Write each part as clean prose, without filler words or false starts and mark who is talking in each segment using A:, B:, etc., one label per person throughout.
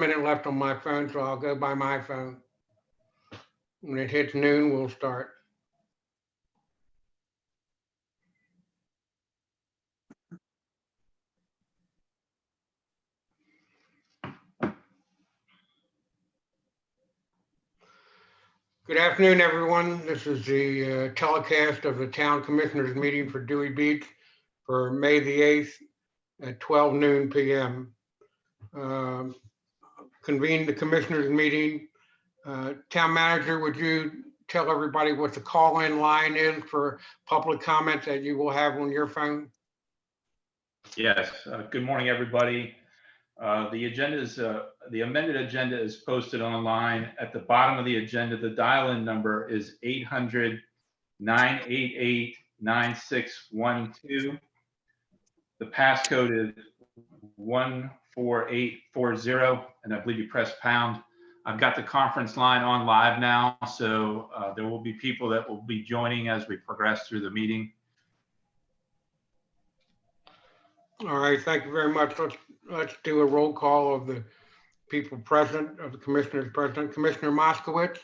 A: minute left on my phone, so I'll go by my phone. When it hits noon, we'll start. Good afternoon, everyone. This is the telecast of the Town Commissioners meeting for Dewey Beach for May the 8th at 12 noon p.m. Convene the Commissioners meeting. Town Manager, would you tell everybody what the call-in line is for public comments that you will have on your phone?
B: Yes. Good morning, everybody. The agenda is the amended agenda is posted online. At the bottom of the agenda, the dial-in number is 800-988-9612. The passcode is 14840, and I believe you press pound. I've got the conference line on live now, so there will be people that will be joining as we progress through the meeting.
A: All right, thank you very much. Let's do a roll call of the people present, of the commissioners present. Commissioner Moskowitz.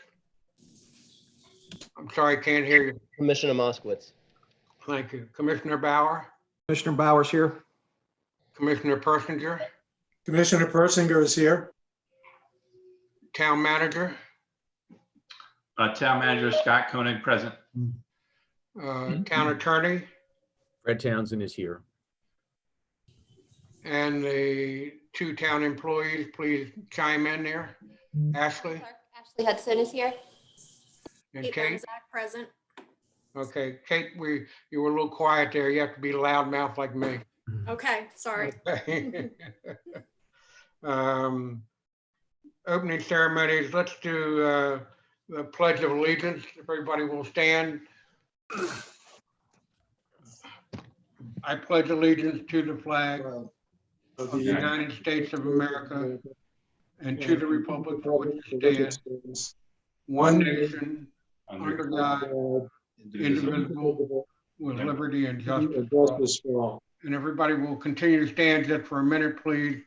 A: I'm sorry, I can't hear you.
C: Commissioner Moskowitz.
A: Thank you. Commissioner Bauer.
D: Commissioner Bauer's here.
A: Commissioner Persinger.
E: Commissioner Persinger is here.
A: Town Manager.
B: Town Manager Scott Koenig present.
A: Town Attorney.
F: Fred Townsend is here.
A: And the two town employees, please chime in there. Ashley
G: Ashley Hudson is here.
A: and
G: Kate
A: Kate.
G: Zach present.
A: Okay, Kate, you were a little quiet there. You have to be loud mouth like me.
G: Okay, sorry.
A: Opening ceremonies, let's do the Pledge of Allegiance. If everybody will stand. I pledge allegiance to the flag of the United States of America and to the republic for which it stands, one nation, under God, indivisible, with liberty and justice for all. And everybody will continue to stand just for a minute, please.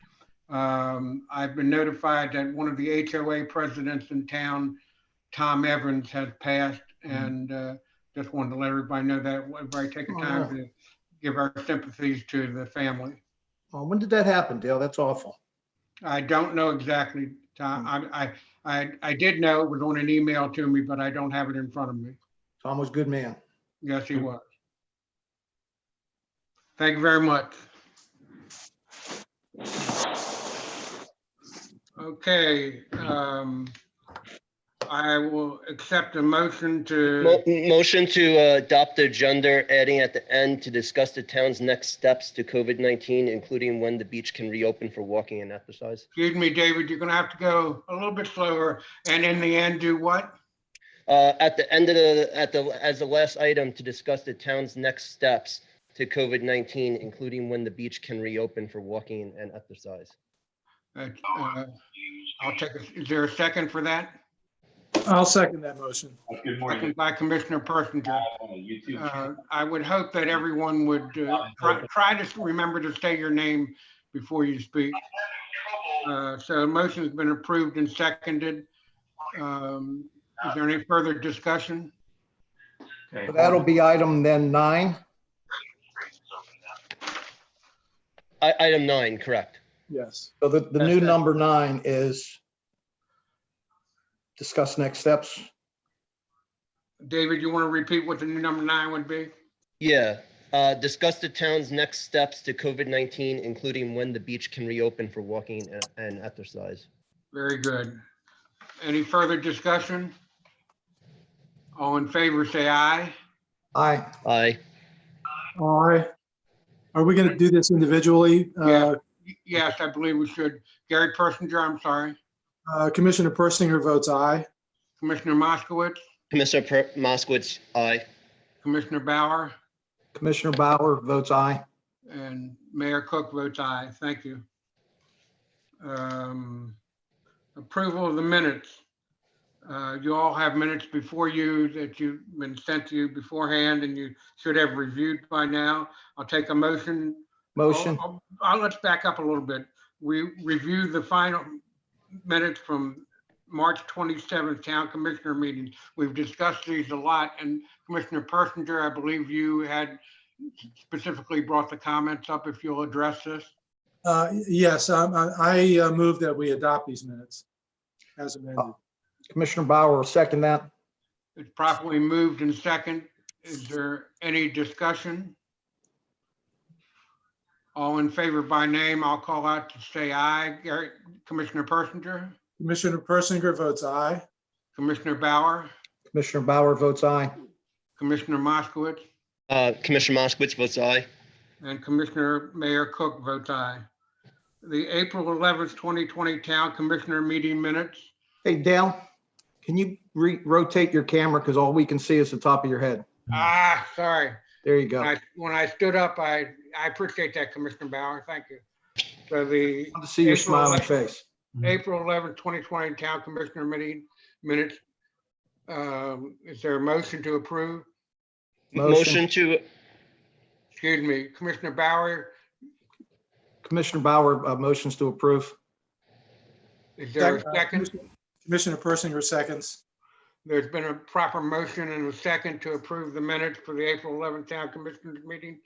A: I've been notified that one of the HOA presidents in town, Tom Evans, has passed, and just wanted to let everybody know that. Everybody take the time to give our sympathies to the family.
D: When did that happen, Dale? That's awful.
A: I don't know exactly, Tom. I did know it was on an email to me, but I don't have it in front of me.
D: Tom was a good man.
A: Yes, he was. Thank you very much. Okay, I will accept a motion to,
C: Motion to adopt the agenda, adding at the end to discuss the town's next steps to COVID-19, including when the beach can reopen for walking and exercise.
A: excuse me, David, you're gonna have to go a little bit slower, and in the end, do what?
C: At the end of as the last item, to discuss the town's next steps to COVID-19, including when the beach can reopen for walking and exercise.
A: I'll take is there a second for that?
E: I'll second that motion.
B: Good morning.
A: Second by Commissioner Persinger. I would hope that everyone would try to remember to say your name before you speak. So the motion has been approved and seconded. Is there any further discussion?
B: Okay.
D: So that'll be item then 9.
C: Item 9, correct.
E: Yes.
D: So the new number 9 is discuss next steps.
A: David, you want to repeat what the new number 9 would be?
C: Yeah. Discuss the town's next steps to COVID-19, including when the beach can reopen for walking and exercise.
A: Very good. Any further discussion? All in favor, say aye.
D: Aye.
C: Aye.
E: All right. Are we going to do this individually?
A: Yeah. Yes, I believe we should. Gary Persinger, I'm sorry.
E: Commissioner Persinger votes aye.
A: Commissioner Moskowitz,
C: Commissioner Moskowitz, aye.
A: Commissioner Bauer,
D: Commissioner Bauer votes aye.
A: and Mayor Cook votes aye. Thank you. Approval of the minutes. You all have minutes before you that you've been sent to you beforehand, and you should have reviewed by now. I'll take a motion.
D: Motion.
A: Let's back up a little bit. We reviewed the final minutes from March 27th Town Commissioner meeting. We've discussed these a lot, and Commissioner Persinger, I believe you had specifically brought the comments up, if you'll address this.
E: Yes, I move that we adopt these minutes as amended.
D: Commissioner Bauer will second that.
A: It's properly moved and second. Is there any discussion? All in favor by name, I'll call out to say aye. Commissioner Persinger,
E: Commissioner Persinger votes aye.
A: Commissioner Bauer,
D: Commissioner Bauer votes aye.
A: Commissioner Moskowitz,
C: Commissioner Moskowitz votes aye.
A: and Commissioner Mayor Cook votes aye. The April 11th, 2020 Town Commissioner meeting minutes.
D: Hey, Dale, can you rotate your camera? Because all we can see is the top of your head.
A: Sorry.
D: There you go.
A: When I stood up, I appreciate that, Commissioner Bauer. Thank you. So the
D: Want to see your
A: April
D: smiling
A: 11th
D: face.
A: April 11th, 2020 Town Commissioner meeting minutes. Is there a motion to approve?
C: Motion to,
A: Excuse me, Commissioner Bauer,
D: Commissioner Bauer motions to approve.
A: is there a second?
E: Commissioner Persinger seconds.
A: There's been a proper motion and a second to approve the minutes for the April 11th Town Commissioners meeting.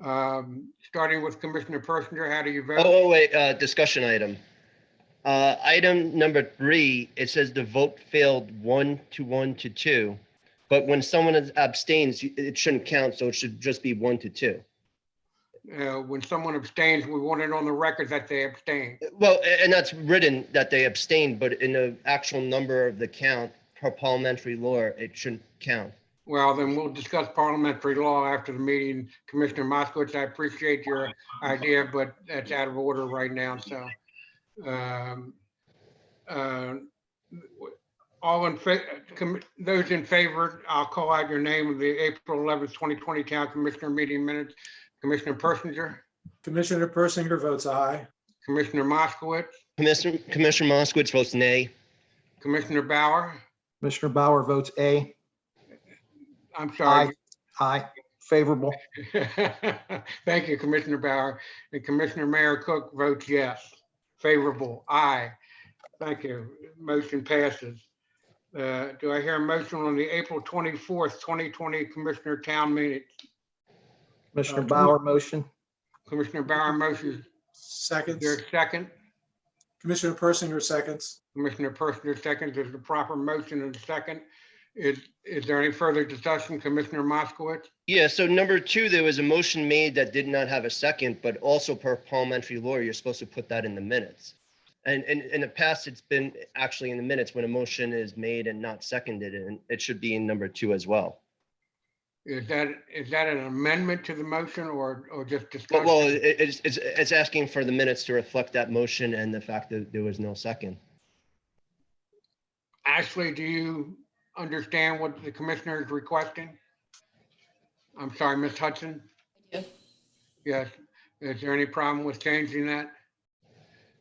A: Starting with Commissioner Persinger, how do you vote?
C: oh, wait, discussion item. Item number 3, it says the vote failed 1 to 2. But when someone abstains, it shouldn't count, so it should just be 1 to 2.
A: When someone abstains, we want it on the record that they abstained.
C: Well, and that's written that they abstained, but in the actual number of the count per parliamentary law, it shouldn't count.
A: Well, then we'll discuss parliamentary law after the meeting. Commissioner Moskowitz, I appreciate your idea, but that's out of order right now, so. All in favor, those in favor, I'll call out your name of the April 11th, 2020 Town Commissioner meeting minutes. Commissioner Persinger,
E: Commissioner Persinger votes aye.
A: Commissioner Moskowitz,
C: Commissioner Moskowitz votes nay.
A: Commissioner Bauer,
D: Commissioner Bauer votes A.
A: I'm sorry.
D: Aye. Favorable.
A: Thank you, Commissioner Bauer. And Commissioner Mayor Cook votes yes. Favorable, aye. Thank you. Motion passes. Do I hear a motion on the April 24th, 2020 Commissioner Town meeting?
D: Commissioner Bauer motion.
A: Commissioner Bauer motion. Is
E: Seconds.
A: there a second?
E: Commissioner Persinger seconds.
A: Commissioner Persinger seconds. There's a proper motion and a second. Is there any further discussion? Commissioner Moskowitz?
C: Yeah, so number 2, there was a motion made that did not have a second, but also per parliamentary law, you're supposed to put that in the minutes. And in the past, it's been actually in the minutes when a motion is made and not seconded, and it should be in number 2 as well.
A: Is that an amendment to the motion or just discussion?
C: Well, it's asking for the minutes to reflect that motion and the fact that there was no second.
A: Ashley, do you understand what the commissioner is requesting? I'm sorry, Ms. Hudson?
G: I do.
A: Yes. Is there any problem with changing that?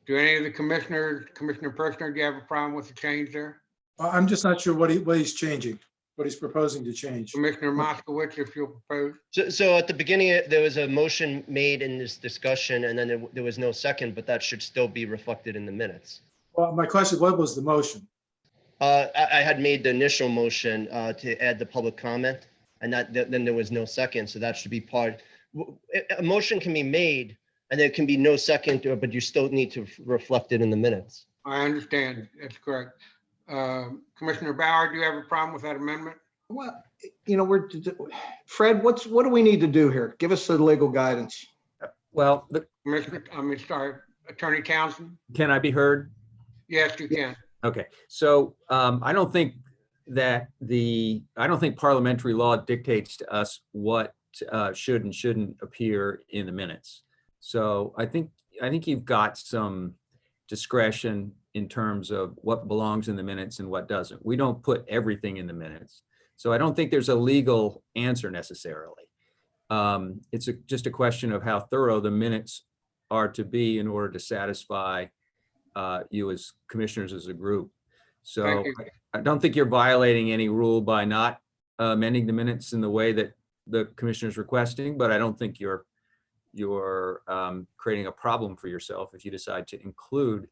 A: Do any of the commissioners, Commissioner Persinger, do you have a problem with the change there?
E: I'm just not sure what he's changing, what he's proposing to change.
A: Commissioner Moskowitz, if you'll propose.
C: So at the beginning, there was a motion made in this discussion, and then there was no second, but that should still be reflected in the minutes.
E: Well, my question, what was the motion?
C: I had made the initial motion to add the public comment, and then there was no second, so that should be part. A motion can be made, and there can be no second, but you still need to reflect it in the minutes.
A: I understand. That's correct. Commissioner Bauer, do you have a problem with that amendment?
D: Well, Fred, what do we need to do here? Give us the legal guidance.
F: Well,
A: Attorney Townsend?
F: can I be heard?
A: Yes, you can.
F: Okay, so I don't think parliamentary law dictates to us what should and shouldn't appear in the minutes. So I think you've got some discretion in terms of what belongs in the minutes and what doesn't. We don't put everything in the minutes. So I don't think there's a legal answer necessarily. It's just a question of how thorough the minutes are to be in order to satisfy you as commissioners as a group. So
A: Thank you.
F: I don't think you're violating any rule by not amending the minutes in the way that the commissioner is requesting, but I don't think you're creating a problem for yourself if you decide to include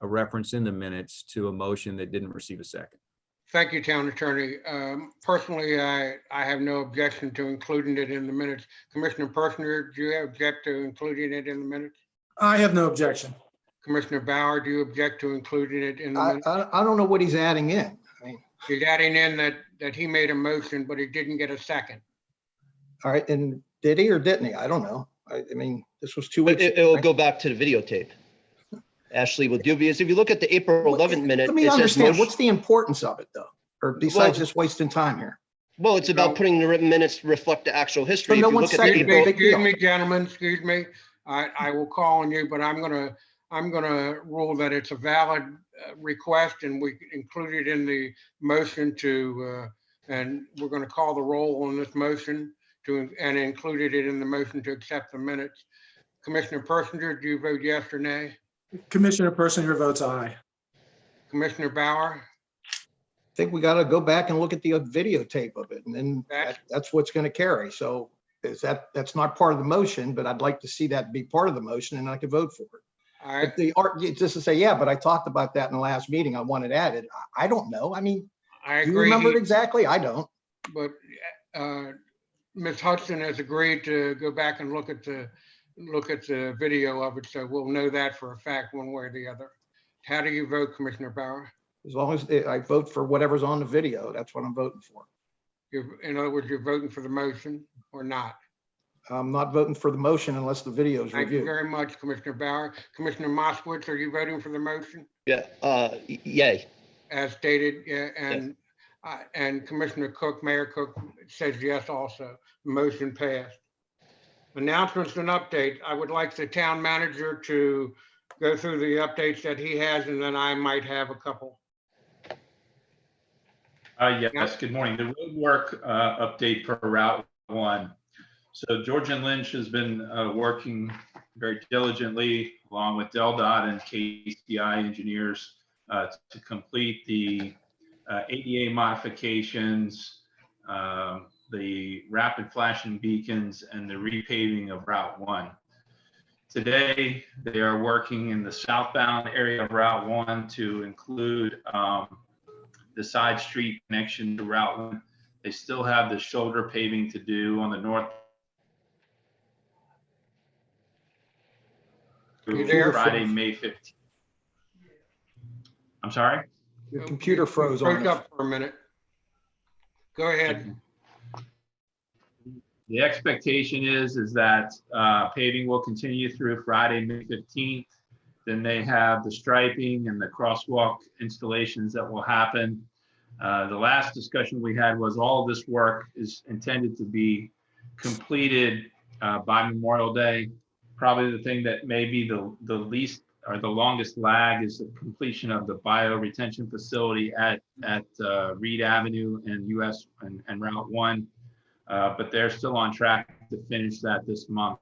F: a reference in the minutes to a motion that didn't receive a second.
A: Thank you, Town Attorney. Personally, I have no objection to including it in the minutes. Commissioner Personer, do you object to including it in the minutes?
E: I have no objection.
A: Commissioner Bauer, do you object to including it in the minutes?
D: I don't know what he's adding in. I mean,
A: He's adding in that he made a motion, but he didn't get a second.
D: all right, and did he or didn't he? I don't know. I mean, this was 2
C: But
D: weeks.
C: it will
D: right?
C: go back to the videotape. Ashley will do, because if you look at the April 11th minute,
D: Let me
C: it says
D: understand,
C: motion.
D: what's the importance of it though? Or besides just wasting time here?
C: Well, it's about putting the written minutes to reflect the actual history.
D: no
C: If you
D: one
C: look at the
D: seconded
A: Excuse me,
C: April,
D: big deal.
A: excuse me, gentlemen, excuse me. I will call on you, but I'm gonna rule that it's a valid request and we include it in the motion to, and we're gonna call the roll on this motion and included it in the motion to accept the minutes. Commissioner Persinger, do you vote yes or nay?
E: Commissioner Person votes aye.
A: Commissioner Bauer?
D: I think we got to go back and look at the videotape of it, and then
A: That's-
D: that's what's going to carry. So that's not part of the motion, but I'd like to see that be part of the motion and I could vote for it.
A: All right,
D: But just to say, yeah, but I talked about that in the last meeting. I want it added. I don't know. I mean,
A: I
D: do you
A: agree.
D: remember it exactly? I don't.
A: But Ms. Hudson has agreed to go back and look at the video of it, so we'll know that for a fact one way or the other. How do you vote, Commissioner Bauer?
D: As long as I vote for whatever's on the video, that's what I'm voting for.
A: In other words, you're voting for the motion or not?
D: I'm not voting for the motion unless the video is
A: Thank you
D: reviewed.
A: very much, Commissioner Bauer. Commissioner Moskowitz, are you voting for the motion
C: yeah, yay.
A: as stated? Yeah, and Commissioner Cook, Mayor Cook says yes also. Motion passed. Announcements and updates. I would like the town manager to go through the updates that he has, and then I might have a couple.
B: Yes, good morning. The road work update for Route 1. So George and Lynch has been working very diligently along with DelDOT and KCI engineers to complete the ADA modifications, the rapid flashing beacons, and the repaving of Route 1. Today, they are working in the southbound area of Route 1 to include the side street connection to Route 1. They still have the shoulder paving to do on the north.
A: You there?
B: Friday, May 15th. I'm sorry?
D: Your computer froze
A: Broke
D: on us.
A: up for a minute. Go ahead.
B: The expectation is that paving will continue through Friday, May 15th. Then they have the striping and the crosswalk installations that will happen. The last discussion we had was all of this work is intended to be completed by Memorial Day. Probably the thing that may be the least or the longest lag is the completion of the bio retention facility at Reed Avenue and US and Route 1. But they're still on track to finish that this month.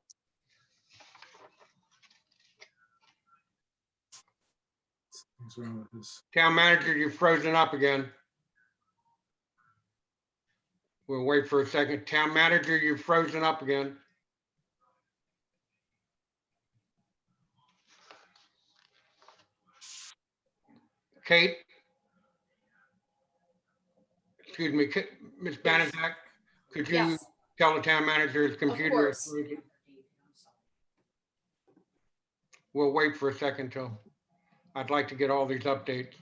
E: What's wrong with this?
A: Town manager, you've frozen up again. We'll wait for a second. Town manager, you've frozen up again. Kate? Excuse me, Ms. Banaszak, could you
G: Yes,
A: tell the town manager his computer is
G: course.
A: frozen? We'll wait for a second till, I'd like to get all these updates.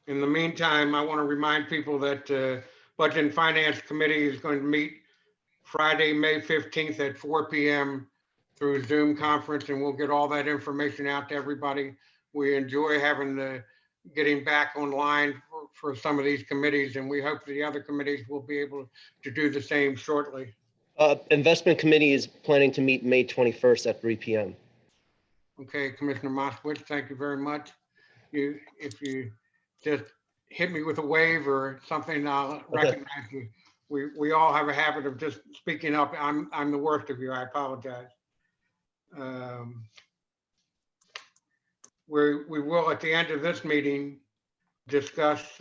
A: In the meantime, I want to remind people that Budget and Finance Committee is going to meet Friday, May 15th at 4 p.m. through Zoom conference, and we'll get all that information out to everybody. We enjoy getting back online for some of these committees, and we hope the other committees will be able to do the same shortly.
C: Investment committee is planning to meet May 21st at 3 p.m.
A: Okay, Commissioner Moskowitz, thank you very much. If you just hit me with a wave or something, I'll recognize you. We all have a habit of just speaking up. I'm the worst of you. I apologize. We will, at the end of this meeting, discuss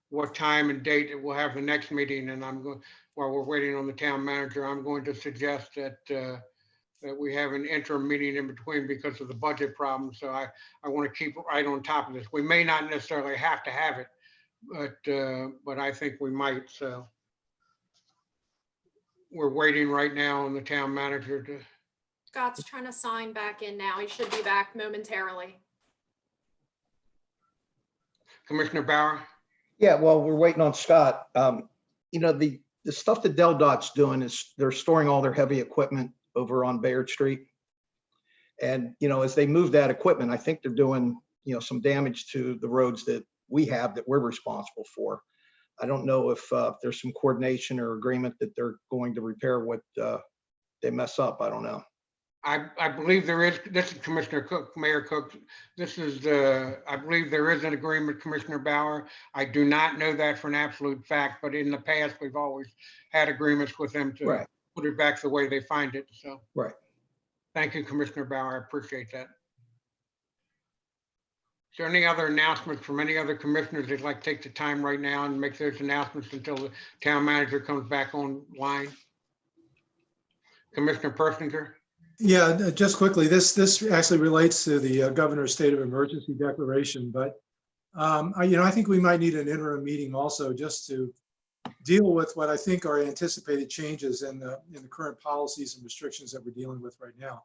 A: what time and date it will have the next meeting, and I'm going, while we're waiting on the town manager, I'm going to suggest that that we have an interim meeting in between because of the budget problem. So I want to keep right on top of this. We may not necessarily have to have it, but I think we might. So we're waiting right now on the town manager to.
G: Scott's trying to sign back in now. He should be back momentarily.
A: Commissioner Bauer?
D: Yeah, well, we're waiting on Scott. You know, the stuff that Del Dot's doing is they're storing all their heavy equipment over on Bayard Street. And, you know, as they move that equipment, I think they're doing, you know, some damage to the roads that we have that we're responsible for. I don't know if there's some coordination or agreement that they're going to repair what they mess up. I don't know.
A: I believe there is, this is Commissioner Cook, Mayor Cook. This is I believe there is an agreement, Commissioner Bauer. I do not know that for an absolute fact, but in the past, we've always had agreements with them to
D: Right.
A: put it back the way they find it. So.
D: Right.
A: Thank you, Commissioner Bauer. I appreciate that. Is there any other announcements from any other commissioners that'd like to take the time right now and make those announcements until the town manager comes back online? Commissioner Persinger?
E: Yeah, just quickly, this actually relates to the governor's state of emergency declaration, but you know, I think we might need an interim meeting also just to deal with what I think are anticipated changes in the current policies and restrictions that we're dealing with right now.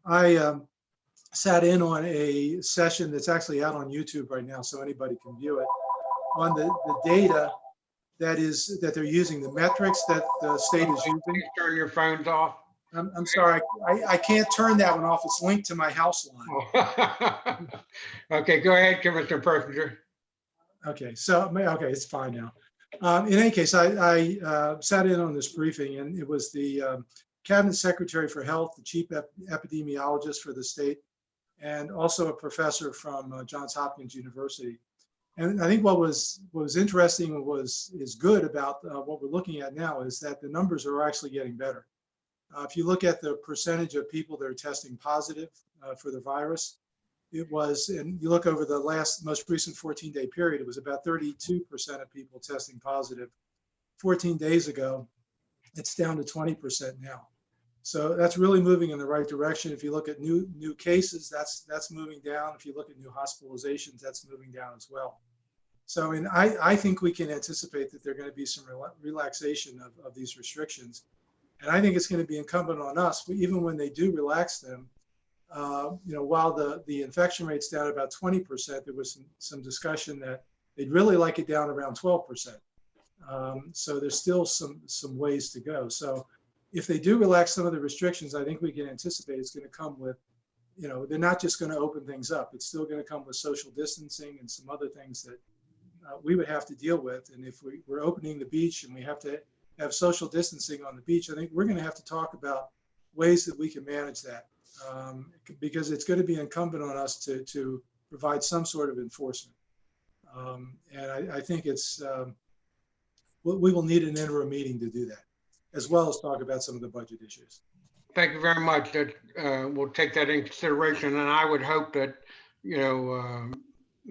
E: I sat in on a session that's actually out on YouTube right now, so anybody can view it, on the data that they're using, the metrics that the state is using.
A: Please turn your phones off.
E: I'm sorry, I can't turn that one off. It's linked to my house line.
A: Okay, go ahead, Commissioner Persinger.
E: Okay, so, okay, it's fine now. In any case, I sat in on this briefing, and it was the Cabinet Secretary for Health, the Chief Epidemiologist for the state, and also a professor from Johns Hopkins University. And I think what was interesting is good about what we're looking at now is that the numbers are actually getting better. If you look at the percentage of people that are testing positive for the virus, it was, and you look over the most recent 14-day period, it was about 32% of people testing positive. 14 days ago, it's down to 20% now. So that's really moving in the right direction. If you look at new cases, that's moving down. If you look at new hospitalizations, that's moving down as well. So, and I think we can anticipate that there are going to be some relaxation of these restrictions. And I think it's going to be incumbent on us, even when they do relax them, you know, while the infection rate's down about 20%, there was some discussion that they'd really like it down around 12%. So there's still some ways to go. So if they do relax some of the restrictions, I think we can anticipate it's going to come with, you know, they're not just going to open things up. It's still going to come with social distancing and some other things that we would have to deal with. And if we're opening the beach and we have to have social distancing on the beach, I think we're going to have to talk about ways that we can manage that, because it's going to be incumbent on us to provide some sort of enforcement. And I think we will need an interim meeting to do that, as well as talk about some of the budget issues.
A: Thank you very much. That we'll take that in consideration, and I would hope that, you know,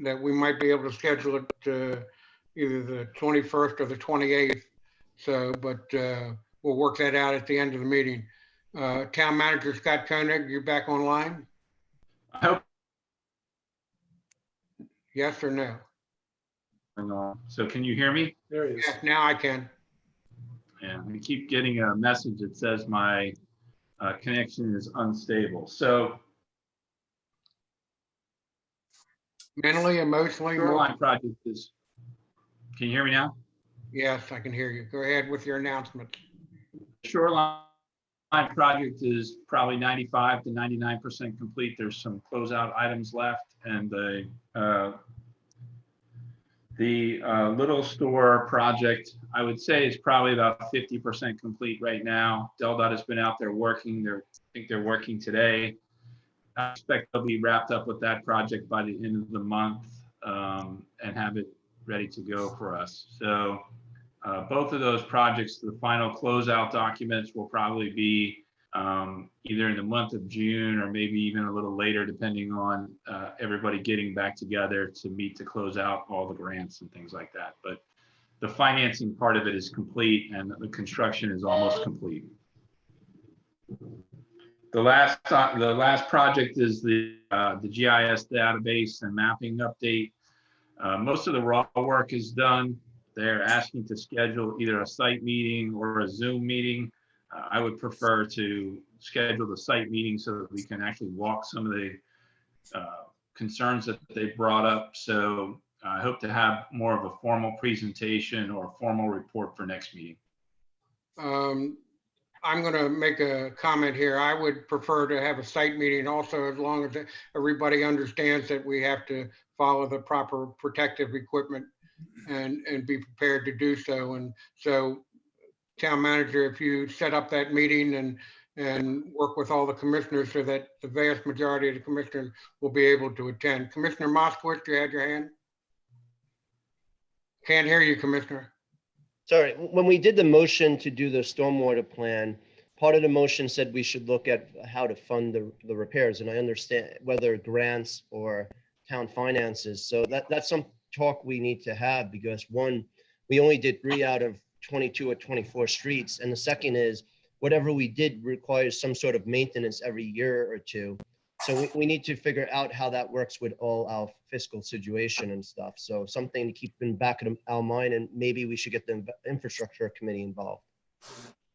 A: that we might be able to schedule it either the 21st or the 28th. So, but we'll work that out at the end of the meeting. Town Manager Scott Koenig, you back online?
B: I hope.
A: Yes or no?
B: So can you hear me?
E: There he is.
A: Yes, now I can.
B: Yeah, I keep getting a message that says my connection is unstable. So
A: Mentally, emotionally,
B: Shoreline project is, can you hear me now?
A: yes, I can hear you. Go ahead with your announcement.
B: Shoreline project is probably 95 to 99% complete. There's some closeout items left, and the little store project, I would say, is probably about 50% complete right now. DelDOT has been out there working. I think they're working today. I expect they'll be wrapped up with that project by the end of the month and have it ready to go for us. So both of those projects, the final closeout documents will probably be either in the month of June or maybe even a little later, depending on everybody getting back together to meet to close out all the grants and things like that. But the financing part of it is complete and the construction is almost complete. The last project is the GIS database and mapping update. Most of the raw work is done. They're asking to schedule either a site meeting or a Zoom meeting. I would prefer to schedule the site meeting so that we can actually walk some of the concerns that they brought up. So I hope to have more of a formal presentation or a formal report for next meeting.
A: I'm going to make a comment here. I would prefer to have a site meeting also, as long as everybody understands that we have to follow the proper protective equipment and be prepared to do so. And so, town manager, if you set up that meeting and work with all the commissioners so that the vast majority of the commissioners will be able to attend. Commissioner Moskowitz, you had your hand? Can't hear you, Commissioner.
C: Sorry, when we did the motion to do the stormwater plan, part of the motion said we should look at how to fund the repairs. And I understand whether grants or town finances. So that's some talk we need to have, because one, we only did 3 out of 22 or 24 streets. And the second is whatever we did requires some sort of maintenance every year or two. So we need to figure out how that works with all our fiscal situation and stuff. So something to keep in back of our mind, and maybe we should get the infrastructure committee involved.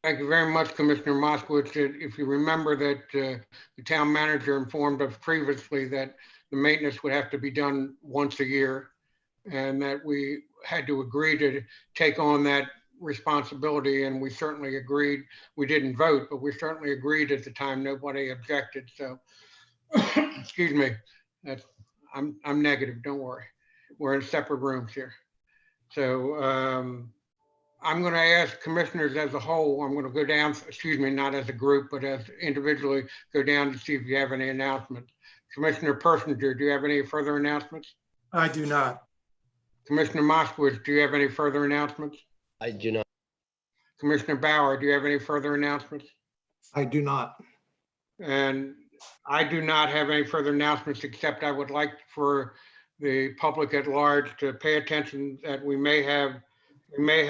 A: Thank you very much, Commissioner Moskowitz. If you remember that the town manager informed us previously that the maintenance would have to be done once a year, and that we had to agree to take on that responsibility, and we certainly agreed. We didn't vote, but we certainly agreed at the time. Nobody objected. So excuse me, I'm negative, don't worry. We're in separate rooms here. So I'm going to ask commissioners as a whole, I'm going to go down, excuse me, not as a group, but as individually, go down to see if you have any announcements. Commissioner Persinger, do you have any further announcements?
E: I do not.
A: Commissioner Moskowitz, do you have any further announcements?
C: I do not.
A: Commissioner Bauer, do you have any further announcements?
D: I do not.
A: And I do not have any further announcements, except I would like for the public at large to pay attention that we may have a May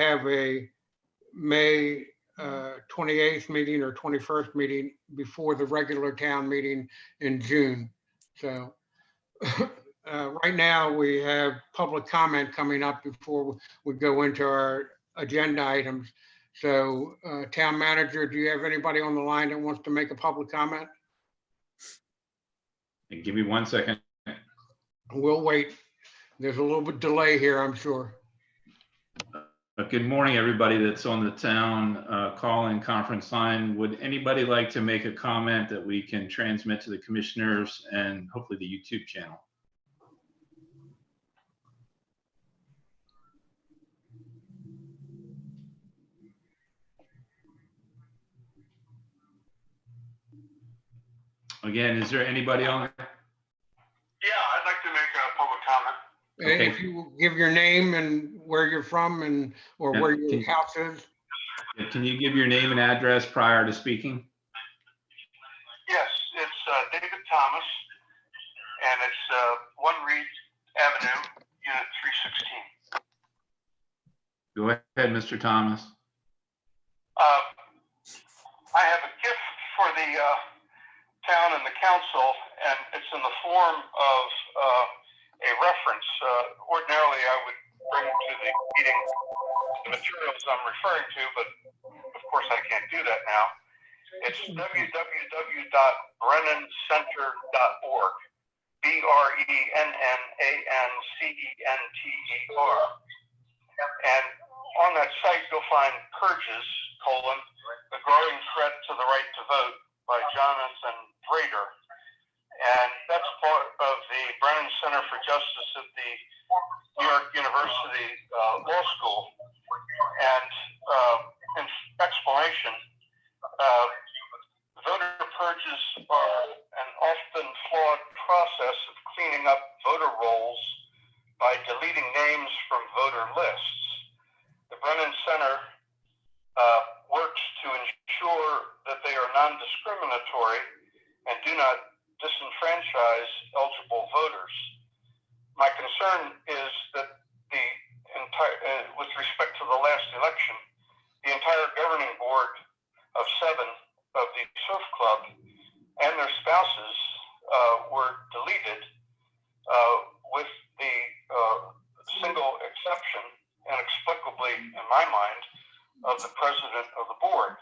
A: 28th meeting or 21st meeting before the regular town meeting in June. So right now we have public comment coming up before we go into our agenda items. So town manager, do you have anybody on the line that wants to make a public comment?
B: Give me 1 second.
A: We'll wait. There's a little bit delay here, I'm sure.
B: Good morning, everybody that's on the town call-in conference line. Would anybody like to make a comment that we can transmit to the commissioners and hopefully the YouTube channel? Again, is there anybody on?
H: Yeah, I'd like to make a public comment.
A: And
B: Okay.
A: if you will give your name and where you're from and or
B: Yeah,
A: where your
B: can-
A: house is.
B: Can you give your name and address prior to speaking?
H: Yes, it's David Thomas, and it's 1 Reed Avenue, Unit 316.
B: Go ahead, Mr. Thomas.
H: I have a gift for the town and the council, and it's in the form of a reference. Ordinarily, I would bring to the meeting the materials I'm referring to, but of course I can't do that now. It's www.brennancenter.org, BRENNANCENTER. And on that site, you'll find Purges, The Growing Threat to the Right to Vote by Jonathan Brader. And that's part of the Brennan Center for Justice at the New York University Law School. And in explanation, voter purges are an often flawed process of cleaning up voter rolls by deleting names from voter lists. The Brennan Center works to ensure that they are non-discriminatory and do not disenfranchise eligible voters. My concern is that with respect the surf club and their spouses were deleted with the single exception, inexplicably in my mind, of the president of the board.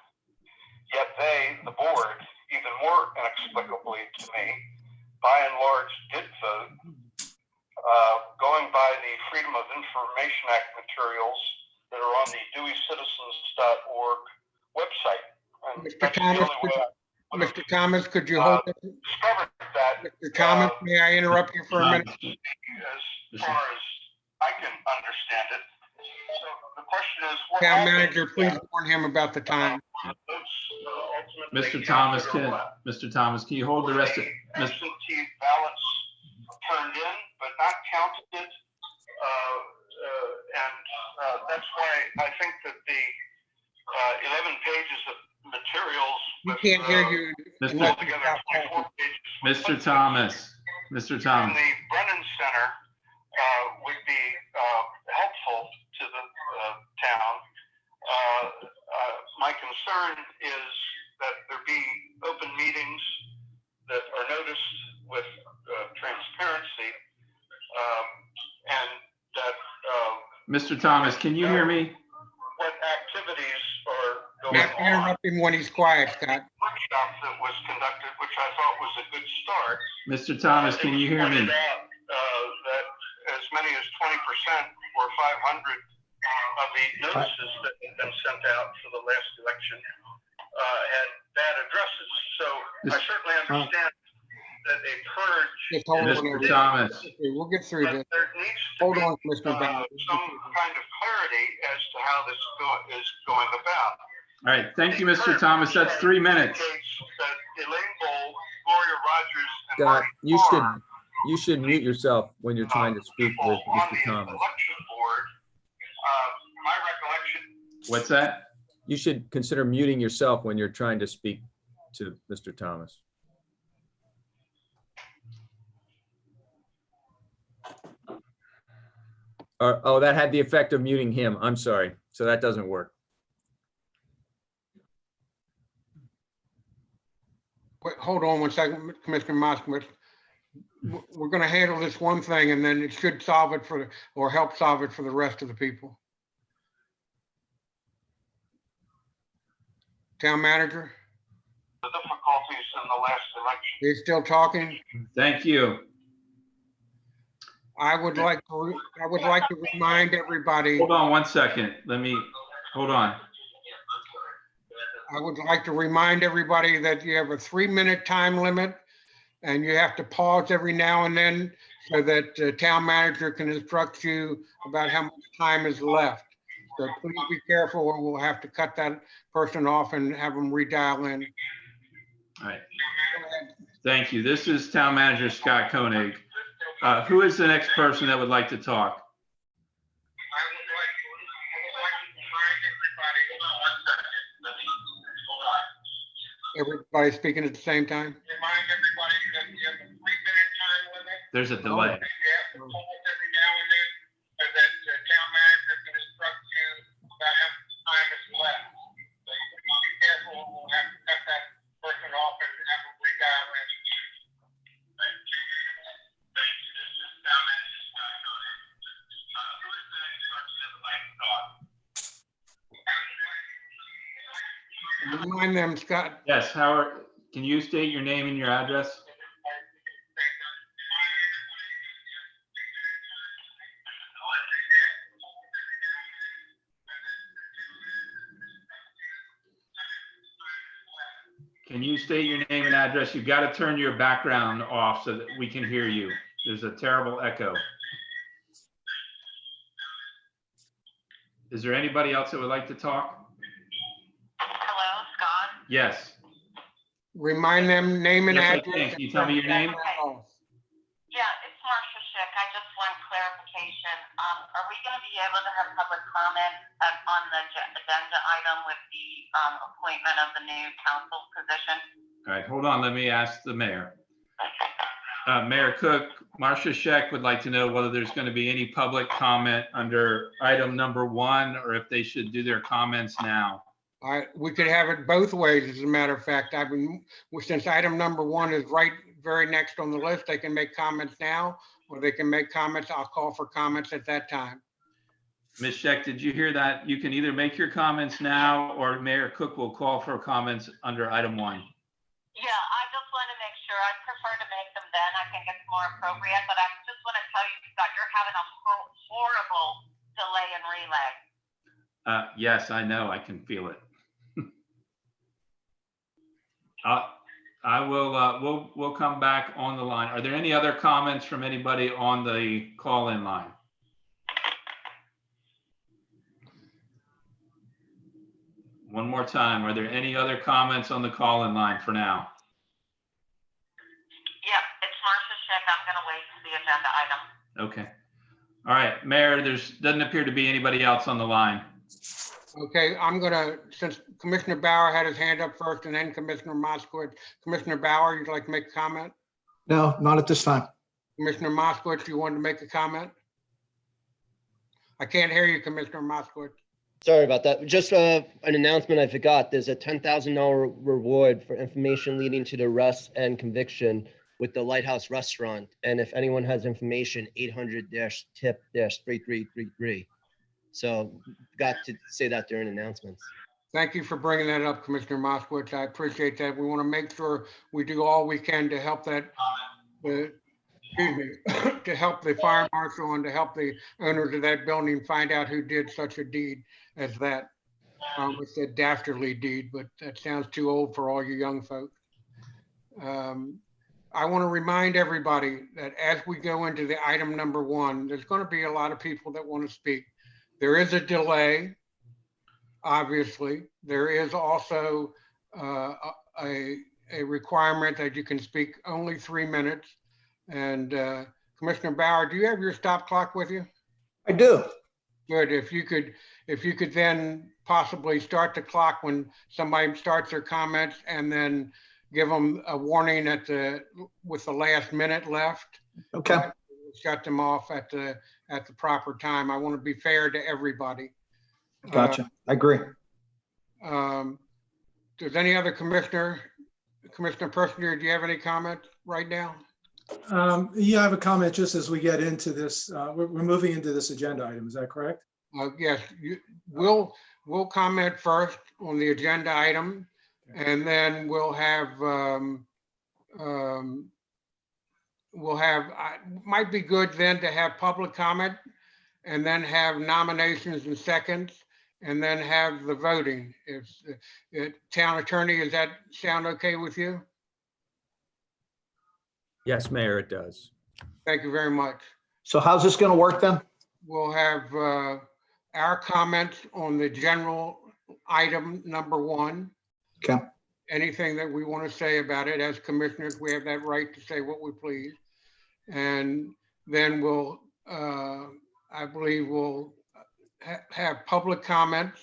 H: Yet they, the board, even more inexplicably to me, by and large did vote, going by the Freedom of Information Act materials that are on the DeweyCitizens.org website. And
A: Mr.
H: that's the
A: Thomas,
H: only way I
A: Mr. Thomas, could you hold it?
H: discovered that.
A: Mr. Thomas, may I interrupt you for a minute?
H: As far as I can understand it. So the question is, what
A: Town
H: happened?
A: manager, please warn him about the time.
B: Mr. Thomas, can you hold the rest of, Mr.
H: Absentee ballots turned in, but not counted. That's why I think that the 11 pages of materials.
A: We can't hear you. unless you
H: Altogether,
A: stop
H: 24 pages.
B: Mr. Thomas, Mr.
H: And
B: Thomas.
H: the Brennan Center would be helpful to the town. My concern is that there be open meetings that are noticed with transparency, and that
B: Mr. Thomas, can you hear me?
H: what activities are
A: You
H: going
A: have to
H: on.
A: interrupt him when he's quiet, Scott.
H: Workshop that was conducted, which I thought was a good start.
B: Mr. Thomas, can you hear me?
H: Pointed out, that as many as 20% or 500 of the notices that had been sent out for the last election had bad addresses. So I certainly understand that a purge.
A: Just hold on.
B: Mr. Thomas,
A: Okay, we'll get through
H: But
A: this.
H: there needs to
A: Hold
H: be
A: on, Mr. Bennett.
H: some kind of clarity as to how this is going about.
B: all right, thank you, Mr. Thomas. That's 3 minutes.
H: Indicates that Elaine Bowl, Gloria Rogers, and
F: Scott,
H: Marty
F: you should mute yourself when you're trying to speak with
H: on
F: Mr.
H: the
F: Thomas.
H: election board, my recollection.
B: What's that?
F: You should consider muting yourself when you're trying to speak to Mr. Thomas. Oh, that had the effect of muting him. I'm sorry. So that doesn't work.
A: Wait, hold on one second, Commissioner Moskowitz. We're gonna handle this one thing and then it should solve it for, or help solve it for the rest of the people. Town manager,
H: The difficulties in the last election.
A: he's still talking.
B: Thank you.
A: I would like to remind everybody,
B: Hold on 1 second. Hold on.
A: I would like to remind everybody that you have a 3-minute time limit and you have to pause every now and then so that the town manager can instruct you about how much time is left. So please be careful or we'll have to cut that person off and have them redial in.
B: All right. Thank you. This is Town Manager Scott Koenig. Who is the next person that would like to talk?
H: I would like to remind everybody,
A: Everybody speaking at the same time?
H: remind everybody that we have a 3-minute time limit.
B: There's a delay.
H: You have to pause every now and then so that the town manager can instruct you about how much time is left. So you please be careful, we'll have to cut that person off and have a redial in. Thank you. This is town manager Scott Koenig. Who is the next person that would like to talk?
A: Remind them, Scott.
B: Yes, Howard, can you state your name and your address? Can you state your name and address? You've got to turn your background off so that we can hear you. There's a terrible echo. Is there anybody else that would like to talk?
I: Hello, Scott.
B: Yes.
A: Remind them name and
B: Yes, I
A: address.
B: can. Can you tell me your name?
I: Yeah, it's Marcia Schick. I just want clarification. Are we going to be able to have public comment on the agenda item with the appointment of the new council position?
B: All right, hold on. Let me ask the mayor. Mayor Cook, Marcia Scheck would like to know whether there's going to be any public comment under item number 1 or if they should do their comments now.
A: We could have it both ways, as a matter of fact. Since item number 1 is right very next on the list, they can make comments now, or they can make comments. I'll call for comments at that time.
B: Ms. Scheck, did you hear that? You can either make your comments now, or Mayor Cook will call for comments under item 1.
I: Yeah, I just want to make sure. I prefer to make them then. I think it's more appropriate, but I just want to tell you, Scott, you're having a horrible delay in relay.
B: Yes, I know. I can feel it. I will, we'll come back on the line. Are there any other comments from anybody on the call-in line? One more time. Are there any other comments on the call-in line for now?
I: Yeah, it's Marcia Schick. I'm going to wait for the agenda item.
B: Okay. All right, Mayor, doesn't appear to be anybody else on the line.
A: Okay, since Commissioner Bauer had his hand up first and then Commissioner Moskowitz. Commissioner Bauer, you'd like to make a comment?
D: No, not at this time.
A: Commissioner Moskowitz, you wanted to make a comment? I can't hear you, Commissioner Moskowitz.
C: Sorry about that. Just an announcement I forgot. There's a $10,000 reward for information leading to the arrest and conviction with the Lighthouse Restaurant. And if anyone has information, 800-TIP-3333. So got to say that during announcements.
A: Thank you for bringing that up, Commissioner Moskowitz. I appreciate that. We want to make sure we do all we can to help that, to help the fire marshal and to help the owners of that building find out who did such a deed as that. It's a dastardly deed, but that sounds too old for all you young folks. I want to remind everybody that as we go into the item number 1, there's going to be a lot of people that want to speak. There is a delay, obviously. There is also a requirement that you can speak only 3 minutes. And Commissioner Bauer, do you have your stop clock with you?
D: I do.
A: Good. If you could then possibly start the clock when somebody starts their comments, and then give them a warning with the last minute left.
D: Okay.
A: Shut them off at the proper time. I want to be fair to everybody.
D: Gotcha. I agree.
A: Does any other Commissioner Persinger, do you have any comments right now?
E: Yeah, I have a comment just as we get into this. We're moving into this agenda item. Is that correct?
A: Yes, we'll comment first on the agenda item, and then we'll have might be good then to have public comment, and then have nominations and seconds, and then have the voting. If Town Attorney, does that sound okay with you?
F: Yes, Mayor, it does.
A: Thank you very much.
D: So how's this going to work then?
A: We'll have our comments on the general item number 1.
D: Okay.
A: Anything that we want to say about it as commissioners, we have that right to say what we please. And then we'll, I believe we'll have public comments,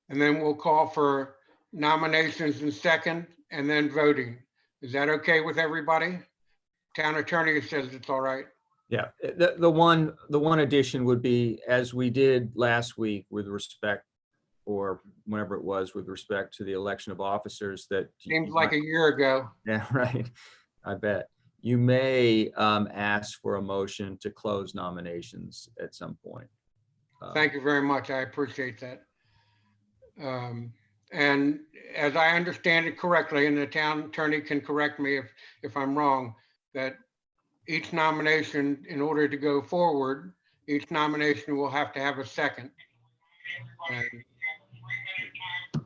A: and then we'll call for nominations and second, and then voting. Is that okay with everybody? Town Attorney says it's all right.
F: Yeah, the one addition would be, as we did last week with respect, or whenever it was, with respect to the election of officers, that
A: Seems like a year ago.
F: Yeah, right. I bet. You may ask for a motion to close nominations at some point.
A: Thank you very much. I appreciate that. And as I understand it correctly, and the Town Attorney can correct me if I'm wrong, that each nomination, in order to go forward, each nomination will have to have a second.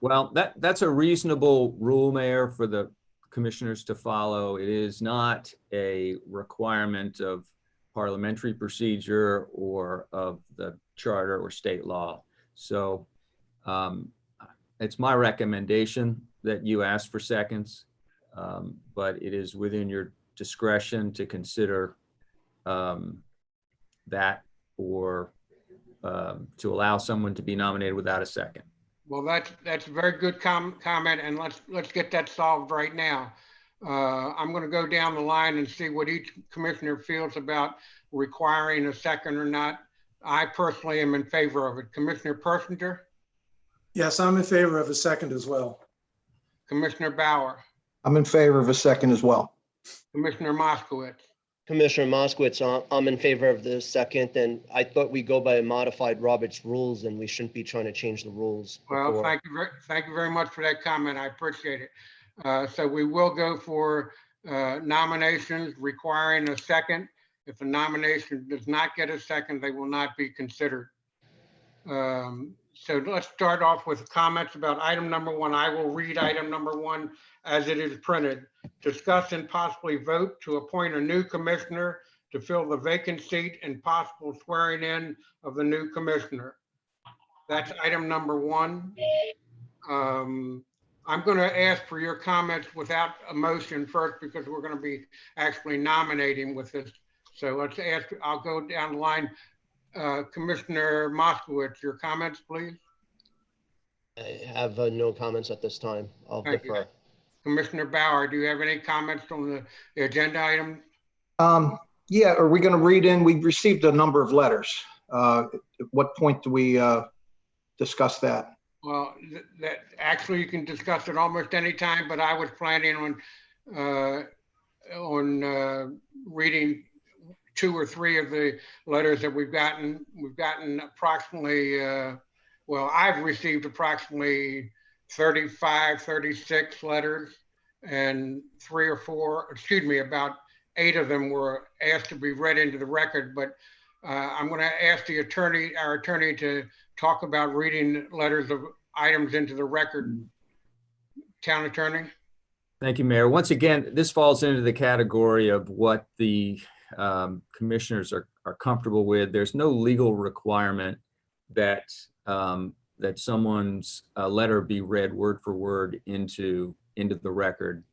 F: Well, that's a reasonable rule, Mayor, for the commissioners to follow. It is not a requirement of parliamentary procedure or of the charter or state law. So it's my recommendation that you ask for seconds, but it is within your discretion to consider that, or to allow someone to be nominated without a second.
A: Well, that's a very good comment, and let's get that solved right now. I'm going to go down the line and see what each commissioner feels about requiring a second or not. I personally am in favor of it. Commissioner Persinger?
E: Yes, I'm in favor of a second as well.
A: Commissioner Bauer,
D: I'm in favor of a second as well.
A: Commissioner Moskowitz.
C: Commissioner Moskowitz, I'm in favor of the second, and I thought we go by a modified Robert's rules, and we shouldn't be trying to change the rules.
A: Well,
C: before.
A: thank you very much for that comment. I appreciate it. So we will go for nominations requiring a second. If a nomination does not get a second, they will not be considered. So let's start off with comments about item number 1. I will read item number 1 as it is printed. Discuss and possibly vote to appoint a new commissioner to fill the vacant seat and possible swearing in of the new commissioner. That's item number 1. I'm going to ask for your comments without a motion first because we're going to be actually nominating with this. So let's ask, I'll go down the line. Commissioner Moskowitz, your comments, please.
C: I have no comments at this time. I'll
A: Thank you.
C: defer.
A: Commissioner Bauer, do you have any comments on the agenda item?
D: Yeah, are we going to read in? We've received a number of letters. At what point do we discuss that?
A: Well, that actually you can discuss it almost any time, but I was planning on reading 2 or 3 of the letters that we've gotten. We've gotten approximately, well, I've received approximately 35, 36 letters, and 3 or 4, excuse me, about 8 of them were asked to be read into the record, but I'm going to ask the attorney, our attorney, to talk about reading letters of items into the record. Town attorney.
F: Thank you, Mayor. Once again, this falls into the category of what the commissioners are comfortable with. There's no legal requirement that that someone's letter be read word for word into the record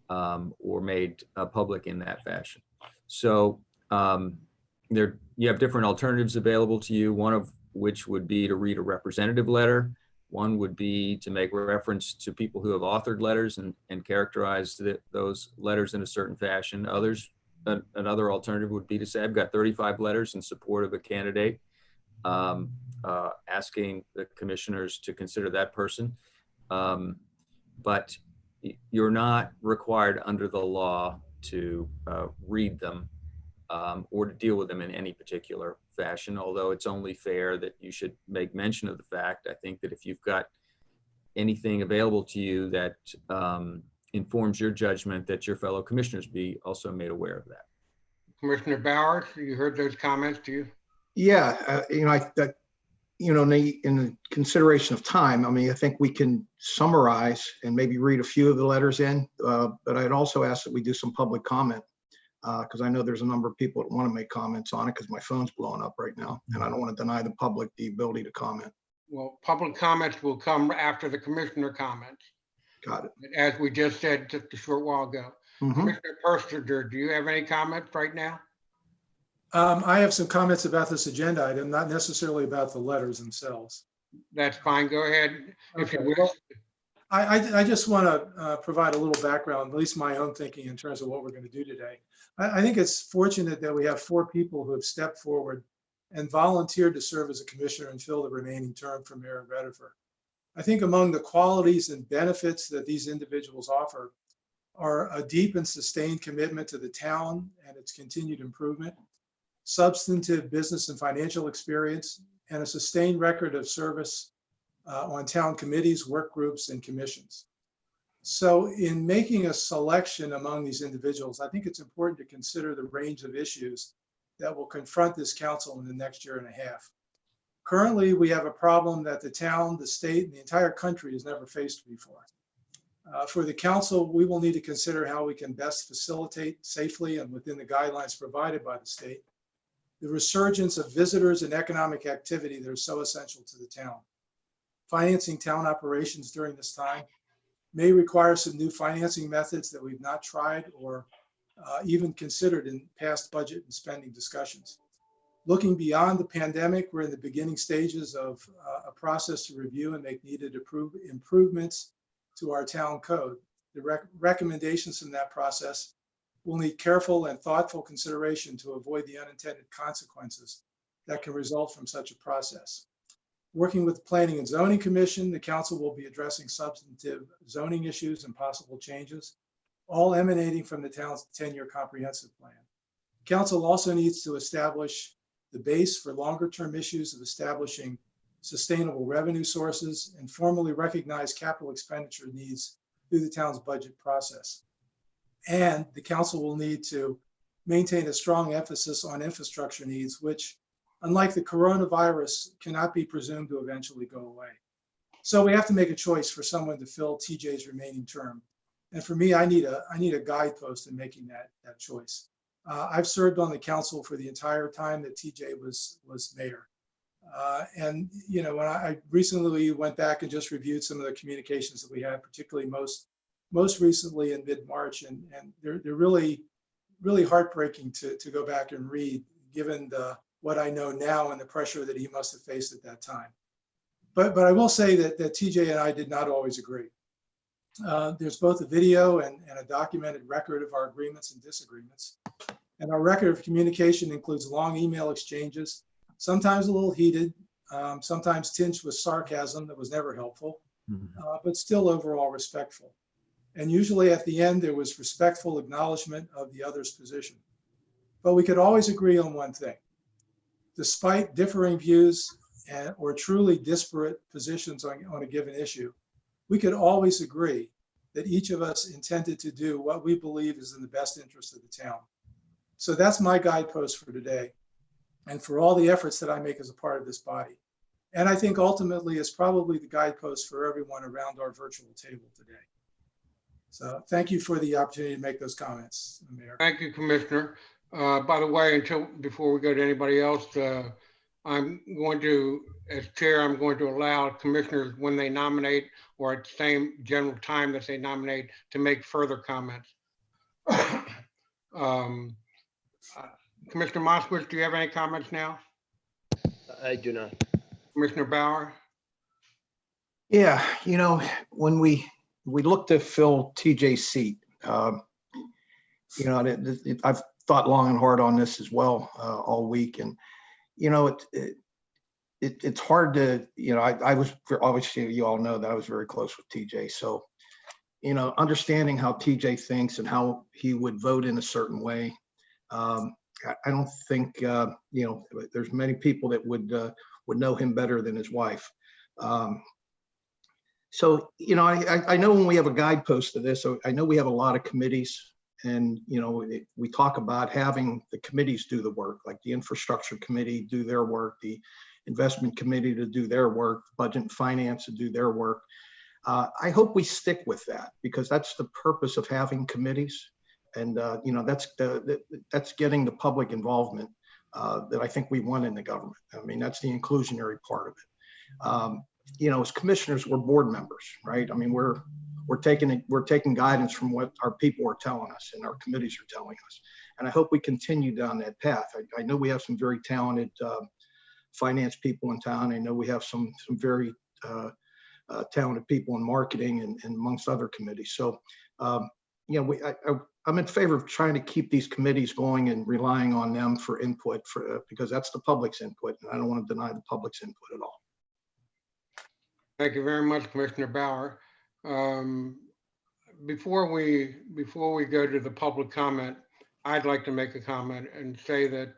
F: or made public in that fashion. So you have different alternatives available to you, one of which would be to read a representative letter. One would be to make reference to people who have authored letters and characterize those letters in a certain fashion. Another alternative would be to say, I've got 35 letters in support of a candidate, asking the commissioners to consider that person. But you're not required under the law to read them or to deal with them in any particular fashion, although it's only fair that you should make mention of the fact. I think that if you've got anything available to you that informs your judgment, that your fellow commissioners be also made aware of that.
A: Commissioner Bauer, you heard those comments, do you?
D: Yeah, in the consideration of time, I mean, I think we can summarize and maybe read a few of the letters in, but I'd also ask that we do some public comment because I know there's a number of people that want to make comments on it because my phone's blowing up right now and I don't want to deny the public the ability to comment.
A: Well, public comments will come after the commissioner comments.
D: Got it.
A: As we just said just a short while ago. Commissioner Persinger, do you have any comments right now?
E: I have some comments about this agenda item, not necessarily about the letters themselves.
A: That's fine. Go ahead. If you wish.
E: I just want to provide a little background, at least my own thinking in terms of what we're going to do today. I think it's fortunate that we have 4 people who have stepped forward and volunteered to serve as a commissioner and fill the remaining term for Mayor Redifer. I think among the qualities and benefits that these individuals offer are a deep and sustained commitment to the town and its continued improvement, substantive business and financial experience, and a sustained record of service on town committees, work groups, and commissions. So in making a selection among these individuals, I think it's important to consider the range of issues that will confront this council in the next year and a half. Currently, we have a problem that the town, the state, and the entire country has never faced before. For the council, we will need to consider how we can best facilitate safely and within the guidelines provided by the state, the resurgence of visitors and economic activity that are so essential to the town. Financing town operations during this time may require some new financing methods that we've not tried or even considered in past budget and spending discussions. Looking beyond the pandemic, we're in the beginning stages of a process to review and make needed improvements to our town code. The recommendations from that process will need careful and thoughtful consideration to avoid the unintended consequences that can result from such a process. Working with the Planning and Zoning Commission, the council will be addressing substantive zoning issues and possible changes, all emanating from the town's 10-year comprehensive plan. Council also needs to establish the base for longer-term issues of establishing sustainable revenue sources and formally recognize capital expenditure needs through the town's budget process. And the council will need to maintain a strong emphasis on infrastructure needs, which, unlike the coronavirus, cannot be presumed to eventually go away. So we have to make a choice for someone to fill TJ's remaining term. And for me, I need a guidepost in making that choice. I've served on the council for the entire time that TJ was mayor. And you know, when I recently went back and just reviewed some of the communications that we had, particularly most recently in mid-March, and they're really heartbreaking to go back and read, given what I know now and the pressure that he must have faced at that time. But I will say that TJ and I did not always agree. There's both a video and a documented record of our agreements and disagreements. And our record of communication includes long email exchanges, sometimes a little heated, sometimes tinged with sarcasm that was never helpful, but still overall respectful. And usually at the end, there was respectful acknowledgement of the other's position. But we could always agree on one thing. Despite differing views or truly disparate positions on a given issue, we could always agree that each of us intended to do what we believe is in the best interest of the town. So that's my guidepost for today and for all the efforts that I make as a part of this body. And I think ultimately it's probably the guidepost for everyone around our virtual table today. So thank you for the opportunity to make those comments, Mayor.
A: Thank you, Commissioner. By the way, before we go to anybody else, I'm going to, as chair, I'm going to allow commissioners when they nominate or at the same general time that they nominate to make further comments. Commissioner Moskowitz, do you have any comments now?
C: I do not.
A: Commissioner Bauer?
D: Yeah, you know, when we look to fill TJ's seat, you know, I've thought long and hard on this as well all week, and you know, it's hard to, you know, I was obviously, you all know that I was very close with TJ, so you know, understanding how TJ thinks and how he would vote in a certain way. I don't think, you know, there's many people that would know him better than his wife. So, you know, I know when we have a guidepost to this, so I know we have a lot of committees, and, you know, we talk about having the committees do the work, like the infrastructure committee do their work, the investment committee to do their work, budget and finance to do their work. I hope we stick with that, because that's the purpose of having committees. And, you know, that's getting the public involvement that I think we want in the government. I mean, that's the inclusionary part of it. You know, as commissioners, we're board members, right? I mean, we're taking guidance from what our people are telling us and our committees are telling us. And I hope we continue down that path. I know we have some very talented finance people in town. I know we have some very talented people in marketing and amongst other committees. So, you know, I'm in favor of trying to keep these committees going and relying on them for input, because that's the public's input, and I don't want to deny the public's input at all.
A: Thank you very much, Commissioner Bauer. Before we go to the public comment, I'd like to make a comment and say that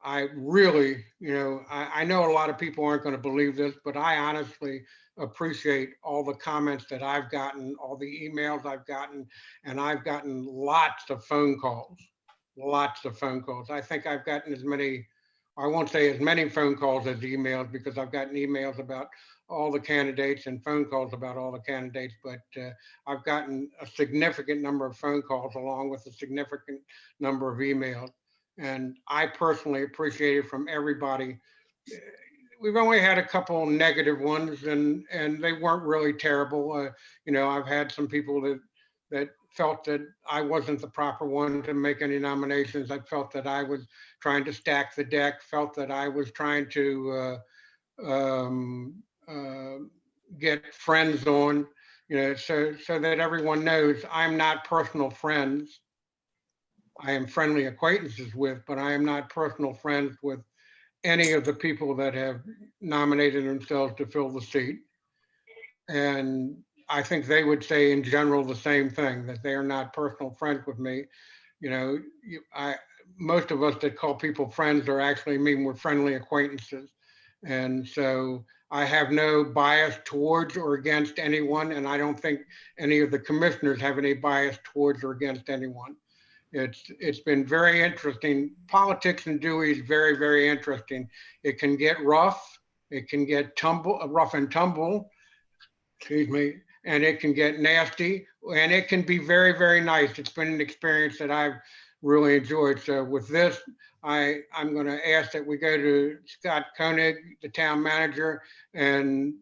A: I really, you know, I know a lot of people aren't going to believe this, but I honestly appreciate all the comments that I've gotten, all the emails I've gotten, and I've gotten lots of phone calls. I think I've gotten as many, I won't say as many phone calls as emails, because I've gotten emails about all the candidates and phone calls about all the candidates, but I've gotten a significant number of phone calls along with a significant number of emails. And I personally appreciate it from everybody. We've only had a couple negative ones, and they weren't really terrible. You know, I've had some people that felt that I wasn't the proper one to make any nominations. I felt that I was trying to stack the deck, felt that I was trying to get friends on, you know, so that everyone knows I'm not personal friends. I am friendly acquaintances with, but I am not personal friends with any of the people that have nominated themselves to fill the seat. And I think they would say in general the same thing, that they are not personal friends with me. You know, most of us that call people friends are actually mean we're friendly acquaintances. And so I have no bias towards or against anyone, and I don't think any of the commissioners have any bias towards or against anyone. It's been very interesting. Politics in Dewey is very, very interesting. It can get rough, it can get rough and tumble, excuse me, and it can get nasty, and it can be very, very nice. It's been an experience that I've really enjoyed. So with this, I'm going to ask that we go to Scott Koenig, the town manager, and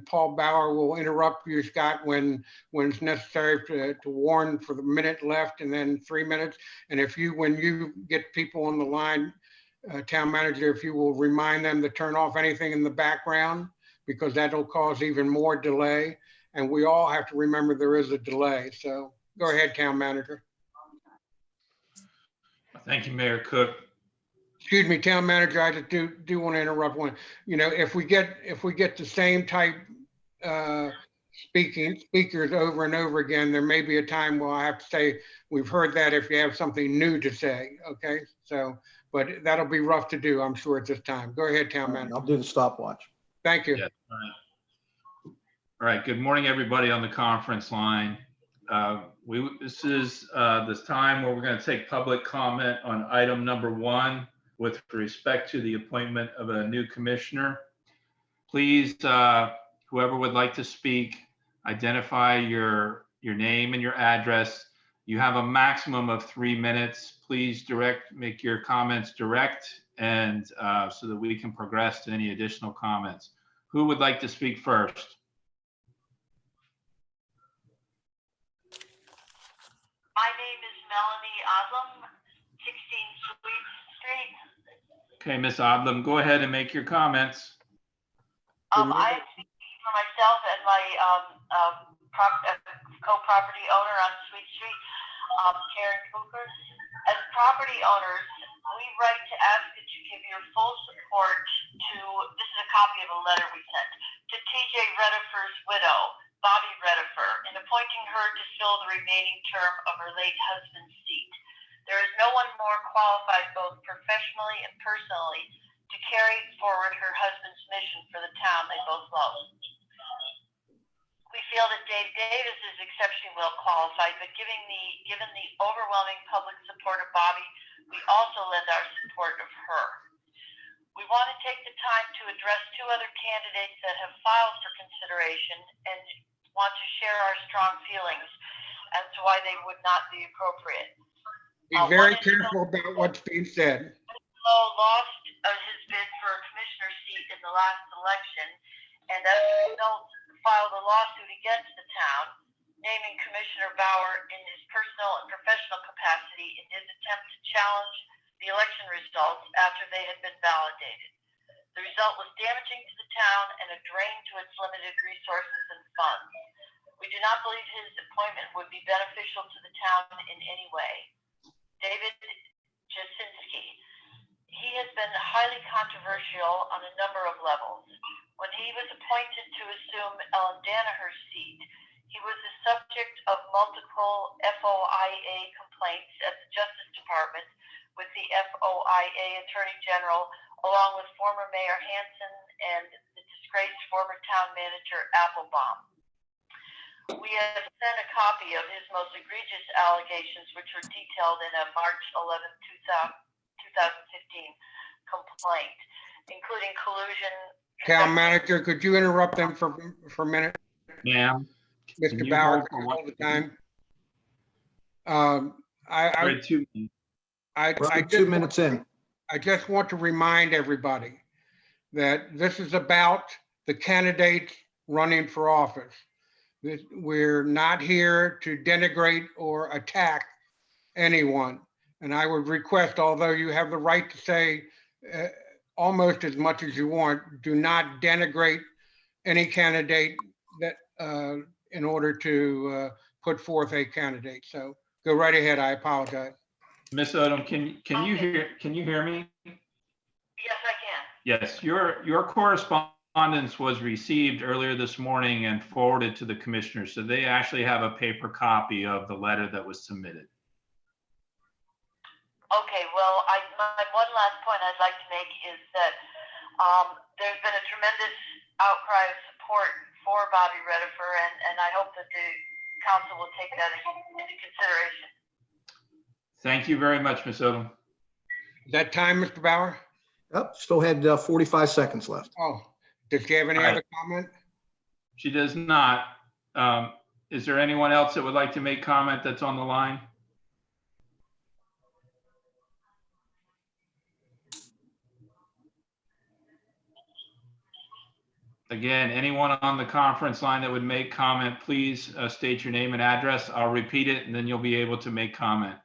A: Paul Bauer will interrupt you, Scott, when it's necessary to warn for the minute left and then 3 minutes. And when you get people on the line, town manager, if you will remind them to turn off anything in the background, because that'll cause even more delay. And we all have to remember there is a delay. So go ahead, town manager.
B: Thank you, Mayor Cook.
A: Excuse me, town manager, I just do want to interrupt one. You know, if we get the same type speakers over and over again, there may be a time where I have to say, we've heard that if you have something new to say, okay? So, but that'll be rough to do, I'm sure, at this time. Go ahead, town manager.
D: I'll do the stopwatch.
A: Thank you.
B: Yeah. All right. Good morning, everybody on the conference line. This is this time where we're going to take public comment on item number 1 with respect to the appointment of a new commissioner. Please, whoever would like to speak, identify your name and your address. You have a maximum of 3 minutes. Please make your comments direct, and so that we can progress to any additional comments. Who would like to speak first?
I: My name is Melanie Odlum, 16 Sweet Street.
B: Okay, Ms. Odlum, go ahead and make your comments.
I: I am speaking for myself and my co-property owner on Sweet Street, Karen Cooper. As property owners, we write to ask that you give your full support to, this is a copy of a letter we sent, to TJ Redifer's widow, Bobby Redifer, in appointing her to fill the remaining term of her late husband's seat. There is no one more qualified both professionally and personally to carry forward her husband's mission for the town they both love. We feel that Dave Davis is exceptionally well qualified, but given the overwhelming public support of Bobby, we also lend our support of her. We want to take the time to address 2 other candidates that have filed for consideration and want to share our strong feelings as to why they would not be appropriate.
A: Be very careful about what's being said.
I: Lowe lost his bid for a commissioner seat in the last election, and as a result, filed a lawsuit against the town, naming Commissioner Bauer in his personal and professional capacity in his attempt to challenge the election results after they had been validated. The result was damaging to the town and a drain to its limited resources and funds. We do not believe his appointment would be beneficial to the town in any way. David Jasinski. He has been highly controversial on a number of levels. When he was appointed to assume Ellen Danaher's seat, he was the subject of multiple FOIA complaints at the Justice Department with the FOIA Attorney General, along with former Mayor Hansen and the disgraced former town manager Applebaum. We have sent a copy of his most egregious allegations, which were detailed in a March 11, 2015 complaint, including collusion.
A: Town manager, could you interrupt them for a minute?
B: Ma'am.
A: Mr. Bauer, all the time.
B: Sorry, 2 minutes.
D: We're 2 minutes in.
A: I just want to remind everybody that this is about the candidates running for office. We're not here to denigrate or attack anyone. And I would request, although you have the right to say almost as much as you want, do not denigrate any candidate that in order to put forth a candidate. So go right ahead. I apologize.
B: Ms. Odom, can you hear me?
I: Yes, I can.
B: Yes, your correspondence was received earlier this morning and forwarded to the commissioners. So they actually have a paper copy of the letter that was submitted.
I: Okay, well, my one last point I'd like to make is that there's been a tremendous outcry of support for Bobby Redifer, and I hope that the council will take that into consideration.
B: Thank you very much, Ms. Odom.
A: Is that time, Mr. Bauer?
D: Yep, still had 45 seconds left.
A: Oh, does she have any
B: All right.
A: other comment?
B: She does not. Is there anyone else that would like to make comment that's on the line? Again, anyone on the conference line that would make comment, please state your name and address. I'll repeat it and then you'll be able to make comment.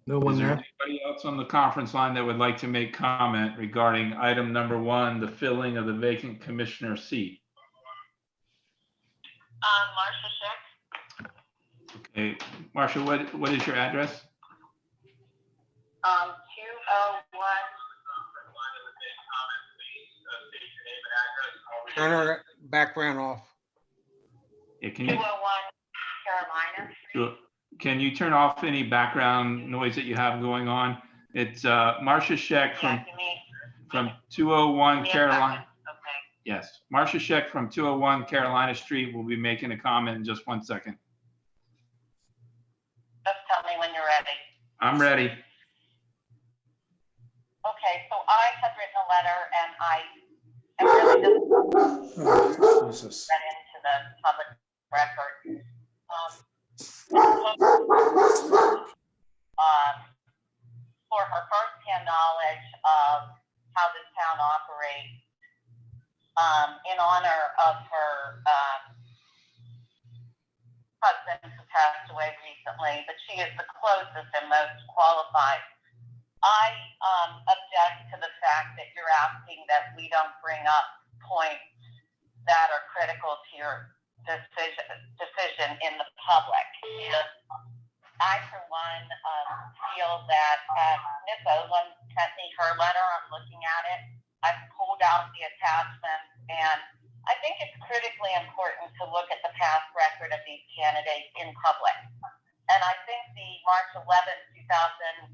D: No one
B: Is there
D: there?
B: anybody else on the conference line that would like to make comment regarding item number 1, the filling of the vacant commissioner seat?
I: Marcia Schick,
B: Okay, Marcia, what is your address?
I: 201.
A: Turn her background off.
B: Yeah,
I: 201 Carolina.
B: Can you turn off any background noise that you have going on? It's Marcia Scheck from 201 Carolina.
I: Okay.
B: Yes, Marcia Scheck from 201 Carolina Street will be making a comment in just 1 second.
I: Just tell me when you're ready.
B: I'm ready.
I: Okay, so I have written a letter and I am really just
E: Oh, Jesus.
I: that into the public record. For her firsthand knowledge of how this town operates, in honor of her husband who passed away recently, but she is the closest and most qualified. I object to the fact that you're asking that we don't bring up points that are critical to your decision in the public. I, for one, feel that Ms. Olin sent me her letter. I'm looking at it. I've pulled out the attachments, and I think it's critically important to look at the past record of these candidates in public. And I think the March 11, 2015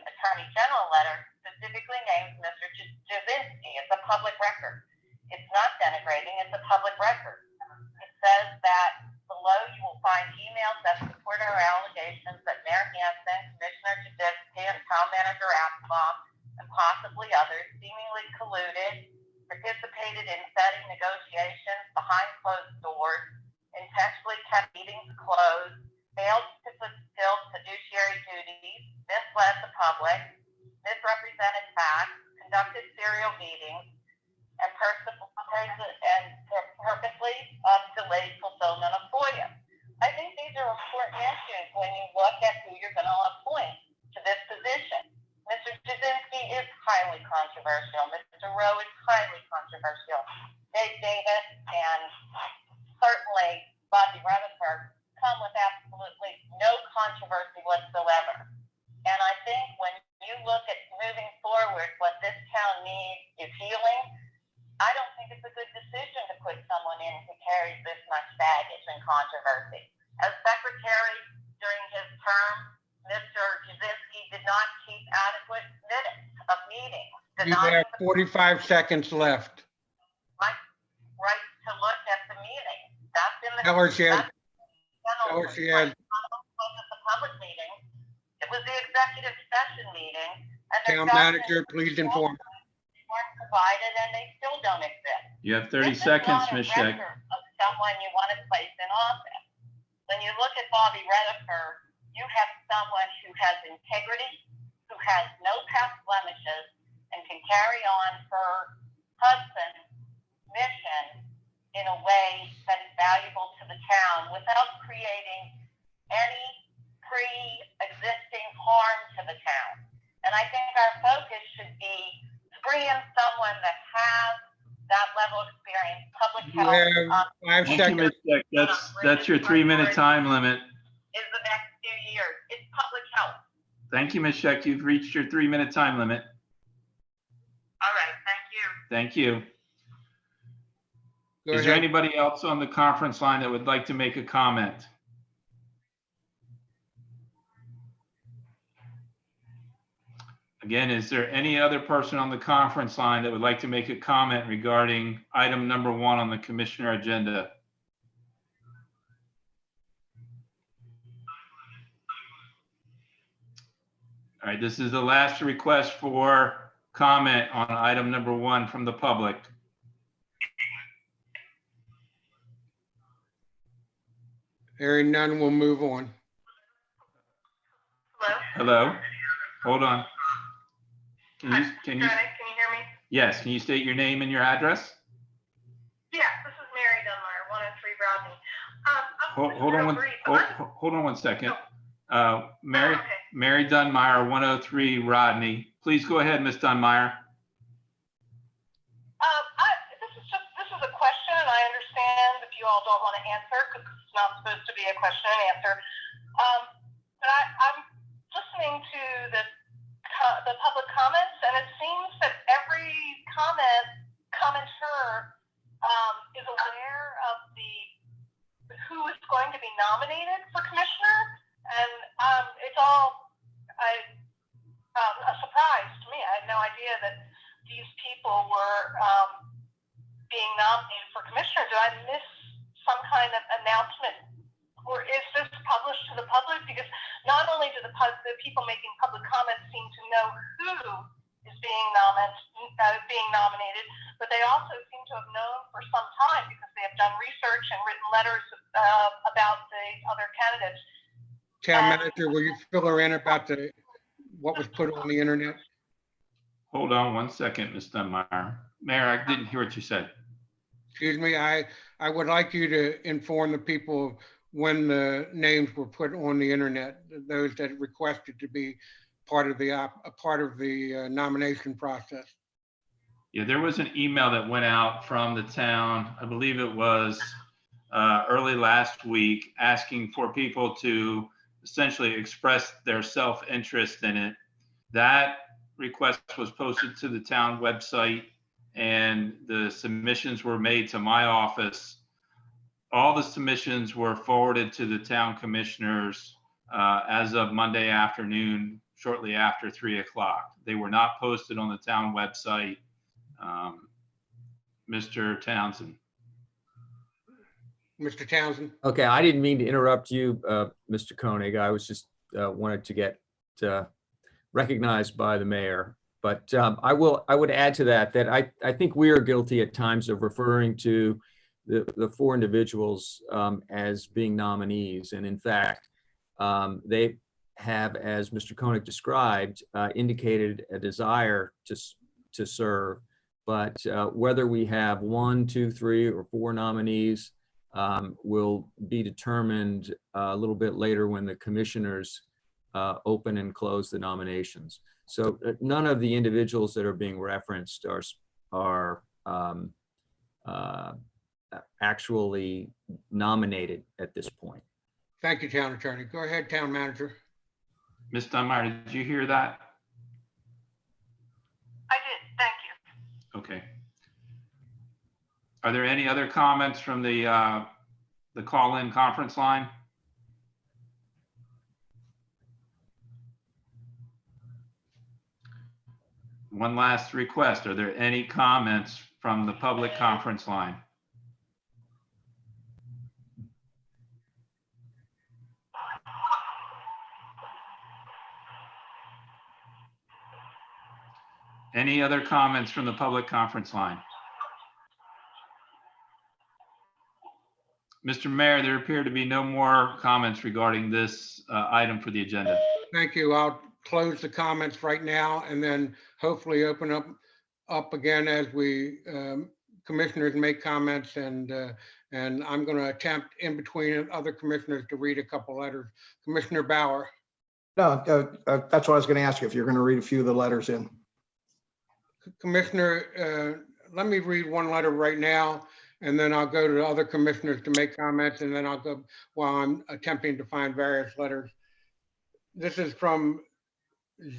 I: Attorney General letter specifically names Mr. Jasinski. It's a public record. It's not denigrating. It's a public record. It says that below you will find emails that support our allegations that Mayor Hansen, Commissioner Jasinski, and Town Manager Applebaum, and possibly others seemingly colluded, participated in setting negotiations behind closed doors, intentionally kept meetings closed, failed to fulfill fiduciary duties, misled the public, misrepresented facts, conducted serial meetings, and purposely delayed fulfillment of FOIA. I think these are important issues when you look at who you're going to appoint to this position. Mr. Jasinski is highly controversial. Mr. Rowe is highly controversial. Dave Davis and certainly Bobby Redifer come with absolutely no controversy whatsoever. And I think when you look at moving forward, what this town needs is healing. I don't think it's a good decision to put someone in who carries this much baggage and controversy. As secretary during his term, Mr. Jasinski did not keep adequate minutes of meetings.
A: You have 45 seconds left.
I: Right to look at the meeting. That's in the.
A: Tell her she had.
I: Tell
A: her she had.
I: It wasn't the public meeting. It was the executive session meeting. And
A: Town manager, please inform.
I: Weren't provided and they still don't exist.
B: You have 30 seconds, Ms. Scheck.
I: Of someone you want to place in office. When you look at Bobby Redifer, you have someone who has integrity, who has no past blemishes, and can carry on her husband's mission in a way that is valuable to the town without creating any pre-existing harm to the town. And I think our focus should be to bring in someone that has that level of experience, public
A: You
I: health.
A: have 5
B: Thank you,
A: seconds.
B: Ms. Scheck. That's your 3-minute time limit.
I: Is the next few years. It's public health.
B: Thank you, Ms. Scheck. You've reached your 3-minute time limit.
I: All right, thank you.
B: Thank you.
A: Go
B: Is there
A: ahead.
B: anybody else on the conference line that would like to make a comment? Again, is there any other person on the conference line that would like to make a comment regarding item number 1 on the commissioner agenda? All right, this is the last request for comment on item number 1 from the public.
A: Hearing none, we'll move on.
I: Hello?
B: Hello? Hold on. Can you
I: Can you hear me?
B: yes, can you state your name and your address?
I: Yeah, this is Mary Dunbar, 103 Rodney.
B: Hold on hold on one second. Mary Dunmire, 103 Rodney. Please go ahead, Ms. Dunmire.
I: This is a question, and I understand if you all don't want to answer because it's not supposed to be a question and answer. But I'm listening to the public comments, and it seems that every commenter is aware of who is going to be nominated for commissioner, and it's all a surprise to me. I had no idea that these people were being nominated for commissioner. Do I miss some kind of announcement, or is this published to the public? Because not only do the people making public comments seem to know who is being nominated, but they also seem to have known for some time because they have done research and written letters about the other candidates.
A: Town manager, will you fill her in about what was put on the internet?
B: Hold on one second, Ms. Dunmire. Mayor, I didn't hear what you said.
A: Excuse me, I would like you to inform the people when the names were put on the internet, those that requested to be part of the nomination process.
B: Yeah, there was an email that went out from the town, I believe it was early last week, asking for people to essentially express their self-interest in it. That request was posted to the town website, and the submissions were made to my office. All the submissions were forwarded to the town commissioners as of Monday afternoon, shortly after 3 o'clock. They were not posted on the town website. Mr. Townsend.
A: Mr. Townsend?
F: Okay, I didn't mean to interrupt you, Mr. Koenig. I was just wanted to get recognized by the mayor. But I would add to that I think we are guilty at times of referring to the 4 individuals as being nominees. And in fact, they have, as Mr. Koenig described, indicated a desire to serve. But whether we have 1, 2, 3, or 4 nominees will be determined a little bit later when the commissioners open and close the nominations. So none of the individuals that are being referenced are actually nominated at this point.
A: Thank you, town attorney. Go ahead, town manager.
B: Ms. Dunmire, did you hear that?
I: I did, thank you.
B: Okay. Are there any other comments from the call-in conference line? One last request. Are there any comments from the public conference line? Any other comments from the public conference line? Mr. Mayor, there appear to be no more comments regarding this item for the agenda.
A: Thank you. I'll close the comments right now and then hopefully open up again as we commissioners make comments, and I'm going to attempt in between other commissioners to read a couple letters. Commissioner Bauer.
D: No, that's what I was going to ask you, if you're going to read a few of the letters in.
A: Commissioner let me read one letter right now, and then I'll go to the other commissioners to make comments, and then I'll go while I'm attempting to find various letters. This is from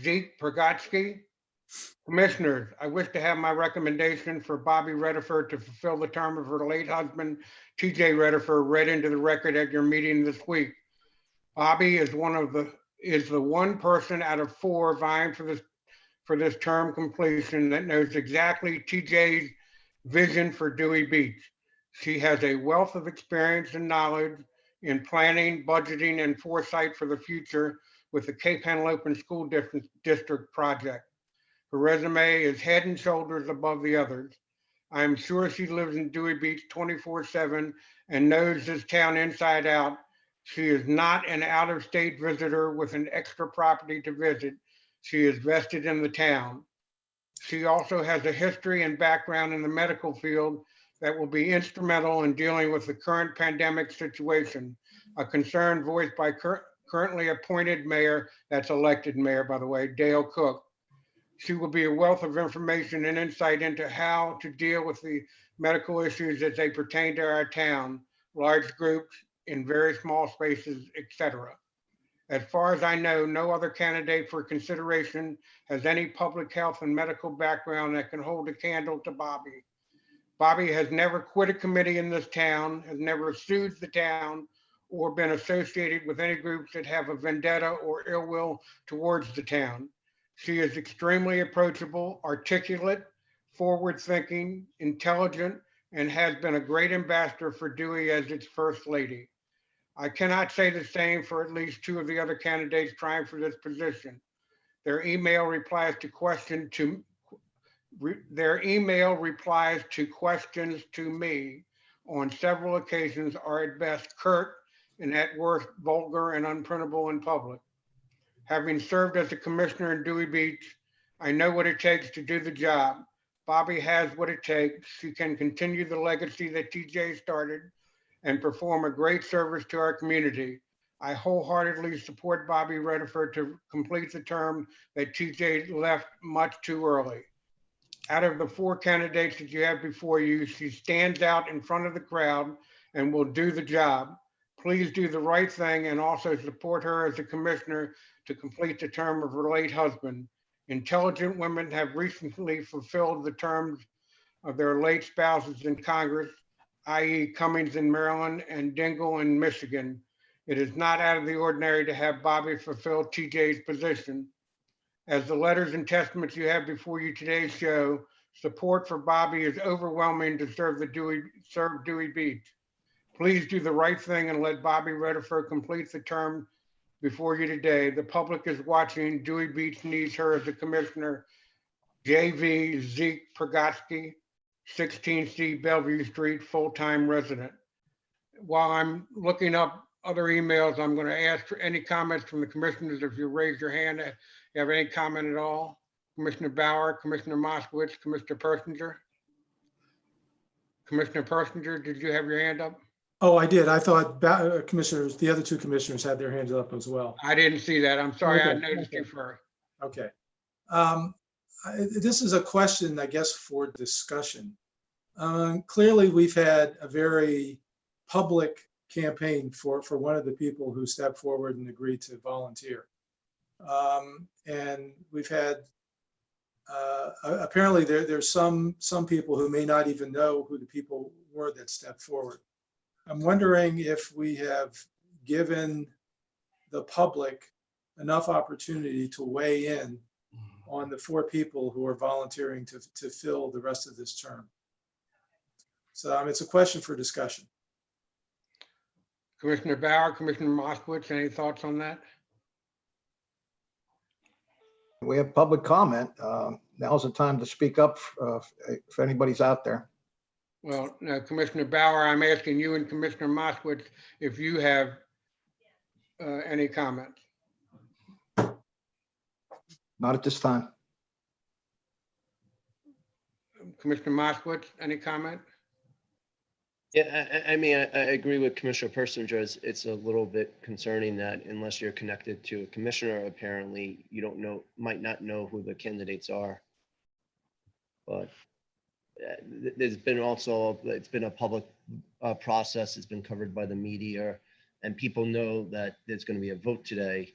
A: Zeke Pergotsky. Commissioners, I wish to have my recommendation for Bobby Rediford to fulfill the term of her late husband, TJ Rediford, read into the record at your meeting this week. Bobby is the one person out of 4 vying for this term completion that knows exactly TJ's vision for Dewey Beach. She has a wealth of experience and knowledge in planning, budgeting, and foresight for the future with the Cape Henlopen School District project. Her resume is head and shoulders above the others. I am sure she lives in Dewey Beach 24/7 and knows this town inside out. She is not an out-of-state visitor with an extra property to visit. She is vested in the town. She also has a history and background in the medical field that will be instrumental in dealing with the current pandemic situation, a concern voiced by currently appointed mayor, that's elected mayor, by the way, Dale Cook. She will be a wealth of information and insight into how to deal with the medical issues as they pertain to our town, large groups in very small spaces, etc. As far as I know, no other candidate for consideration has any public health and medical background that can hold a candle to Bobby. Bobby has never quit a committee in this town, has never sued the town, or been associated with any groups that have a vendetta or ill will towards the town. She is extremely approachable, articulate, forward-thinking, intelligent, and has been a great ambassador for Dewey as its first lady. I cannot say the same for at least 2 of the other candidates trying for this position. Their email replies to questions to me on several occasions are at best curt and at worst vulgar and unprintable in public. Having served as a commissioner in Dewey Beach, I know what it takes to do the job. Bobby has what it takes. She can continue the legacy that TJ started and perform a great service to our community. I wholeheartedly support Bobby Rediford to complete the term that TJ left much too early. Out of the 4 candidates that you have before you, she stands out in front of the crowd and will do the job. Please do the right thing and also support her as a commissioner to complete the term of her late husband. Intelligent women have recently fulfilled the terms of their late spouses in Congress, i.e. Cummings in Maryland and Dingell in Michigan. It is not out of the ordinary to have Bobby fulfill TJ's position. As the letters and testaments you have before you today show, support for Bobby is overwhelming to serve Dewey Beach. Please do the right thing and let Bobby Rediford complete the term before you today. The public is watching. Dewey Beach needs her as a commissioner. JV Zeke Pergotsky, 16C Bellevue Street, full-time resident. While I'm looking up other emails, I'm going to ask for any comments from the commissioners. If you raise your hand, you have any comment at all? Commissioner Bauer, Commissioner Moskowitz, Commissioner Persinger. Commissioner Persinger, did you have your hand up?
E: Oh, I did. I thought commissioners, the other 2 commissioners had their hands up as well.
A: I didn't see that. I'm sorry.
E: Okay,
A: I noticed
E: okay.
A: you first.
E: Okay. This is a question, I guess, for discussion. Clearly, we've had a very public campaign for one of the people who stepped forward and agreed to volunteer. And we've had, apparently there's some people who may not even know who the people were that stepped forward. I'm wondering if we have given the public enough opportunity to weigh in on the 4 people who are volunteering to fill the rest of this term. So it's a question for discussion.
A: Commissioner Bauer, Commissioner Moskowitz, any thoughts on that?
D: We have public comment. Now's the time to speak up if anybody's out there.
A: Well, no, Commissioner Bauer, I'm asking you and Commissioner Moskowitz if you have any comments.
D: Not at this time.
A: Commissioner Moskowitz, any comment?
C: Yeah, I mean, I agree with Commissioner Persinger. It's a little bit concerning that unless you're connected to a commissioner, apparently you might not know who the candidates are. But There's been also, it's been a public process. It's been covered by the media, and people know that there's going to be a vote today,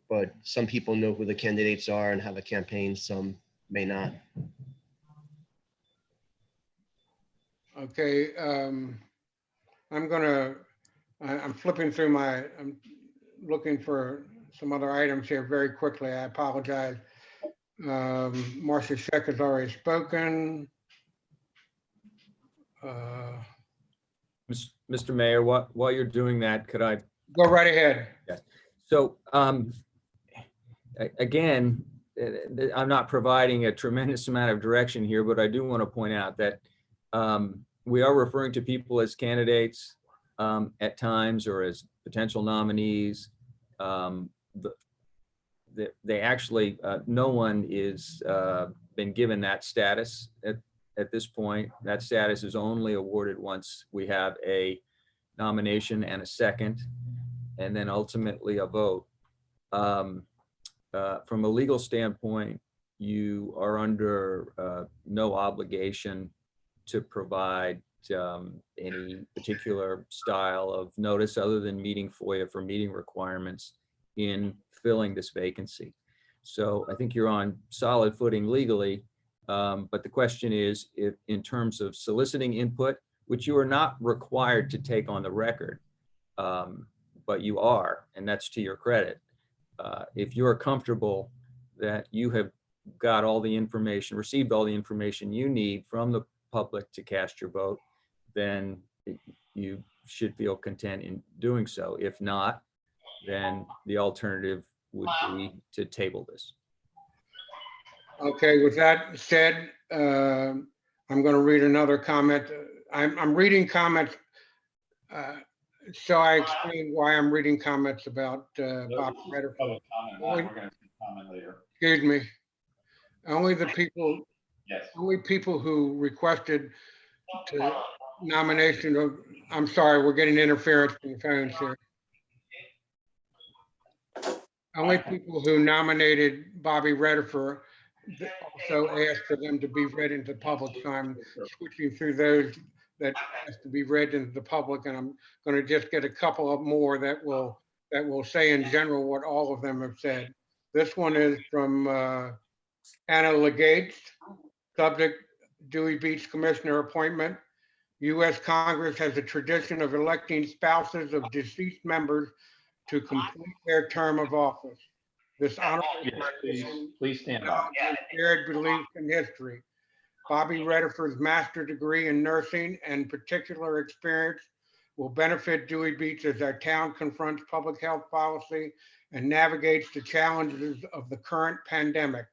C: but some people know who the candidates are and have a campaign, some may not.
A: Okay, I'm flipping through I'm looking for some other items here very quickly. I apologize. Marcia Scheck has already spoken.
F: Mr. Mayor, while you're doing that, could I?
A: Go right ahead.
F: So again, I'm not providing a tremendous amount of direction here, but I do want to point out that we are referring to people as candidates at times or as potential nominees. They actually, no one is been given that status at this point. That status is only awarded once we have a nomination and a second, and then ultimately a vote. From a legal standpoint, you are under no obligation to provide any particular style of notice other than meeting FOIA for meeting requirements in filling this vacancy. So I think you're on solid footing legally, but the question is, if in terms of soliciting input, which you are not required to take on the record, but you are, and that's to your credit. If you're comfortable that you have got all the information, received all the information you need from the public to cast your vote, then you should feel content in doing so. If not, then the alternative would be to table this.
A: Okay, with that said, I'm going to read another comment. I'm reading comments. So I explain why I'm reading comments about Bob Redifer.
B: Public comment. We're going to comment later.
A: Excuse me. Only the people,
B: Yes.
A: only people who requested to nomination of, I'm sorry, we're getting interference from the phones here. Only people who nominated Bobby Redifer also asked for them to be read into public. So I'm switching through those that has to be read into the public, and I'm going to just get a couple of more that will say in general what all of them have said. This one is from Anna Legates, subject Dewey Beach Commissioner appointment. U.S. Congress has a tradition of electing spouses of deceased members to complete their term of office. This honorable
B: Please stand up.
A: shared belief in history. Bobby Redifer's master's degree in nursing and particular experience will benefit Dewey Beach as our town confronts public health policy and navigates the challenges of the current pandemic.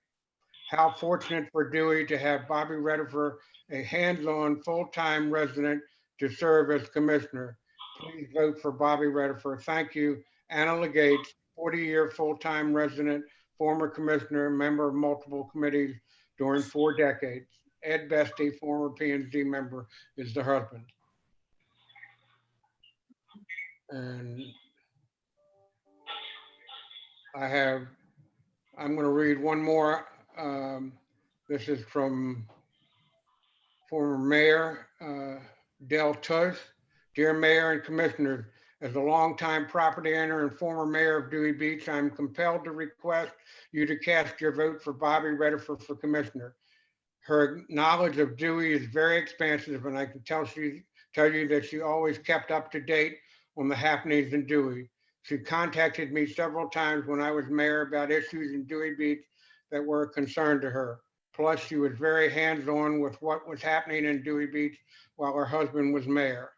A: How fortunate for Dewey to have Bobby Redifer, a hands-on full-time resident, to serve as commissioner. Please vote for Bobby Redifer. Thank you, Anna Legates, 40-year full-time resident, former commissioner, member of multiple committees during 4 decades. Ed Bestie, former P&Z member, is the husband. And I'm going to read one more. This is from former Mayor Del Tush. Dear Mayor and Commissioners, as a longtime property owner and former mayor of Dewey Beach, I'm compelled to request you to cast your vote for Bobby Redifer for commissioner. Her knowledge of Dewey is very expansive, and I can tell you that she always kept up to date on the happenings in Dewey. She contacted me several times when I was mayor about issues in Dewey Beach that were a concern to her. Plus, she was very hands-on with what was happening in Dewey Beach while her husband was mayor.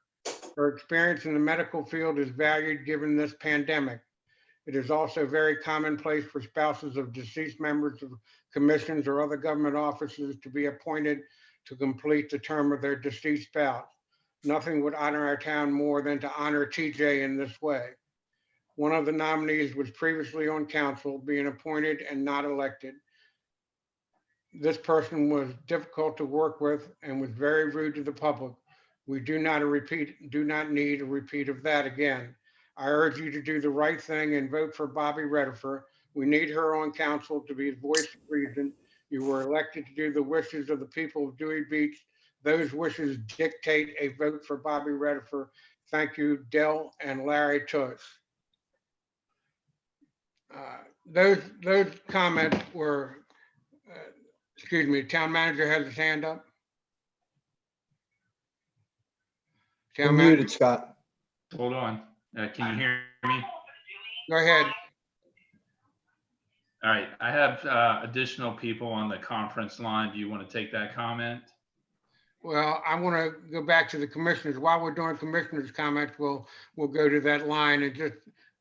A: Her experience in the medical field is valued given this pandemic. It is also very commonplace for spouses of deceased members of commissions or other government offices to be appointed to complete the term of their deceased spouse. Nothing would honor our town more than to honor TJ in this way. One of the nominees was previously on council, being appointed and not elected. This person was difficult to work with and was very rude to the public. We do not need a repeat of that again. I urge you to do the right thing and vote for Bobby Redifer. We need her on council to be the voice of reason. You were elected to do the wishes of the people of Dewey Beach, Those wishes dictate a vote for Bobby Redifer. Thank you, Dell and Larry Tuss. Those comments were, excuse me, town manager has his hand up.
D: You're
A: Town manager,
D: muted, Scott.
B: Hold on. Can you hear me?
A: go ahead.
B: All right. I have additional people on the conference line. Do you want to take that comment?
A: Well, I want to go back to the commissioners. While we're doing commissioners' comments, we'll go to that line and just,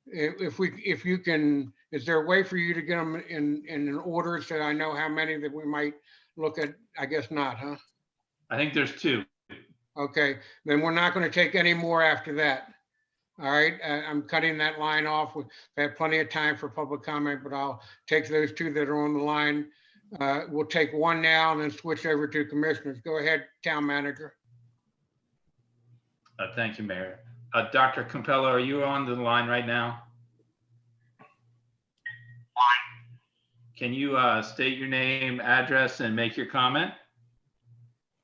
A: if you can, is there a way for you to get them in an order so I know how many that we might look at? I guess not, huh?
B: I think there's 2.
A: Okay, then we're not going to take any more after that. All right, I'm cutting that line off. We've had plenty of time for public comment, but I'll take those 2 that are on the line. We'll take one now and then switch over to commissioners. Go ahead, town manager.
B: Thank you, Mayor. Dr. Campello, are you on the line right now? Can you state your name, address, and make your comment?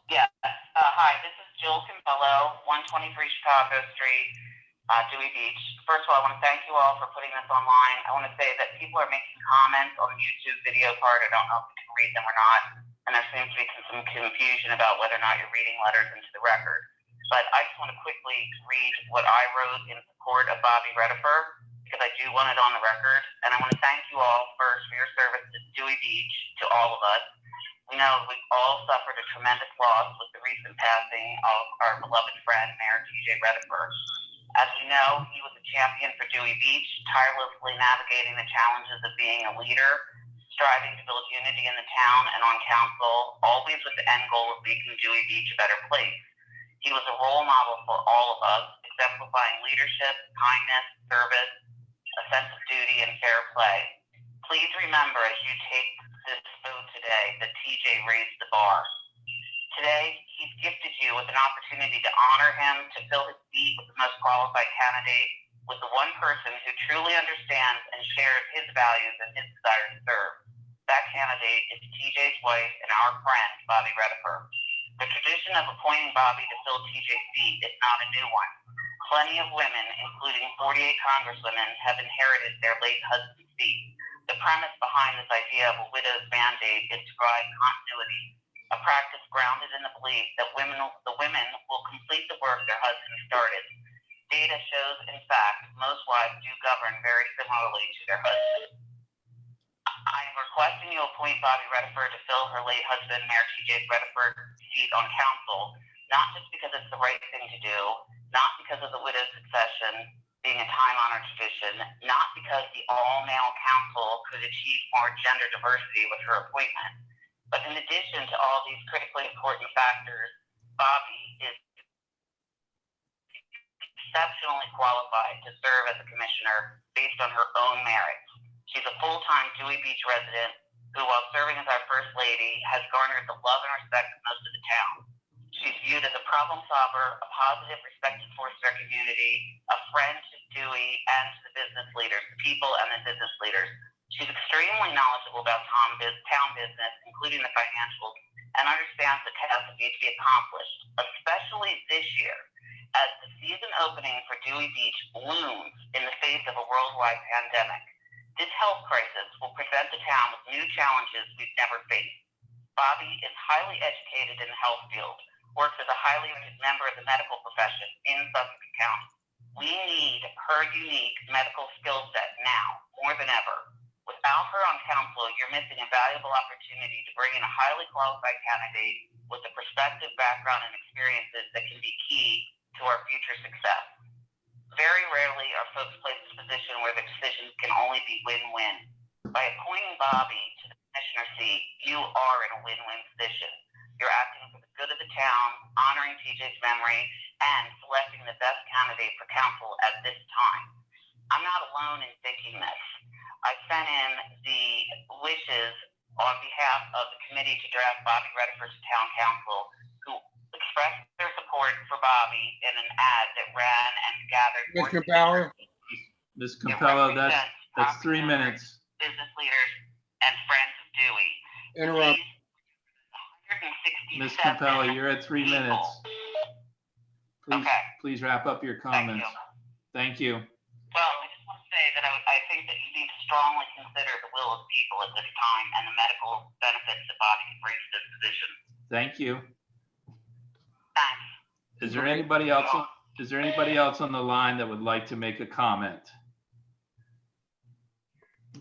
I: Yes. Hi, this is Jill Campello, 123 Chicago Street, Dewey Beach. First of all, I want to thank you all for putting this online. I want to say that people are making comments on the YouTube video part. I don't know if you can read them or not. And there seems to be some confusion about whether or not you're reading letters into the record. But I just want to quickly read what I wrote in support of Bobby Redifer, because I do want it on the record. And I want to thank you all first for your service to Dewey Beach, to all of us. We know we've all suffered a tremendous loss with the recent passing of our beloved friend, Mayor TJ Redifer. As we know, he was a champion for Dewey Beach, tirelessly navigating the challenges of being a leader, striving to build unity in the town and on council, always with the end goal of making Dewey Beach a better place. He was a role model for all of us, exemplifying leadership, kindness, service, a sense of duty, and fair play. Please remember as you take this vote today that TJ raised the bar. Today, he's gifted you with an opportunity to honor him, to fill his seat with the most qualified candidate, with the one person who truly understands and shares his values and his desire to serve. That candidate is TJ's wife and our friend, Bobby Redifer. The tradition of appointing Bobby to fill TJ's seat is not a new one. Plenty of women, including 48 congresswomen, have inherited their late husband's seat. The premise behind this idea of a widow's mandate is to provide continuity, a practice grounded in the belief that the women will complete the work their husbands started. Data shows, in fact, most wives do govern very similarly to their husbands. I am requesting you appoint Bobby Redifer to fill her late husband, Mayor TJ Redifer's seat on council, not just because it's the right thing to do, not because of the widow's succession being a time-honored tradition, not because the all-male council could achieve more gender diversity with her appointment, but in addition to all these critically important factors, Bobby is exceptionally qualified to serve as a commissioner based on her own merits. She's a full-time Dewey Beach resident who, while serving as our First Lady, has garnered the love and respect of most of the town. She's viewed as a problem solver, a positive, respected force in our community, a friend to Dewey and to the business leaders, the people and the business leaders. She's extremely knowledgeable about town business, including the financials, and understands the tasks that need to be accomplished, especially this year, as the season opening for Dewey Beach looms in the face of a worldwide pandemic. This health crisis will present the town with new challenges we've never faced. Bobby is highly educated in the health field, works as a highly rated member of the medical profession in Suffolk County. We need her unique medical skill set now, more than ever. Without her on council, you're missing a valuable opportunity to bring in a highly qualified candidate with the perspective, background, and experiences that can be key to our future success. Very rarely are folks placed in a position where the decisions can only be win-win. By appointing Bobby to the commissioner seat, you are in a win-win position. You're acting for the good of the town, honoring TJ's memory, and selecting the best candidate for council at this time. I'm not alone in thinking this. I sent in the wishes on behalf of the committee to draft Bobby Redifer to town council, who expressed their support for Bobby in an ad that ran and gathered.
A: Mr. Bauer.
B: Ms. Campello, that's 3 minutes.
I: Business leaders and friends of Dewey.
A: Interrupt.
I: Please, 160
B: Ms. Campelli, you're at 3 minutes. Please,
I: Okay.
B: please wrap up your comments. Thank you.
I: Well, I just want to say that I think that you need to strongly consider the will of the people at this time and the medical benefits that Bobby can bring to this position.
B: Thank you.
I: Thanks.
B: Is there anybody else? Is there anybody else on the line that would like to make a comment?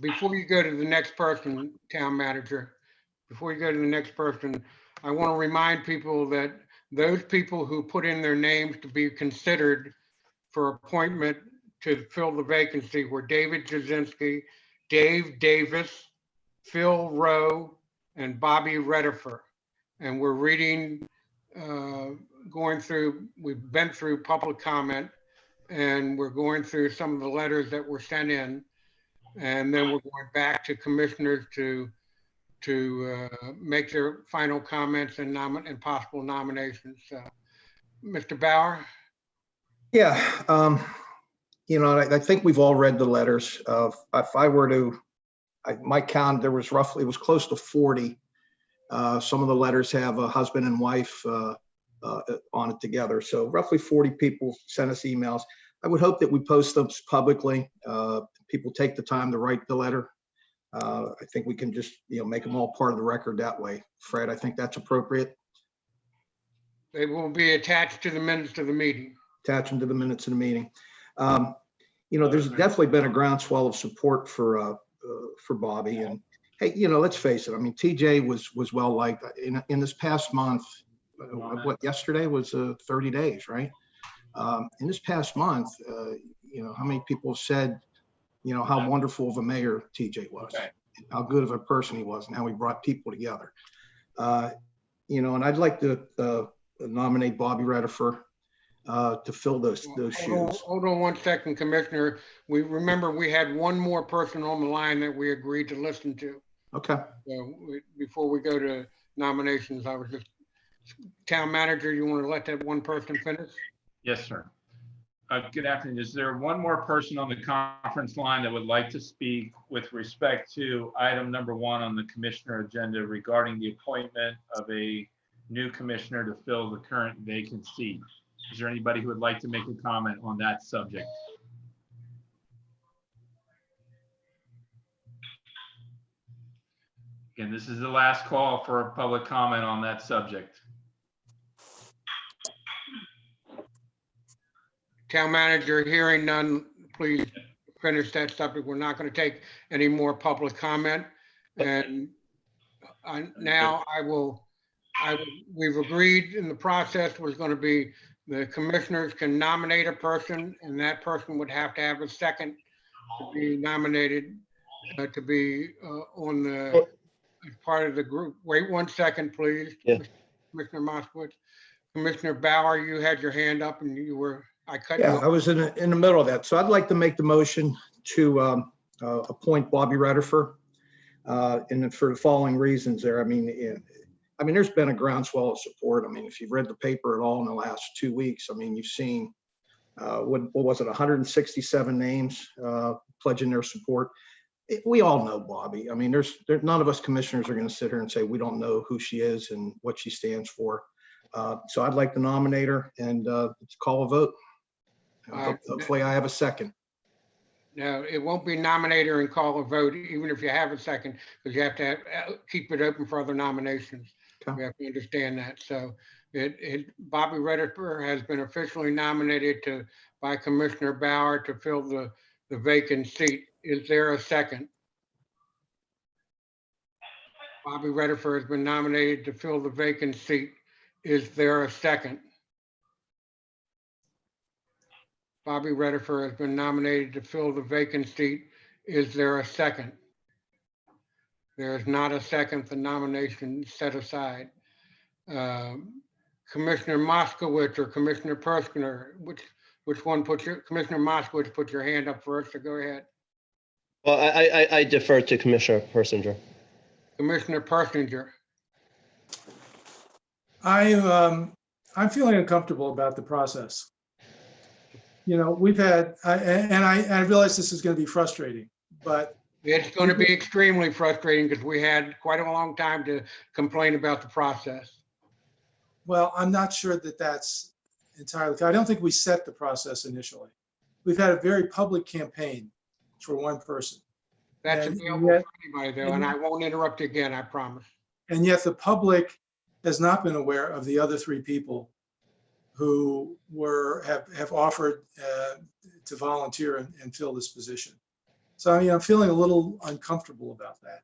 A: Before you go to the next person, town manager, before you go to the next person, I want to remind people that those people who put in their names to be considered for appointment to fill the vacancy were David Jasinski, Dave Davis, Phil Rowe, and Bobby Redifer. And we're reading, going through, we've been through public comment, and we're going through some of the letters that were sent in. And then we're going back to commissioners to make their final comments and possible nominations. Mr. Bauer?
D: Yeah, you know, I think we've all read the letters. If I were to, my count, there was roughly, it was close to 40. Some of the letters have a husband and wife on it together. So roughly 40 people sent us emails. I would hope that we post them publicly. People take the time to write the letter. I think we can just, you know, make them all part of the record that way. Fred, I think that's appropriate.
A: They will be attached to the minutes of the meeting.
D: Attach them to the minutes of the meeting. You know, there's definitely been a groundswell of support for Bobby. And hey, you know, let's face it. I mean, TJ was well liked in this past month. What yesterday was 30 days, right? In this past month, you know, how many people said, you know, how wonderful of a mayor TJ was, how good of a person he was, and how he brought people together. You know, and I'd like to nominate Bobby Redifer to fill those shoes.
A: Hold on 1 second, Commissioner. We remember we had one more person on the line that we agreed to listen to.
D: Okay.
A: So before we go to nominations, I was just, town manager, you want to let that one person finish?
B: Yes, sir. Good afternoon. Is there one more person on the conference line that would like to speak with respect to item number 1 on the commissioner agenda regarding the appointment of a new commissioner to fill the current vacant seat? Is there anybody who would like to make a comment on that subject? Again, this is the last call for a public comment on that subject.
A: Town manager, hearing none, please finish that subject. We're not going to take any more public comment. And now we've agreed in the process was going to be the commissioners can nominate a person, and that person would have to have a second to be nominated to be on the as part of the group. Wait 1 second, please.
C: Yeah.
A: Commissioner Moskowitz. Commissioner Bauer, you had your hand up and you were, I cut you
D: Yeah,
A: off.
D: I was in the middle of that. So I'd like to make the motion to appoint Bobby Redifer, and for the following reasons there. I mean, there's been a groundswell of support. I mean, if you've read the paper at all in the last 2 weeks, I mean, you've seen, what was it, 167 names pledging their support. We all know Bobby. I mean, there's none of us commissioners are going to sit here and say we don't know who she is and what she stands for. So I'd like to nominate her and let's call a vote. Hopefully I have a second.
A: No, it won't be nominator and call a vote, even if you have a second, because you have to keep it open for other nominations.
D: Okay.
A: We have to understand that. So Bobby Redifer has been officially nominated by Commissioner Bauer to fill the vacant seat. Is there a second? Bobby Redifer has been nominated to fill the vacant seat. Is there a second? Bobby Redifer has been nominated to fill the vacant seat. Is there a second? There is not a second. The nomination is set aside. Commissioner Moskowitz or Commissioner Perskiner, which one Commissioner Moskowitz, put your hand up first, so go ahead.
C: Well, I defer to Commissioner Persinger.
A: Commissioner Persinger.
E: I'm feeling uncomfortable about the process. You know, we've had, I realize this is going to be frustrating, but
A: it's going to be extremely frustrating because we had quite a long time to complain about the process.
E: Well, I'm not sure that that's entirely, I don't think we set the process initially. We've had a very public campaign for one person.
A: That's
E: And
A: available
E: yet-
A: for anybody though, and I won't interrupt you again, I promise.
E: And yet the public has not been aware of the other three people who have offered to volunteer and fill this position. So, I'm feeling a little uncomfortable about that.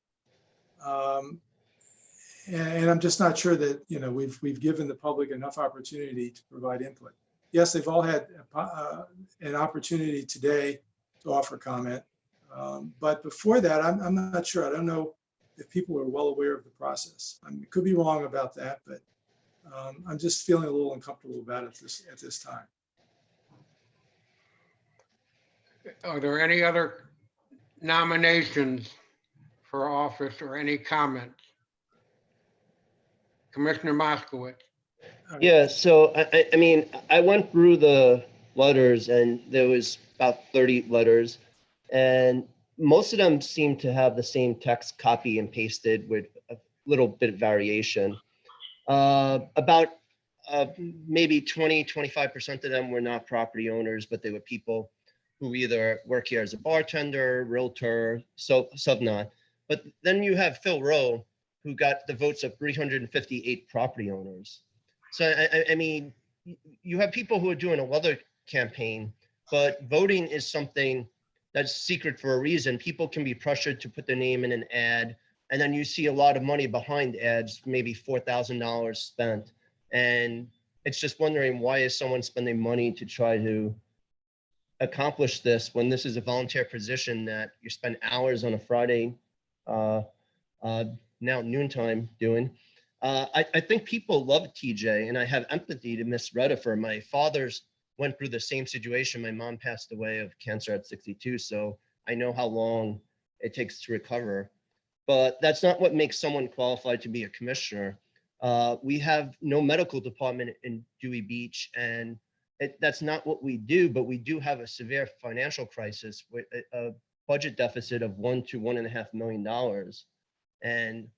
E: And I'm just not sure that, we've given the public enough opportunity to provide input. Yes, they've all had an opportunity today to offer comment. But before that, I'm not sure. I don't know if people are well aware of the process. I could be wrong about that, but I'm just feeling a little uncomfortable about it at this time.
A: Are there any other nominations for office or any comments? Commissioner Moskowitz.
C: Yeah, so I mean, I went through the letters and there was about 30 letters, and most of them seem to have the same text copy and pasted with a little bit of variation. About maybe 20-25% of them were not property owners, but they were people who either work here as a bartender, realtor, so not. But then you have Phil Rowe, who got the votes of 358 property owners. So I mean, you have people who are doing a weather campaign, but voting is something that's secret for a reason. People can be pressured to put their name in an ad, and then you see a lot of money behind ads, maybe $4,000 spent. And it's just wondering, why is someone spending money to try to accomplish this when this is a volunteer position that you spend hours on a Friday, now noontime doing. I think people love TJ, and I have empathy to Miss Redifer. My father's went through the same situation. My mom passed away of cancer at 62, so I know how long it takes to recover. But that's not what makes someone qualified to be a commissioner. We have no medical department in Dewey Beach, and that's not what we do, but we do have a severe financial crisis with a budget deficit of $1 to $1.5 million. And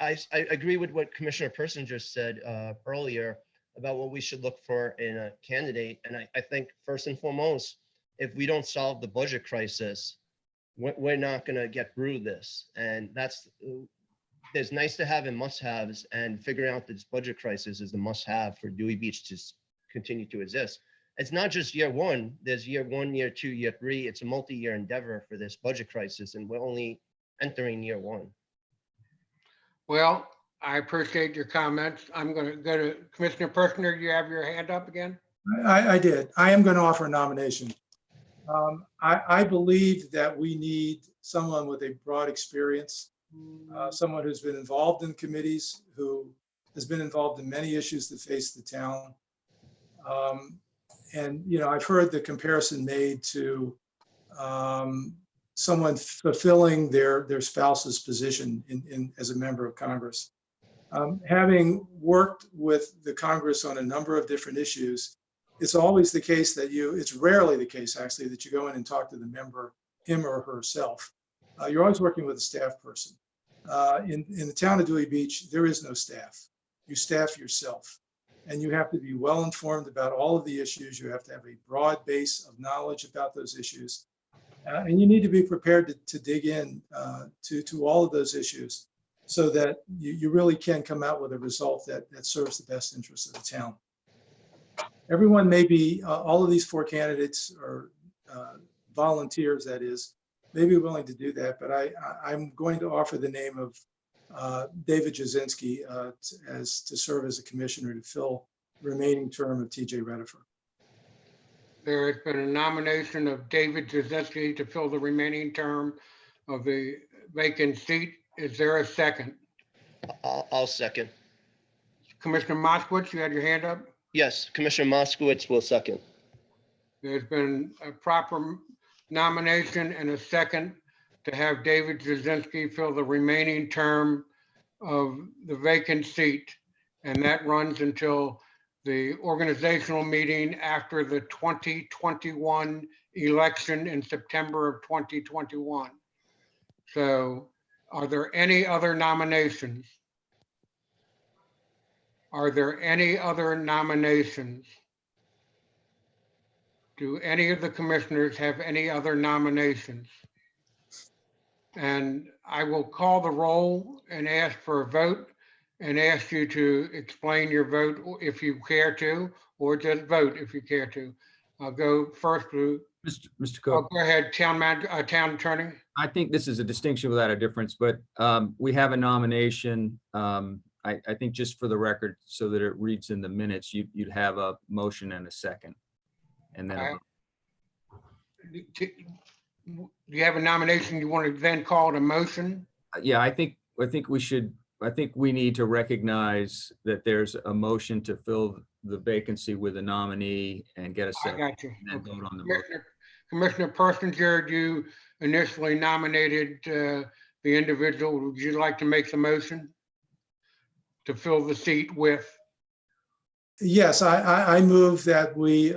C: I agree with what Commissioner Person just said earlier about what we should look for in a candidate. And I think first and foremost, if we don't solve the budget crisis, we're not going to get through this. And there's nice to have and must haves, and figuring out this budget crisis is the must have for Dewey Beach to continue to exist. It's not just year one. There's year 1, year 2, year 3. It's a multi-year endeavor for this budget crisis, and we're only entering year 1.
A: Well, I appreciate your comments. I'm going to go to Commissioner Personer. You have your hand up again?
E: I did. I am going to offer a nomination. I believe that we need someone with a broad experience, someone who's been involved in committees, who has been involved in many issues that face the town. And, I've heard the comparison made to someone fulfilling their spouse's position as a member of Congress. Having worked with the Congress on a number of different issues, it's always the case that it's rarely the case actually that you go in and talk to the member, him or herself. You're always working with a staff person. In the town of Dewey Beach, there is no staff. You staff yourself, and you have to be well informed about all of the issues. You have to have a broad base of knowledge about those issues. And you need to be prepared to dig in to all of those issues so that you really can come out with a result that serves the best interests of the town. Everyone may be, all of these 4 candidates are volunteers, that is, may be willing to do that, but I'm going to offer the name of David Jasinski to serve as a commissioner to fill the remaining term of TJ Redifer.
A: There has been a nomination of David Jasinski to fill the remaining term of the vacant seat. Is there a second?
C: I'll second.
A: Commissioner Moskowitz, you had your hand up?
C: Yes, Commissioner Moskowitz will second.
A: There's been a proper nomination and a second to have David Jasinski fill the remaining term of the vacant seat. And that runs until the organizational meeting after the 2021 election in September of 2021. So are there any other nominations? Are there any other nominations? Do any of the commissioners have any other nominations? And I will call the roll and ask for a vote and ask you to explain your vote if you care to, or just vote if you care to. I'll go first to,
F: Mr.
A: oh,
F: Cook,
A: go ahead, town attorney.
F: I think this is a distinction without a difference, but we have a nomination. I think just for the record, so that it reads in the minutes, you'd have a motion and a second. And then, a vote.
A: Do you have a nomination you want to then call it a motion?
F: Yeah, I think we need to recognize that there's a motion to fill the vacancy with a nominee and get a
A: I
F: second.
A: got you.
F: And then
A: Okay.
F: vote on the motion.
A: Commissioner Persinger, you initially nominated the individual. Would you like to make the motion to fill the seat with?
E: Yes, I move that we,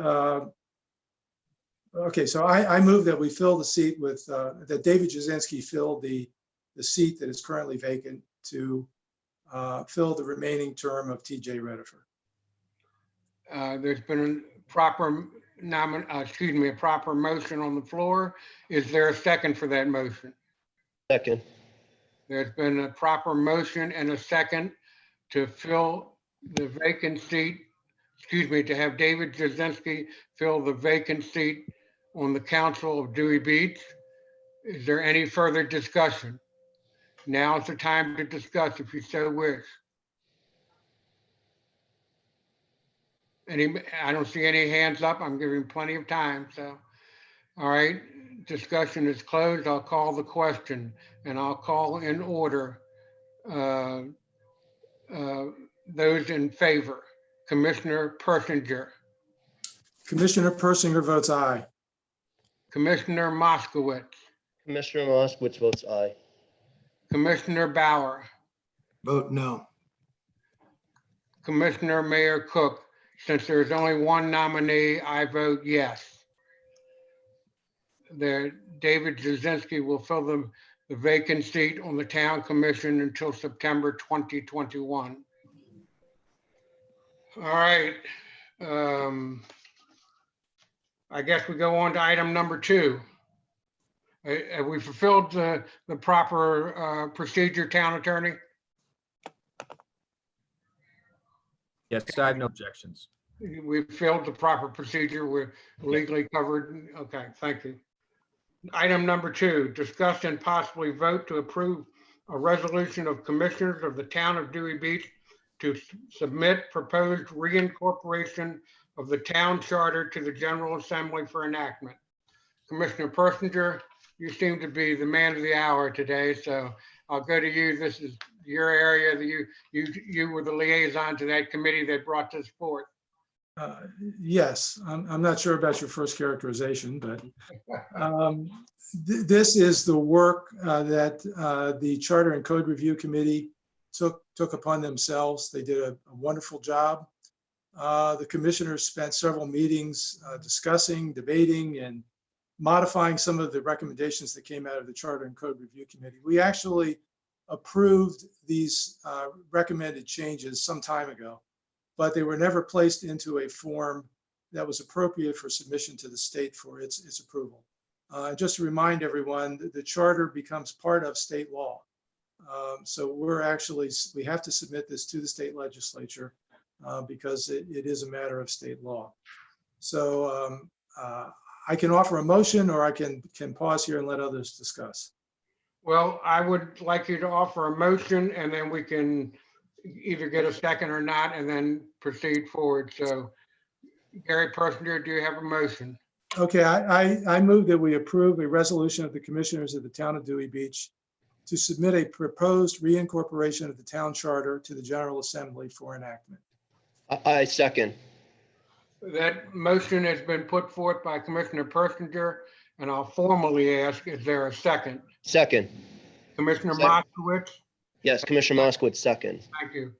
E: okay, so I move that we fill the seat with, that David Jazinski fill the seat that is currently vacant to fill the remaining term of TJ Redifer.
A: There's been a proper a proper motion on the floor. Is there a second for that motion?
C: Second.
A: There's been a proper motion and a second to fill the vacant seat, to have David Jazinski fill the vacant seat on the council of Dewey Beach. Is there any further discussion? Now is the time to discuss if you so wish. I don't see any hands up. I'm giving plenty of time, so. All right, discussion is closed. I'll call the question and I'll call in order. Those in favor, Commissioner Persinger,
E: Commissioner Persinger votes aye.
A: Commissioner Moskowitz,
C: Commissioner Moskowitz votes aye.
A: Commissioner Bauer,
D: Vote no.
A: Commissioner Mayor Cook. Since there's only one nominee, I vote yes. David Jazinski will fill the vacant seat on the town commission until September 2021. All right. I guess we go on to item number 2. Have we fulfilled the proper procedure, town attorney?
F: Yes, I have no objections.
A: We've filled the proper procedure. We're legally covered. Okay, thank you. Item number 2, discuss and possibly vote to approve a resolution of commissioners of the town of Dewey Beach to submit proposed reincorporation of the town charter to the General Assembly for enactment. Commissioner Persinger, you seem to be the man of the hour today, so I'll go to you. This is your area. You were the liaison to that committee that brought this forth.
E: Yes, I'm not sure about your first characterization, but this is the work that the Charter and Code Review Committee took upon themselves. They did a wonderful job. The commissioners spent several meetings discussing, debating, and modifying some of the recommendations that came out of the Charter and Code Review Committee. We actually approved these recommended changes some time ago, but they were never placed into a form that was appropriate for submission to the state for its approval. Just to remind everyone, the charter becomes part of state law. So we have to submit this to the state legislature because it is a matter of state law. So I can offer a motion, or I can pause here and let others discuss.
A: Well, I would like you to offer a motion, and then we can either get a second or not, and then proceed forward. So Gary Persinger, do you have a motion?
E: Okay, I move that we approve a resolution of the commissioners of the town of Dewey Beach to submit a proposed reincorporation of the town charter to the General Assembly for enactment.
C: I second.
A: That motion has been put forth by Commissioner Persinger, and I'll formally ask, is there a second?
C: Second.
A: Commissioner
C: Second.
A: Moskowitz?
C: Yes, Commissioner Moskowitz, second.
A: Thank you.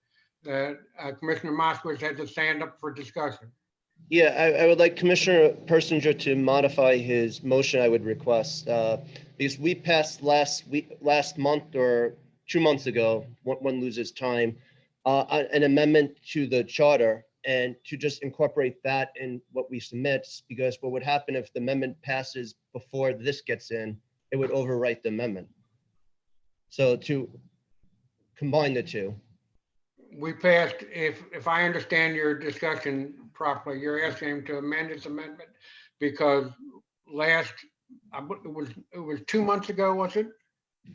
A: Commissioner Moskowitz had to stand up for discussion.
C: Yeah, I would like Commissioner Persinger to modify his motion. I would request, because we passed last month or 2 months ago, one loses time, an amendment to the charter and to just incorporate that in what we submit, because what would happen if the amendment passes before this gets in, it would overwrite the amendment. So to combine the two.
A: We passed, if I understand your discussion properly, you're asking him to amend his amendment because it was 2 months ago, was it?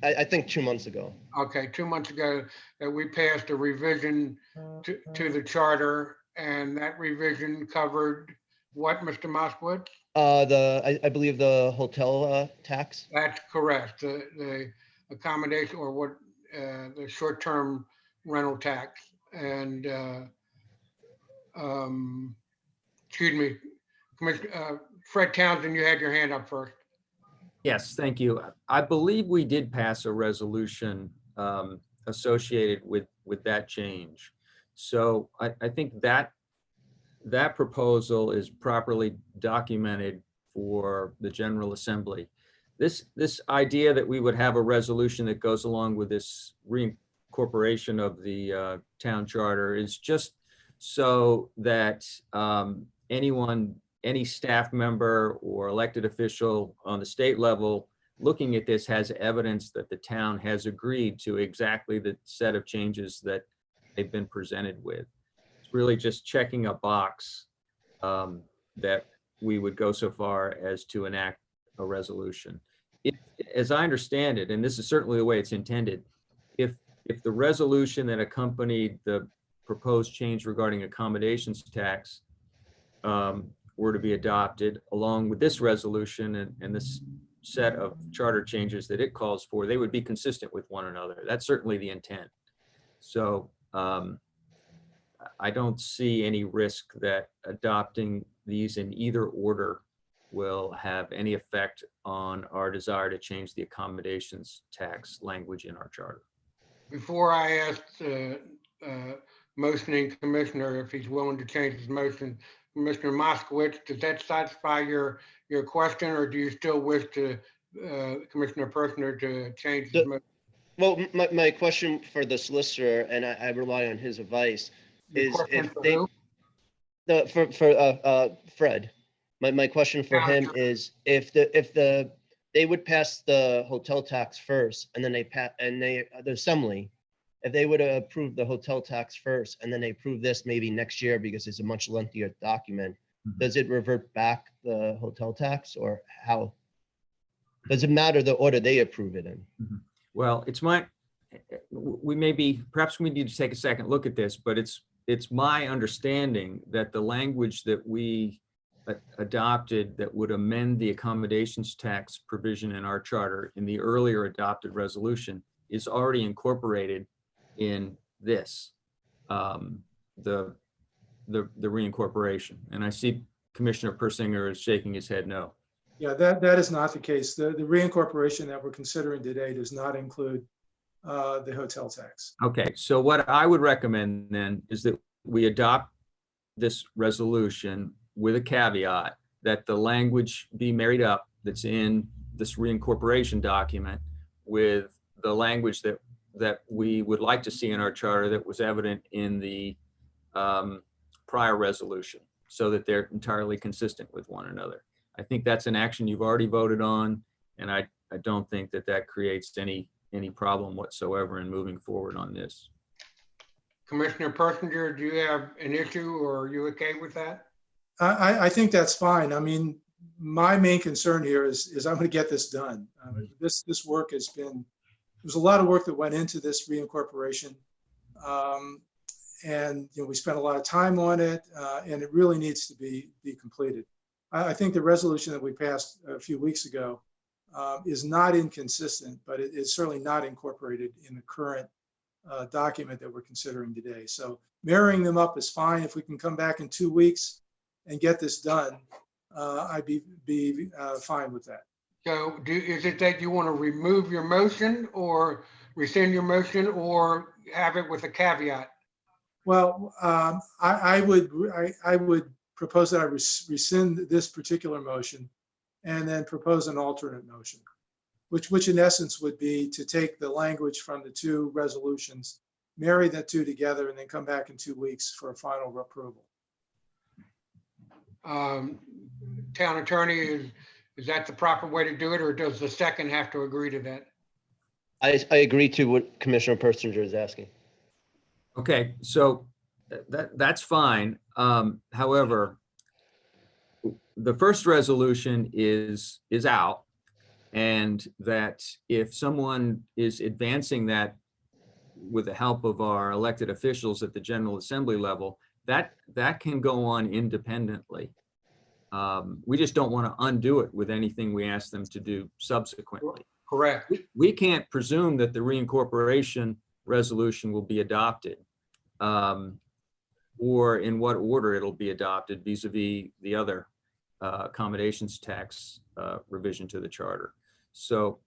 C: I think 2 months ago.
A: Okay, 2 months ago, that we passed a revision to the charter, and that revision covered what, Mr. Moskowitz?
C: I believe the hotel tax.
A: That's correct, the accommodation or what, the short-term rental tax. And, excuse me, Commissioner, Fred Townsend, you had your hand up first.
F: Yes, thank you. I believe we did pass a resolution associated with that change. So I think that proposal is properly documented for the General Assembly. This idea that we would have a resolution that goes along with this reincorporation of the town charter is just so that any staff member or elected official on the state level looking at this has evidence that the town has agreed to exactly the set of changes that they've been presented with. It's really just checking a box that we would go so far as to enact a resolution. As I understand it, and this is certainly the way it's intended, if the resolution that accompanied the proposed change regarding accommodations tax were to be adopted along with this resolution and this set of charter changes that it calls for, they would be consistent with one another. That's certainly the intent. So I don't see any risk that adopting these in either order will have any effect on our desire to change the accommodations tax language in our charter.
A: Before I ask the motioning commissioner if he's willing to change his motion, Commissioner Moskowitz, does that satisfy your question, or do you still wish to Commissioner Persner to change his motion?
C: Well, my question for the solicitor, and I rely on his advice, is if they, for Fred, my question for him is if they would pass the hotel tax first, and then the assembly, if they would approve the hotel tax first, and then they approve this maybe next year because it's a much lengthier document, does it revert back the hotel tax, or how? Does it matter the order they approve it in?
F: Well, perhaps we need to take a second look at this, but it's my understanding that the language that we adopted that would amend the accommodations tax provision in our charter in the earlier adopted resolution is already incorporated in this, the reincorporation. And I see Commissioner Persinger is shaking his head no.
E: Yeah, that is not the case. The reincorporation that we're considering today does not include the hotel tax.
F: Okay, so what I would recommend then is that we adopt this resolution with a caveat that the language be married up that's in this reincorporation document with the language that we would like to see in our charter that was evident in the prior resolution, so that they're entirely consistent with one another. I think that's an action you've already voted on, and I don't think that creates any problem whatsoever in moving forward on this.
A: Commissioner Persinger, do you have an issue, or are you okay with that?
E: I think that's fine. I mean, my main concern here is I'm going to get this done. This work has been, there's a lot of work that went into this reincorporation. And we spent a lot of time on it, and it really needs to be completed. I think the resolution that we passed a few weeks ago is not inconsistent, but it is certainly not incorporated in the current document that we're considering today. So marrying them up is fine. If we can come back in 2 weeks and get this done, I'd be fine with that.
A: So is it that you want to remove your motion or rescind your motion, or have it with a caveat?
E: Well, I would propose that I rescind this particular motion and then propose an alternate motion, which in essence would be to take the language from the two resolutions marry the two together and then come back in 2 weeks for a final approval.
A: Town attorney, is that the proper way to do it, or does the second have to agree to that?
C: I agree to what Commissioner Persinger is asking.
F: Okay, so that's fine. However, the first resolution is out, and that if someone is advancing that with the help of our elected officials at the General Assembly level, that can go on independently. We just don't want to undo it with anything we ask them to do subsequently.
A: Correct.
F: We can't presume that the reincorporation resolution will be adopted, or in what order it'll be adopted vis-a-vis the other accommodations tax revision to the charter. So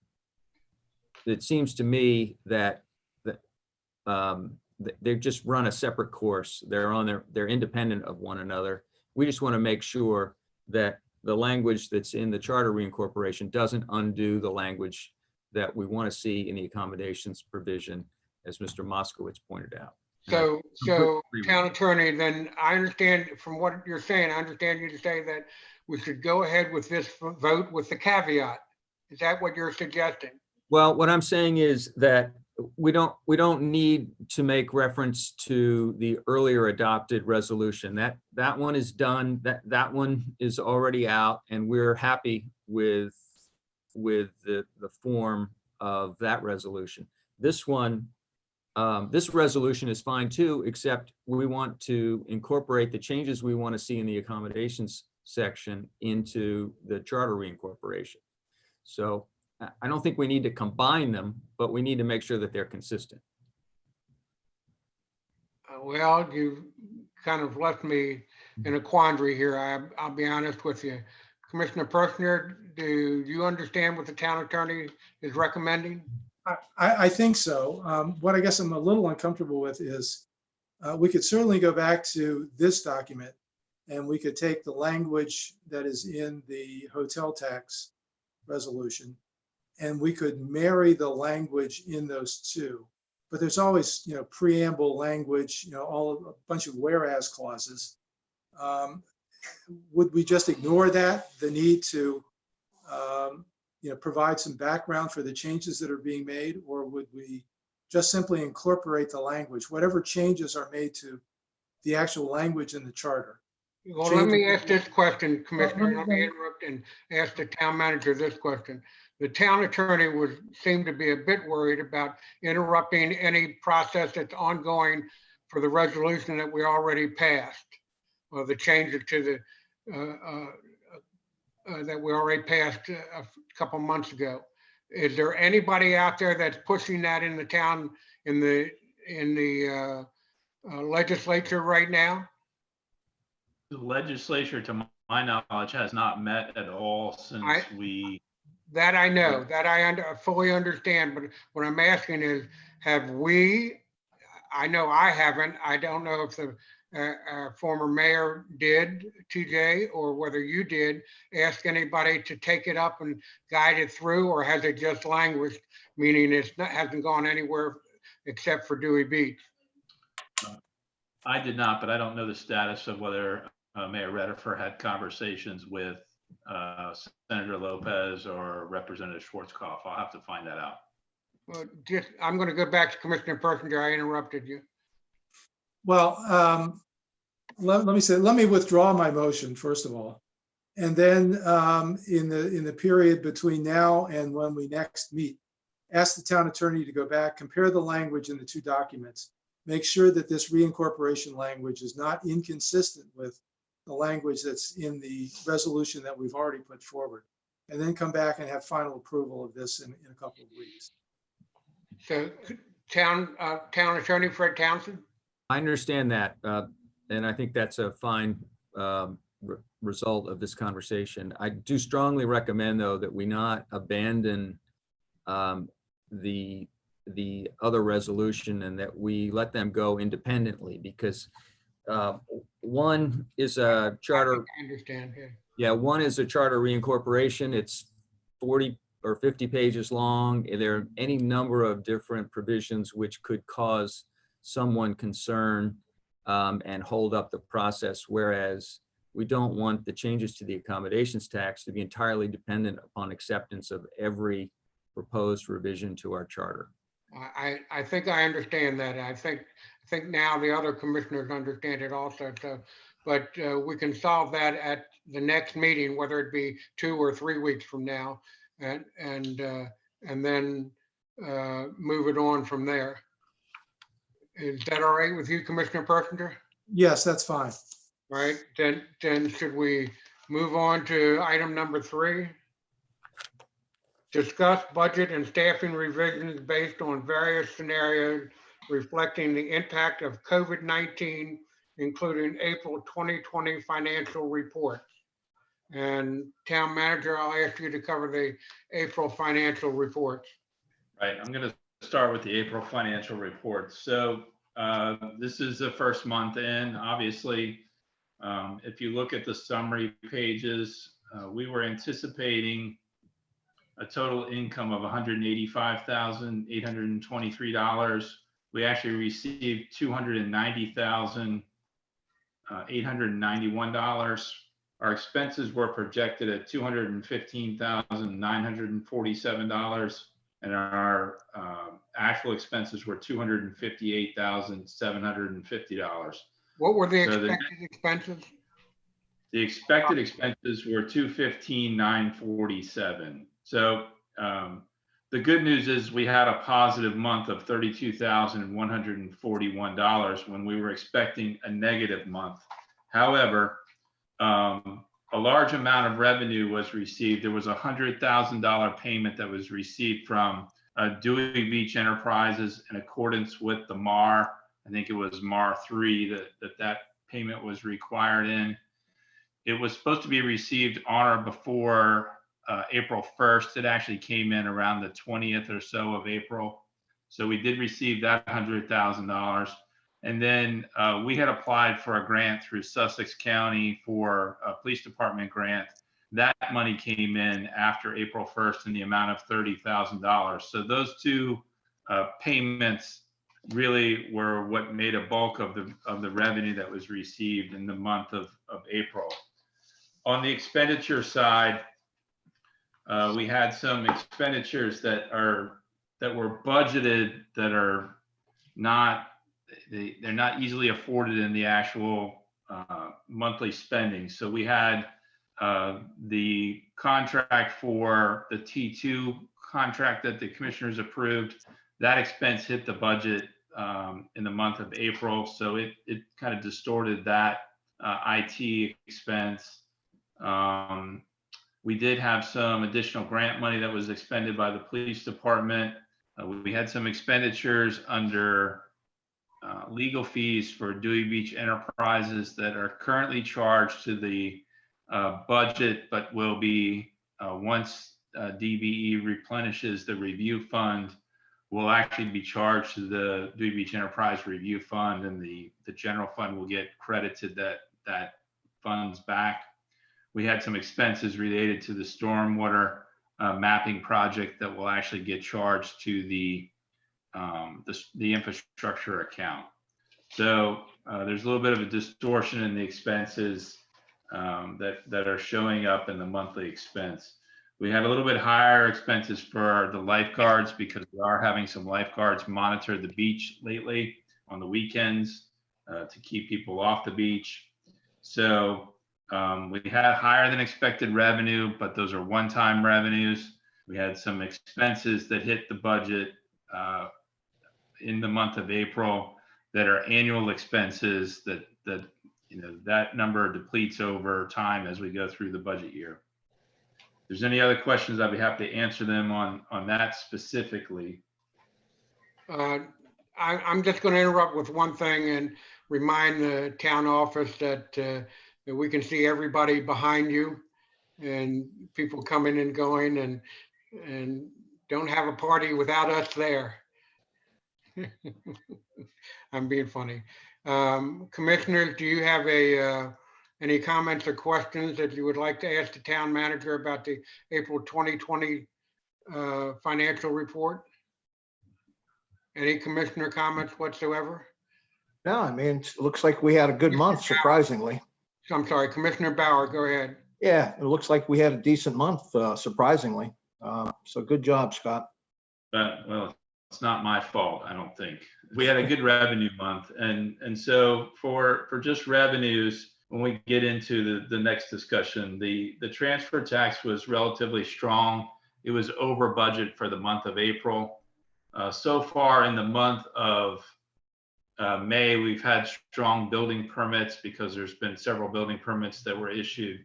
F: it seems to me that they just run a separate course. They're independent of one another. We just want to make sure that the language that's in the charter reincorporation doesn't undo the language that we want to see in the accommodations provision, as Mr. Moskowitz pointed out.
A: So town attorney, then I understand from what you're saying, I understand you to say that we should go ahead with this vote with the caveat. Is that what you're suggesting?
F: Well, what I'm saying is that we don't need to make reference to the earlier adopted resolution. That one is done. That one is already out, and we're happy with the form of that resolution. This one, this resolution is fine too, except we want to incorporate the changes we want to see in the accommodations section into the charter reincorporation. So I don't think we need to combine them, but we need to make sure that they're consistent.
A: Well, you kind of left me in a quandary here. I'll be honest with you. Commissioner Persinger, do you understand what the town attorney is recommending?
E: I think so. What I guess I'm a little uncomfortable with is we could certainly go back to this document and we could take the language that is in the hotel tax resolution and we could marry the language in those two. But there's always, preamble language, a bunch of whereas clauses. Would we just ignore that, the need to provide some background for the changes that are being made, or would we just simply incorporate the language, whatever changes are made to the actual language in the charter?
A: Well, let me ask this question, Commissioner. Let me interrupt and ask the town manager this question. The town attorney seemed to be a bit worried about interrupting any process that's ongoing for the resolution that we already passed, or the changes to the that we already passed a couple months ago. Is there anybody out there that's pushing that in the town, in the legislature right now?
B: The legislature, to my knowledge, has not met at all since
A: That I know, that I fully understand, but what I'm asking is, have we, I know I haven't, I don't know if the former mayor did, TJ, or whether you did, ask anybody to take it up and guide it through, or has it just languished, meaning hasn't gone anywhere except for Dewey Beach?
B: I did not, but I don't know the status of whether Mayor Redifer had conversations with Senator Lopez or Representative Schwarzkopf. I'll have to find that out.
A: Well, I'm going to go back to Commissioner Persinger. I interrupted you.
E: Well, let me withdraw my motion first of all, and then in the period between now and when we next meet, ask the town attorney to go back, compare the language in the two documents, make sure that this reincorporation language is not inconsistent with the language that's in the resolution that we've already put forward, and then come back and have final approval of this in a couple of weeks.
A: So, town attorney Fred Townsend.
F: I understand that, and I think that's a fine result of this conversation. I do strongly recommend, though, that we not abandon the other resolution and that we let them go independently, because one is a charter.
A: I understand.
F: Yeah, one is a charter reincorporation. It's 40 or 50 pages long. There are any number of different provisions which could cause someone concern and hold up the process, whereas we don't want the changes to the accommodations tax to be entirely dependent upon acceptance of every proposed revision to our charter.
A: I think I understand that. I think now the other commissioners understand it also. So, but we can solve that at the next meeting, whether it be 2 or 3 weeks from now, and then move it on from there. Is that all right with you, Commissioner Persinger?
E: Yes, that's fine.
A: All right, then should we move on to item number 3? Discuss budget and staffing revisions based on various scenarios reflecting the impact of COVID-19, including April 2020 financial reports. And Town Manager, I'll ask you to cover the April financial reports.
B: Right, I'm going to start with the April financial report. So this is the first month in. Obviously, if you look at the summary pages, we were anticipating a total income of $185,823. We actually received $290,891. Our expenses were projected at $215,947, and our actual expenses were $258,750.
A: What were the
B: So
A: expected expenses?
B: The expected expenses were $215,947. So the good news is we had a positive month of $32,141 when we were expecting a negative month. However, a large amount of revenue was received. There was a $100,000 payment that was received from Dewey Beach Enterprises in accordance with the MAR. I think it was MAR 3 that payment was required in. It was supposed to be received on or before April 1st. It actually came in around the 20th or so of April. So we did receive that $100,000. And then we had applied for a grant through Sussex County for a police department grant. That money came in after April 1st in the amount of $30,000. So those two payments really were what made a bulk of the revenue that was received in the month of April. On the expenditure side, we had some expenditures that were budgeted that are not, they're not easily afforded in the actual monthly spending. So we had the contract for the T2 contract that the commissioners approved. That expense hit the budget in the month of April. So it kind of distorted that IT expense. We did have some additional grant money that was expended by the police department. We had some expenditures under legal fees for Dewey Beach Enterprises that are currently charged to the budget, but will be, once DBE replenishes the review fund, will actually be charged to the Dewey Beach Enterprise Review Fund, and the general fund will get credited that funds back. We had some expenses related to the stormwater mapping project that will actually get charged to the infrastructure account. So there's a little bit of a distortion in the expenses that are showing up in the monthly expense. We had a little bit higher expenses for the lifeguards because we are having some lifeguards monitor the beach lately on the weekends to keep people off the beach. So we had higher than expected revenue, but those are one-time revenues. We had some expenses that hit the budget in the month of April that are annual expenses that that number depletes over time as we go through the budget year. If there's any other questions, I'd be happy to answer them on that specifically.
A: I'm just going to interrupt with one thing and remind the town office that we can see everybody behind you, and people coming and going, and don't have a party without us there. I'm being funny. Commissioners, do you have any comments or questions that you would like to ask the town manager about the April 2020 financial report? Any commissioner comments whatsoever?
D: No, I mean, it looks like we had a good month, surprisingly.
A: I'm sorry, Commissioner Bauer, go ahead.
D: Yeah, it looks like we had a decent month, surprisingly. So good job, Scott.
B: But, well, it's not my fault, I don't think. We had a good revenue month. And so for just revenues, when we get into the next discussion, the transfer tax was relatively strong. It was over budget for the month of April. So far in the month of May, we've had strong building permits because there's been several building permits that were issued.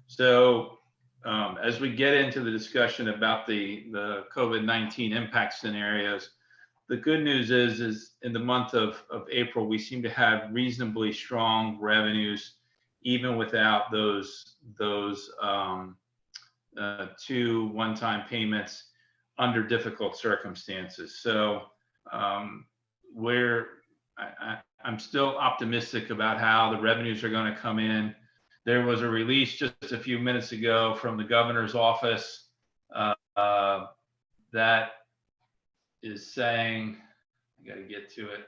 B: So as we get into the discussion about the COVID-19 impact scenarios, the good news is in the month of April, we seem to have reasonably strong revenues, even without those 2 one-time payments under difficult circumstances. So I'm still optimistic about how the revenues are going to come in. There was a release just a few minutes ago from the governor's office that is saying, I got to get to it.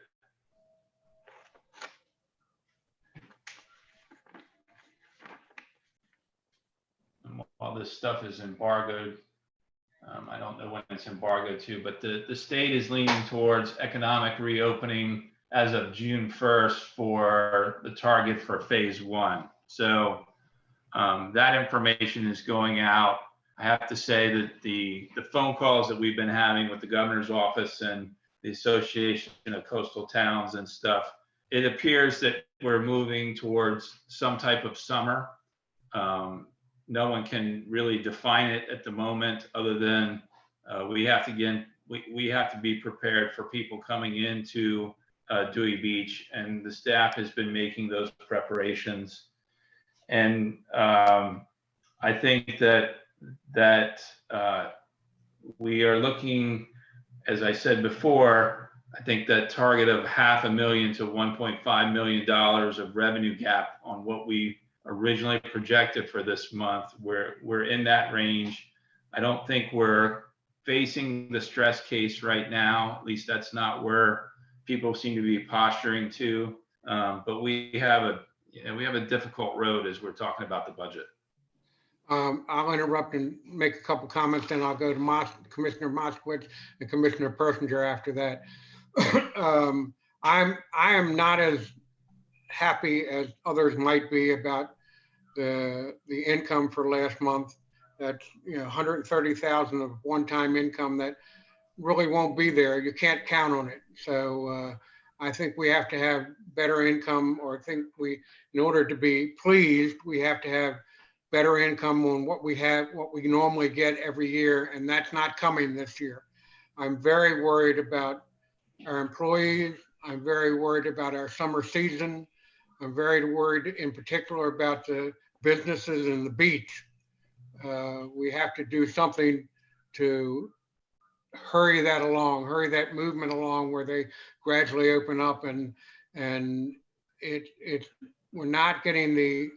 B: And while this stuff is embargoed, I don't know when it's embargoed to, but the state is leaning towards economic reopening as of June 1st for the target for phase 1. So that information is going out. I have to say that the phone calls that we've been having with the governor's office and the Association of Coastal Towns and stuff, it appears that we're moving towards some type of summer. No one can really define it at the moment, other than we have to be prepared for people coming into Dewey Beach, and the staff has been making those preparations. And I think that we are looking, as I said before, I think that target of $500,000 to $1.5 million of revenue gap on what we originally projected for this month, we're in that range. I don't think we're facing the stress case right now. At least that's not where people seem to be posturing to. But we have a difficult road as we're talking about the budget.
A: I'll interrupt and make a couple comments, then I'll go to Commissioner Moskowitz and Commissioner Persinger after that. I am not as happy as others might be about the income for last month. That's $130,000 of one-time income that really won't be there. You can't count on it. So I think we have to have better income, or I think in order to be pleased, we have to have better income on what we normally get every year, and that's not coming this year. I'm very worried about our employees. I'm very worried about our summer season. I'm very worried in particular about the businesses and the beach. We have to do something to hurry that movement along where they gradually open up, and we're not getting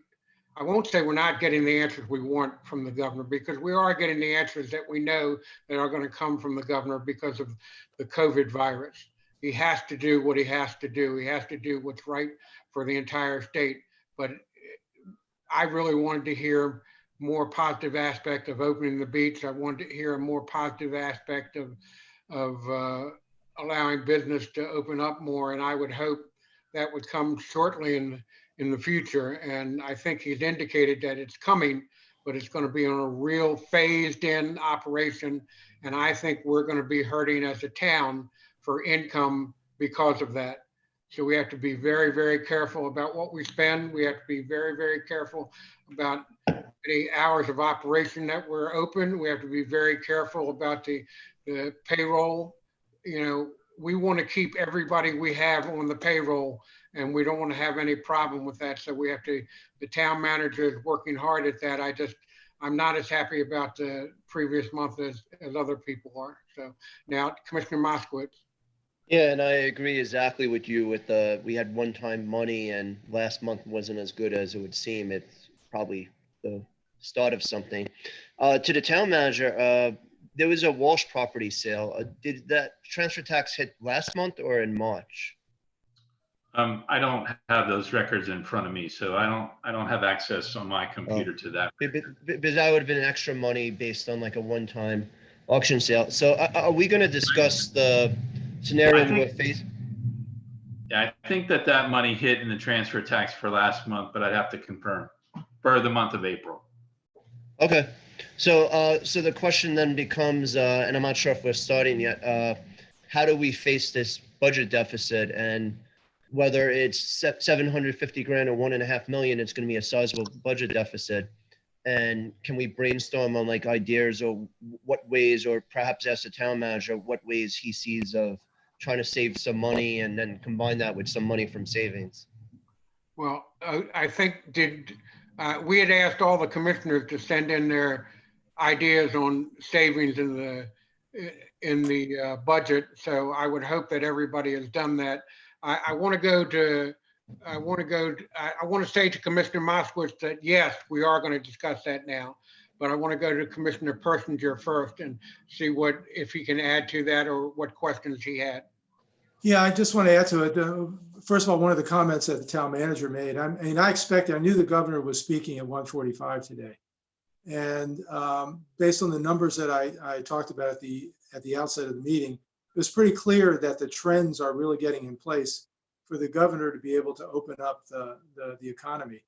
A: I won't say we're not getting the answers we want from the governor, because we are getting the answers that we know that are going to come from the governor because of the COVID virus. He has to do what he has to do. He has to do what's right for the entire state. But I really wanted to hear more positive aspect of opening the beach. I wanted to hear a more positive aspect of allowing business to open up more. And I would hope that would come shortly in the future. And I think he's indicated that it's coming, but it's going to be on a real phased in operation. And I think we're going to be hurting as a town for income because of that. So we have to be very, very careful about what we spend. We have to be very, very careful about the hours of operation that we're open. We have to be very careful about the payroll. We want to keep everybody we have on the payroll, and we don't want to have any problem with that. So the town manager is working hard at that. I'm not as happy about the previous month as other people are. So now, Commissioner Moskowitz.
C: Yeah, and I agree exactly with you we had one-time money, and last month wasn't as good as it would seem. It's probably the start of something. To the town manager, there was a Walsh property sale. Did that transfer tax hit last month or in March?
B: I don't have those records in front of me, so I don't have access on my computer to that.
C: Because that would have been extra money based on like a one-time auction sale. So are we going to discuss the scenario with phase?
B: Yeah, I think that money hit in the transfer tax for last month, but I'd have to confirm for the month of April.
C: Okay. So so the question then becomes, and I'm not sure if we're starting yet, how do we face this budget deficit, and whether it's 750 grand or 1.5 million, it's going to be a sizable budget deficit. And can we brainstorm on like ideas or what ways, or perhaps ask the town manager what ways he sees of trying to save some money and then combine that with some money from savings?
A: Well, I think we had asked all the commissioners to send in their ideas on savings in the budget. So I would hope that everybody has done that. I want to say to Commissioner Moskowitz that yes, we are going to discuss that now, but I want to go to Commissioner Persinger first and see if he can add to that or what questions he had.
E: Yeah, I just want to add to it. First of all, one of the comments that the town manager made, I knew the governor was speaking at 1:45 today. And based on the numbers that I talked about at the outset of the meeting, it was pretty clear that the trends are really getting in place for the governor to be able to open up the economy.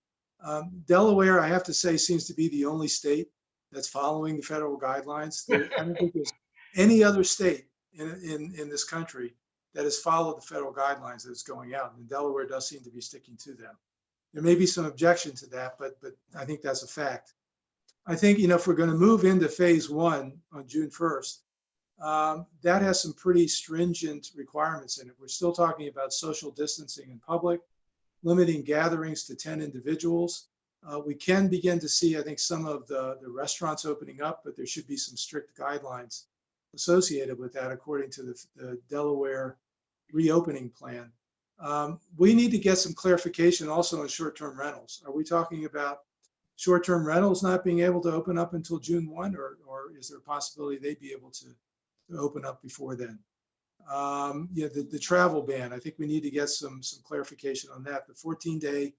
E: Delaware, I have to say, seems to be the only state that's following the federal guidelines. I don't think there's any other state in this country that has followed the federal guidelines that's going out, and Delaware does seem to be sticking to them. There may be some objection to that, but I think that's a fact. I think, if we're going to move into phase one on June 1st, that has some pretty stringent requirements in it. We're still talking about social distancing in public, limiting gatherings to 10 individuals. We can begin to see, I think, some of the restaurants opening up, but there should be some strict guidelines associated with that, according to the Delaware reopening plan. We need to get some clarification also on short-term rentals. Are we talking about short-term rentals not being able to open up until June 1, or is there a possibility they'd be able to open up before then? The travel ban, I think we need to get some clarification on that. The 14-day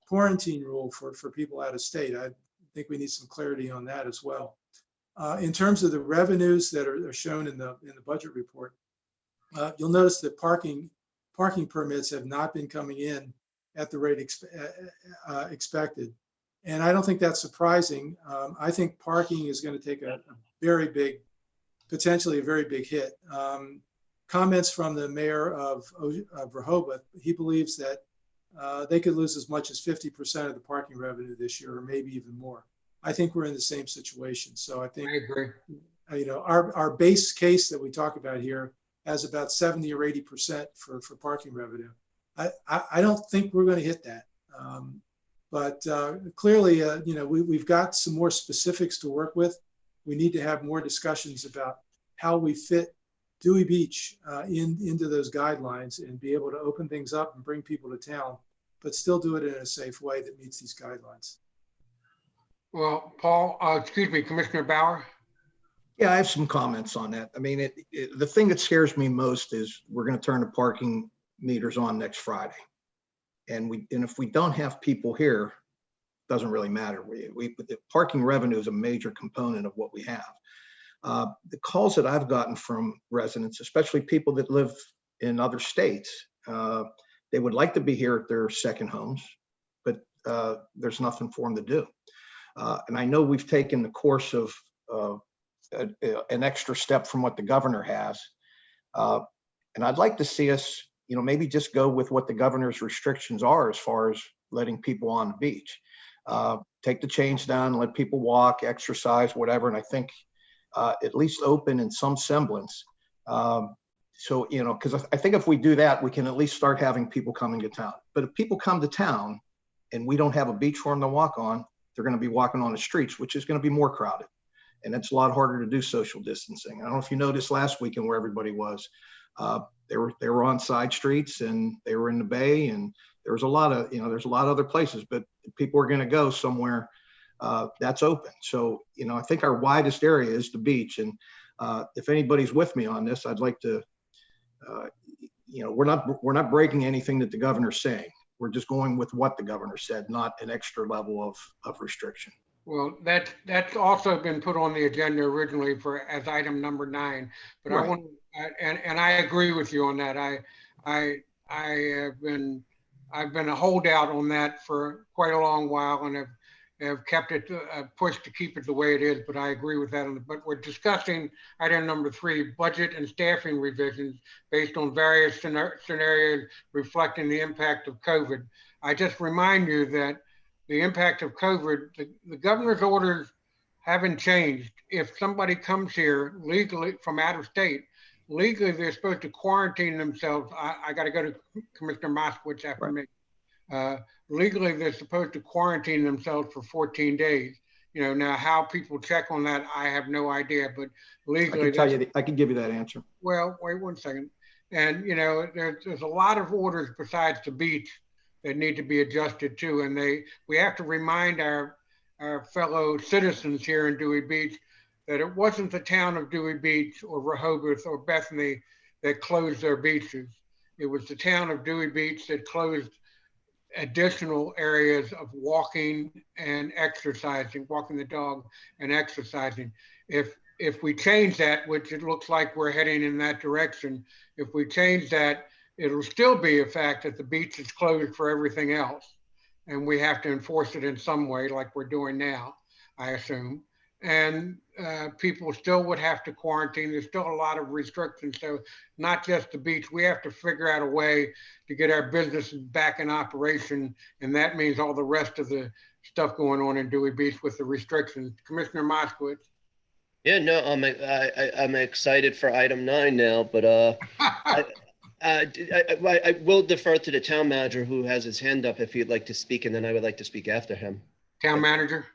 E: quarantine rule for people out of state, I think we need some clarity on that as well. In terms of the revenues that are shown in the budget report, you'll notice that parking permits have not been coming in at the rate expected. And I don't think that's surprising. I think parking is going to take potentially a very big hit. Comments from the mayor of Rehoboth, he believes that they could lose as much as 50% of the parking revenue this year, or maybe even more. I think we're in the same situation. So I think, our base case that we talk about here has about 70 or 80% for parking revenue. I don't think we're going to hit that. But clearly, we've got some more specifics to work with. We need to have more discussions about how we fit Dewey Beach into those guidelines and be able to open things up and bring people to town, but still do it in a safe way that meets these guidelines.
A: Well, Commissioner Bauer.
D: Yeah, I have some comments on that. I mean, the thing that scares me most is we're going to turn the parking meters on next Friday. And if we don't have people here, it doesn't really matter. The parking revenue is a major component of what we have. The calls that I've gotten from residents, especially people that live in other states, they would like to be here at their second homes, but there's nothing for them to do. And I know we've taken the course of an extra step from what the governor has. And I'd like to see us, maybe just go with what the governor's restrictions are as far as letting people on the beach. Take the chains down, let people walk, exercise, whatever. And I think at least open in some semblance. So, because I think if we do that, we can at least start having people coming to town. But if people come to town and we don't have a beach for them to walk on, they're going to be walking on the streets, which is going to be more crowded. And it's a lot harder to do social distancing. I don't know if you noticed last weekend where everybody was. They were on side streets and they were in the bay, and there was a lot of, there's a lot of other places, but people are going to go somewhere that's open. So, I think our widest area is the beach. And if anybody's with me on this, I'd like to, we're not breaking anything that the governor's saying. We're just going with what the governor said, not an extra level of restriction.
A: Well, that's also been put on the agenda originally as item number 9, but
D: Right.
A: I want, and I agree with you on that. I've been a holdout on that for quite a long while and have kept it, pushed to keep it the way it is, but I agree with that. But we're discussing item number 3, budget and staffing revisions based on various scenarios reflecting the impact of COVID. I just remind you that the impact of COVID, the governor's orders haven't changed. If somebody comes here legally from out of state, legally they're supposed to quarantine themselves. I got to go to Commissioner Moskowitz after me. Legally, they're supposed to quarantine themselves for 14 days. Now how people check on that, I have no idea, but legally,
D: I can give you that answer.
A: Well, wait one second. And, there's a lot of orders besides the beach that need to be adjusted too. And we have to remind our fellow citizens here in Dewey Beach that it wasn't the town of Dewey Beach or Rehoboth or Bethany that closed their beaches. It was the town of Dewey Beach that closed additional areas of walking and exercising, walking the dog and exercising. If we change that, which it looks like we're heading in that direction, if we change that, it'll still be a fact that the beach is closed for everything else. And we have to enforce it in some way like we're doing now, I assume. And people still would have to quarantine. There's still a lot of restrictions. So not just the beach, we have to figure out a way to get our businesses back in operation. And that means all the rest of the stuff going on in Dewey Beach with the restrictions. Commissioner Moskowitz.
C: Yeah, no, I'm excited for item 9 now, but I will defer to the town manager who has his hand up if he'd like to speak, and then I would like to speak after him.
A: Town manager.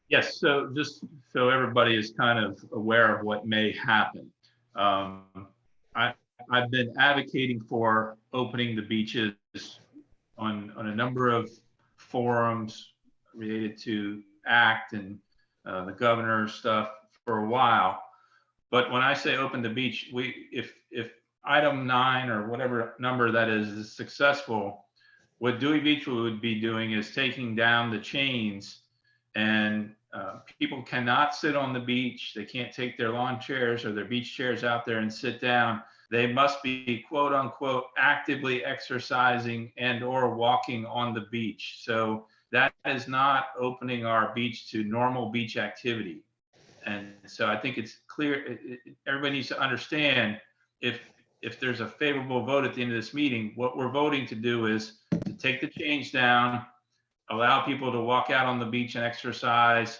B: Yes, so just so everybody is kind of aware of what may happen. I've been advocating for opening the beaches on a number of forums related to ACT and the governor's stuff for a while. But when I say open the beach, if item 9 or whatever number that is successful, what Dewey Beach would be doing is taking down the chains, and people cannot sit on the beach. They can't take their lawn chairs or their beach chairs out there and sit down. They must be quote unquote actively exercising and or walking on the beach. So that is not opening our beach to normal beach activity. And so I think it's clear, everybody needs to understand, if there's a favorable vote at the end of this meeting, what we're voting to do is to take the chains down, allow people to walk out on the beach and exercise,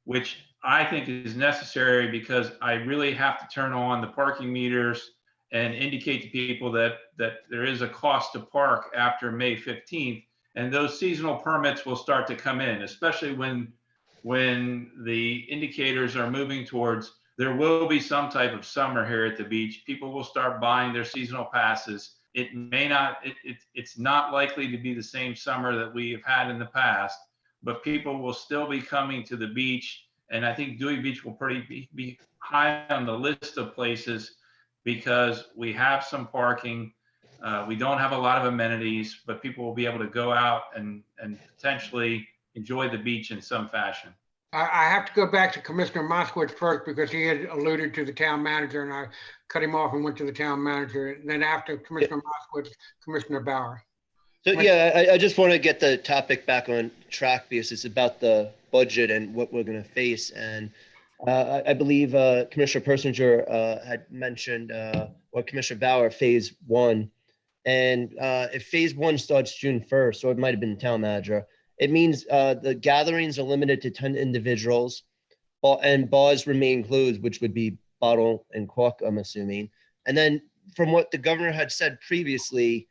B: which I think is necessary because I really have to turn on the parking meters and indicate to people that there is a cost to park after May 15th. And those seasonal permits will start to come in, especially when the indicators are moving towards there will be some type of summer here at the beach. People will start buying their seasonal passes. It may not, it's not likely to be the same summer that we have had in the past, but people will still be coming to the beach. And I think Dewey Beach will be high on the list of places because we have some parking. We don't have a lot of amenities, but people will be able to go out and potentially enjoy the beach in some fashion.
A: I have to go back to Commissioner Moskowitz first because he had alluded to the town manager and I cut him off and went to the town manager. And then after Commissioner Moskowitz, Commissioner Bauer.
C: So yeah, I just want to get the topic back on track because it's about the budget and what we're going to face. And I believe Commissioner Persinger had mentioned, or Commissioner Bauer, phase 1. And if phase 1 starts June 1st, or it might have been the town manager, it means the gatherings are limited to 10 individuals and bars remain closed, which would be bottle and cork, I'm assuming. And then from what the governor had said previously,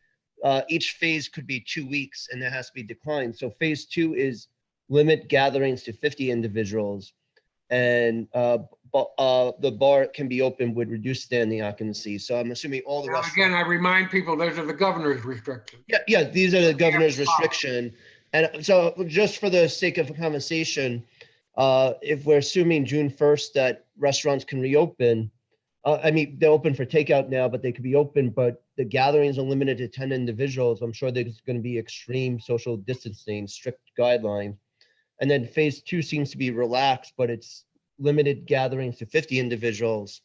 C: each phase could be 2 weeks and there has to be decline. So phase 2 is limit gatherings to 50 individuals and the bar can be open with reduced standing occupancy. So I'm assuming all the rest.
A: Again, I remind people, those are the governor's restrictions.
C: Yeah, these are the governor's restriction. And so just for the sake of a conversation, If we're assuming June 1st that restaurants can reopen, I mean, they're open for takeout now, but they could be open, but the gatherings are limited to 10 individuals. I'm sure there's going to be extreme social distancing, strict guidelines. And then phase 2 seems to be relaxed, but it's limited gatherings to 50 individuals.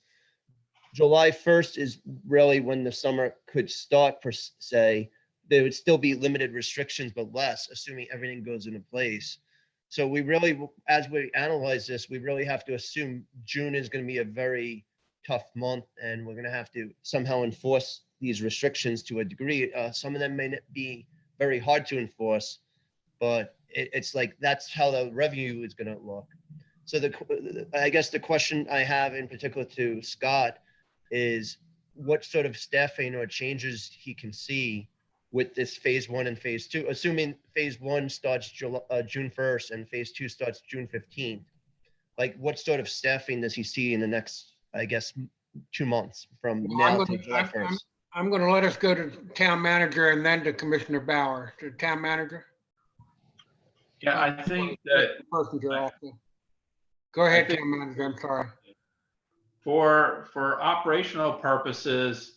C: July 1st is really when the summer could start per se. There would still be limited restrictions, but less, assuming everything goes into place. So we really, as we analyze this, we really have to assume June is going to be a very tough month, and we're going to have to somehow enforce these restrictions to a degree. Some of them may not be very hard to enforce, but it's like that's how the revenue is going to look. So I guess the question I have in particular to Scott is what sort of staffing or changes he can see with this phase 1 and phase 2, assuming phase 1 starts June 1st and phase 2 starts June 15th. Like what sort of staffing does he see in the next, I guess, 2 months from now to July 1st?
A: I'm going to let us go to town manager and then to Commissioner Bauer. To town manager.
B: Yeah, I think that
A: Go ahead, town manager. I'm sorry.
B: For operational purposes,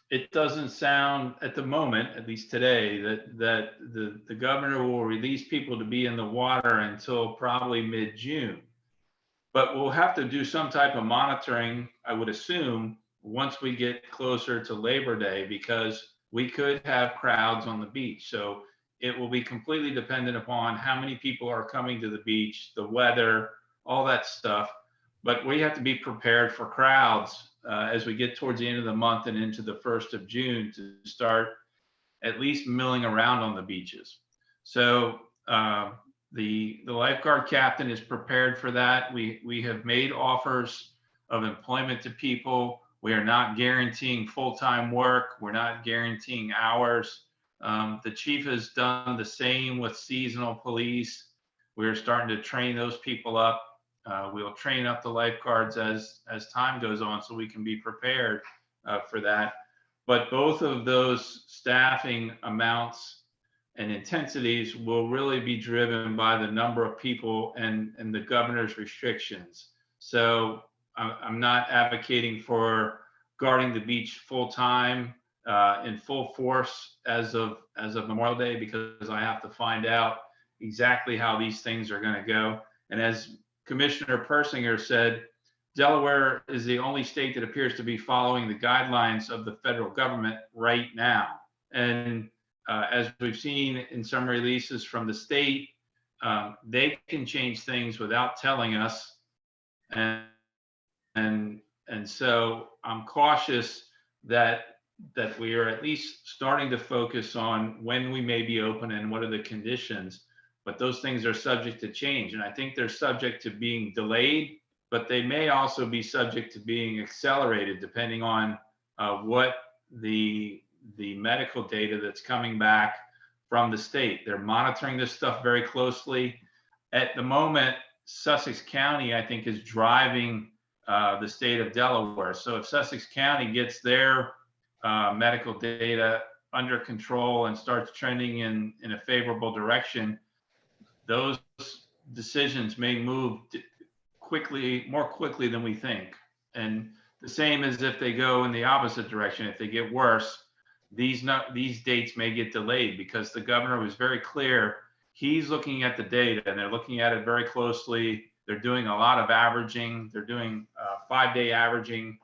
B: it doesn't sound at the moment, at least today, that the governor will release people to be in the water until probably mid-June. But we'll have to do some type of monitoring, I would assume, once we get closer to Labor Day, because we could have crowds on the beach. So it will be completely dependent upon how many people are coming to the beach, the weather, all that stuff. But we have to be prepared for crowds as we get towards the end of the month and into the 1st of June to start at least milling around on the beaches. So the lifeguard captain is prepared for that. We have made offers of employment to people. We are not guaranteeing full-time work. We're not guaranteeing hours. The chief has done the same with seasonal police. We're starting to train those people up. We'll train up the lifeguards as time goes on so we can be prepared for that. But both of those staffing amounts and intensities will really be driven by the number of people and the governor's restrictions. So I'm not advocating for guarding the beach full time in full force as of Memorial Day, because I have to find out exactly how these things are going to go. And as Commissioner Persinger said, Delaware is the only state that appears to be following the guidelines of the federal government right now. And as we've seen in some releases from the state, they can change things without telling us. And so I'm cautious that we are at least starting to focus on when we may be open and what are the conditions. But those things are subject to change. And I think they're subject to being delayed, but they may also be subject to being accelerated depending on what the medical data that's coming back from the state. They're monitoring this stuff very closely. At the moment, Sussex County, I think, is driving the state of Delaware. So if Sussex County gets their medical data under control and starts trending in a favorable direction, those decisions may move more quickly than we think. And the same as if they go in the opposite direction. If they get worse, these dates may get delayed, because the governor was very clear. He's looking at the data and they're looking at it very closely. They're doing a lot of averaging. They're doing 5-day averaging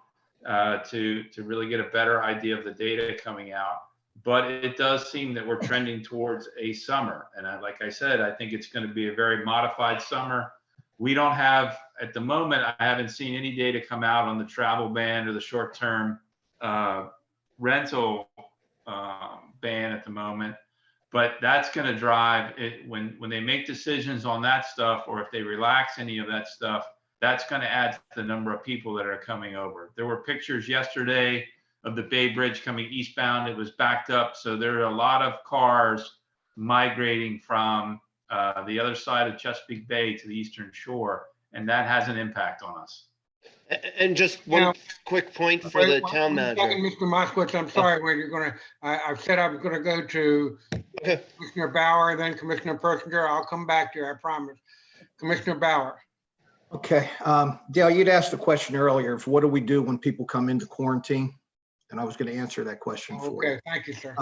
B: to really get a better idea of the data coming out. But it does seem that we're trending towards a summer. And like I said, I think it's going to be a very modified summer. We don't have, at the moment, I haven't seen any data come out on the travel ban or the short-term rental ban at the moment. But that's going to drive it when they make decisions on that stuff, or if they relax any of that stuff, that's going to add to the number of people that are coming over. There were pictures yesterday of the Bay Bridge coming eastbound. It was backed up. So there are a lot of cars migrating from the other side of Chesapeake Bay to the eastern shore, and that has an impact on us.
C: And just one
A: Now-
C: quick point for the town manager.
A: Mr. Moskowitz, I'm sorry, when you're gonna, I've said I was gonna go to
C: Okay.
A: Commissioner Bauer, then Commissioner Persinger. I'll come back to you, I promise. Commissioner Bauer.
D: Okay, Dale, you'd asked a question earlier of what do we do when people come into quarantine? And I was going to answer that question for you.
A: Okay, thank you, sir.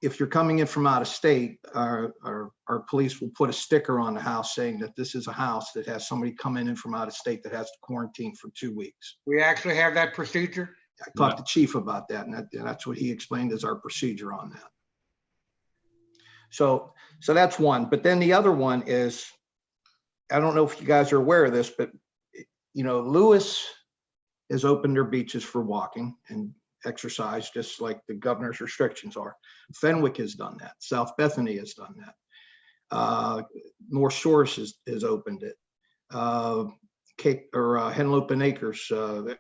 D: If you're coming in from out of state, our police will put a sticker on the house saying that this is a house that has somebody coming in from out of state that has to quarantine for 2 weeks.
A: We actually have that procedure?
D: I talked to Chief about that, and that's what he explained as our procedure on that. So that's one. But then the other one is, I don't know if you guys are aware of this, but Lewis has opened their beaches for walking and exercise, just like the governor's restrictions are. Fenwick has done that. South Bethany has done that. North Shores has opened it. Henlopen Acres,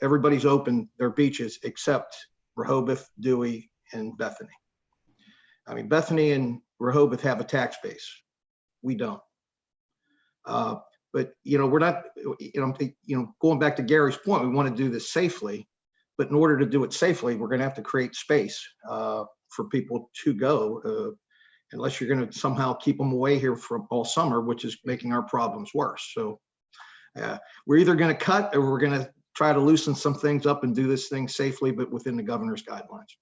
D: everybody's opened their beaches except Rehoboth, Dewey, and Bethany. I mean, Bethany and Rehoboth have a tax base. We don't. But we're not, going back to Gary's point, we want to do this safely, but in order to do it safely, we're going to have to create space for people to go, unless you're going to somehow keep them away here for all summer, which is making our problems worse. So we're either going to cut or we're going to try to loosen some things up and do this thing safely, but within the governor's guidelines.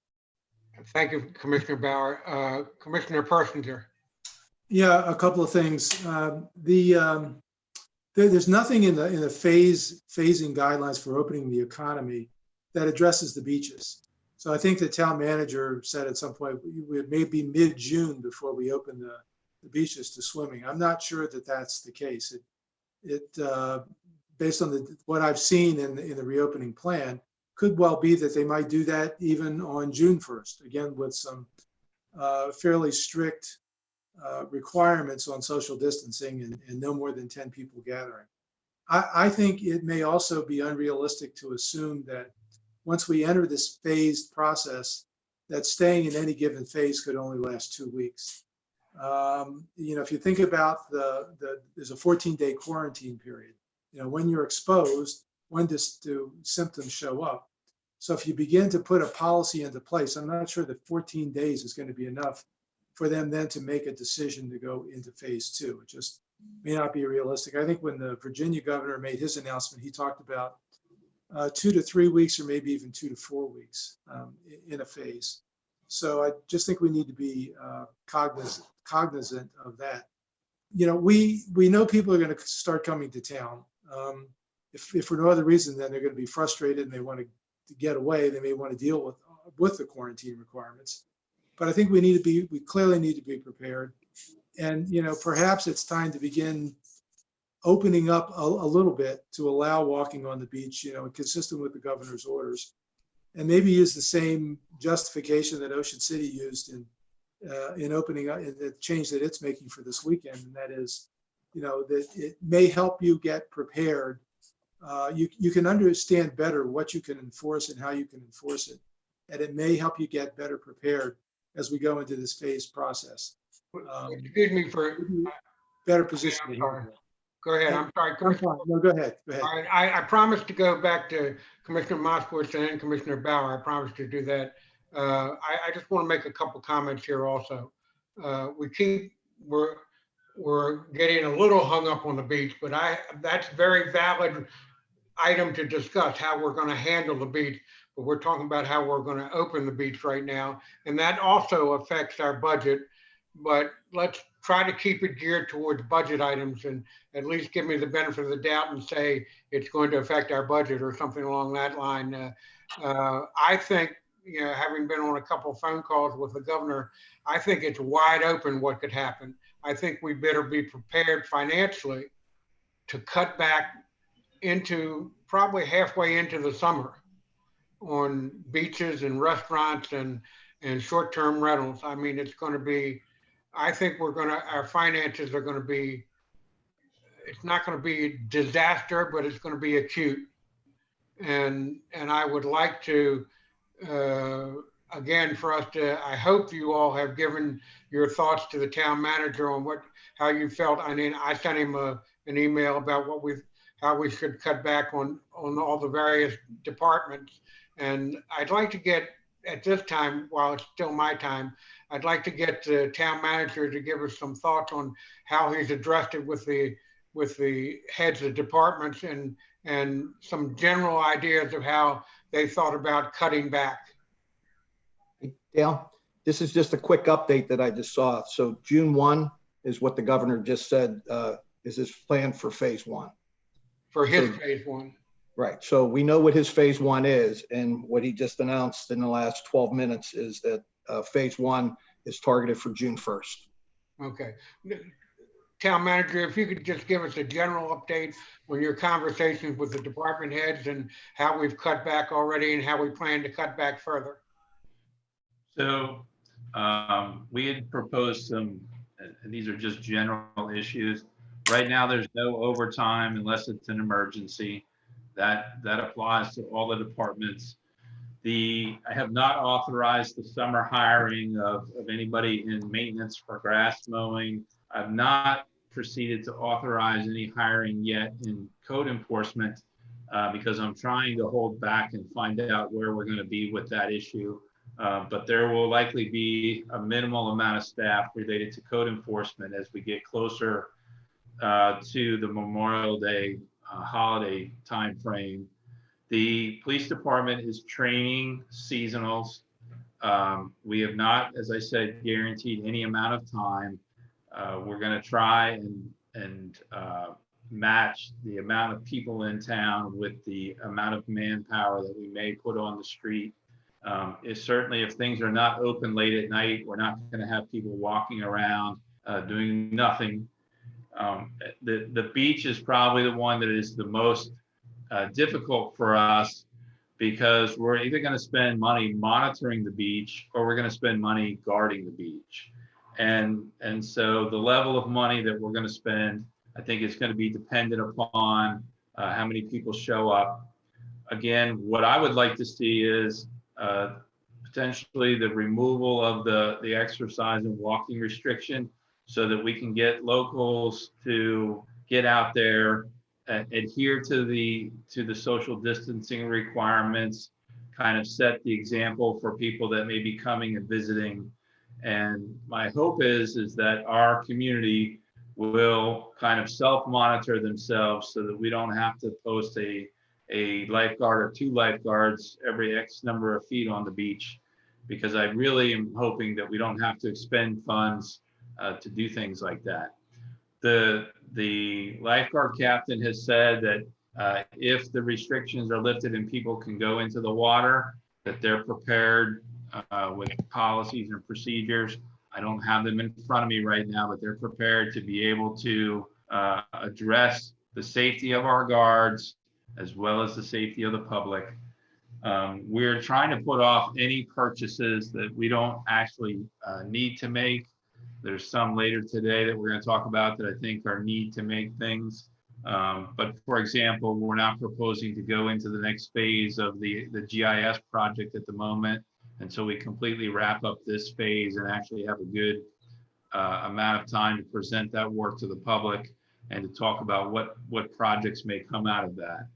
D: Thank you, Commissioner Bauer. Commissioner Persinger.
E: Yeah, a couple of things. There's nothing in the phasing guidelines for opening the economy that addresses the beaches. So I think the town manager said at some point it may be mid-June before we open the beaches to swimming. I'm not sure that that's the case. Based on what I've seen in the reopening plan, could well be that they might do that even on June 1st, again with some fairly strict requirements on social distancing and no more than 10 people gathering. I think it may also be unrealistic to assume that once we enter this phased process, that staying in any given phase could only last 2 weeks. If you think about there's a 14-day quarantine period. When you're exposed, when do symptoms show up? So if you begin to put a policy into place, I'm not sure that 14 days is going to be enough for them then to make a decision to go into phase 2. It just may not be realistic. I think when the Virginia governor made his announcement, he talked about 2 to 3 weeks or maybe even 2 to 4 weeks in a phase. So I just think we need to be cognizant of that. We know people are going to start coming to town. If for no other reason, then they're going to be frustrated and they want to get away. They may want to deal with the quarantine requirements. But I think we clearly need to be prepared. And, perhaps it's time to begin opening up a little bit to allow walking on the beach, consistent with the governor's orders, and maybe use the same justification that Ocean City used in opening up in the change that it's making for this weekend. And that is, that it may help you get prepared. You can understand better what you can enforce and how you can enforce it. And it may help you get better prepared as we go into this phased process.
A: Excuse me for
E: better position.
A: Go ahead. I'm sorry.
E: No, go ahead. Go ahead.
A: All right. I promised to go back to Commissioner Moskowitz and Commissioner Bauer. I promised to do that. I just want to make a couple comments here also. We're getting a little hung up on the beach, but that's very valid item to discuss how we're going to handle the beach. But we're talking about how we're going to open the beach right now. And that also affects our budget, but let's try to keep it geared towards budget items and at least give me the benefit of the doubt and say it's going to affect our budget or something along that line. I think, having been on a couple of phone calls with the governor, I think it's wide open what could happen. I think we better be prepared financially to cut back into probably halfway into the summer on beaches and restaurants and short-term rentals. I mean, it's going to be, I think our finances are going to be, it's not going to be a disaster, but it's going to be acute. And I would like to, again, for us to, I hope you all have given your thoughts to the town manager on how you felt. I mean, I sent him an email about how we should cut back on all the various departments. And I'd like to get, at this time, while it's still my time, I'd like to get the town manager to give us some thoughts on how he's addressed it with the heads of departments and some general ideas of how they thought about cutting back.
D: Dale, this is just a quick update that I just saw. So June 1 is what the governor just said is his plan for phase 1.
A: For his phase 1.
D: Right. So we know what his phase 1 is, and what he just announced in the last 12 minutes is that phase 1 is targeted for June 1st.
A: Okay. Town manager, if you could just give us a general update on your conversations with the department heads and how we've cut back already and how we plan to cut back further.
B: So we had proposed some, and these are just general issues. Right now, there's no overtime unless it's an emergency. That applies to all the departments. I have not authorized the summer hiring of anybody in maintenance for grass mowing. I've not proceeded to authorize any hiring yet in code enforcement because I'm trying to hold back and find out where we're going to be with that issue. But there will likely be a minimal amount of staff related to code enforcement as we get closer to the Memorial Day holiday timeframe. The police department is training seasonals. We have not, as I said, guaranteed any amount of time. We're going to try and match the amount of people in town with the amount of manpower that we may put on the street. Certainly, if things are not open late at night, we're not going to have people walking around doing nothing. The beach is probably the one that is the most difficult for us because we're either going to spend money monitoring the beach or we're going to spend money guarding the beach. And so the level of money that we're going to spend, I think is going to be dependent upon how many people show up. Again, what I would like to see is potentially the removal of the exercise and walking restriction so that we can get locals to get out there, adhere to the social distancing requirements, kind of set the example for people that may be coming and visiting. And my hope is that our community will kind of self-monitor themselves so that we don't have to post a lifeguard or 2 lifeguards every X number of feet on the beach, because I really am hoping that we don't have to expend funds to do things like that. The lifeguard captain has said that if the restrictions are lifted and people can go into the water, that they're prepared with policies and procedures. I don't have them in front of me right now, but they're prepared to be able to address the safety of our guards as well as the safety of the public. We're trying to put off any purchases that we don't actually need to make. There's some later today that we're going to talk about that I think are need to make things. But for example, we're not proposing to go into the next phase of the GIS project at the moment until we completely wrap up this phase and actually have a good amount of time to present that work to the public and to talk about what projects may come out of that.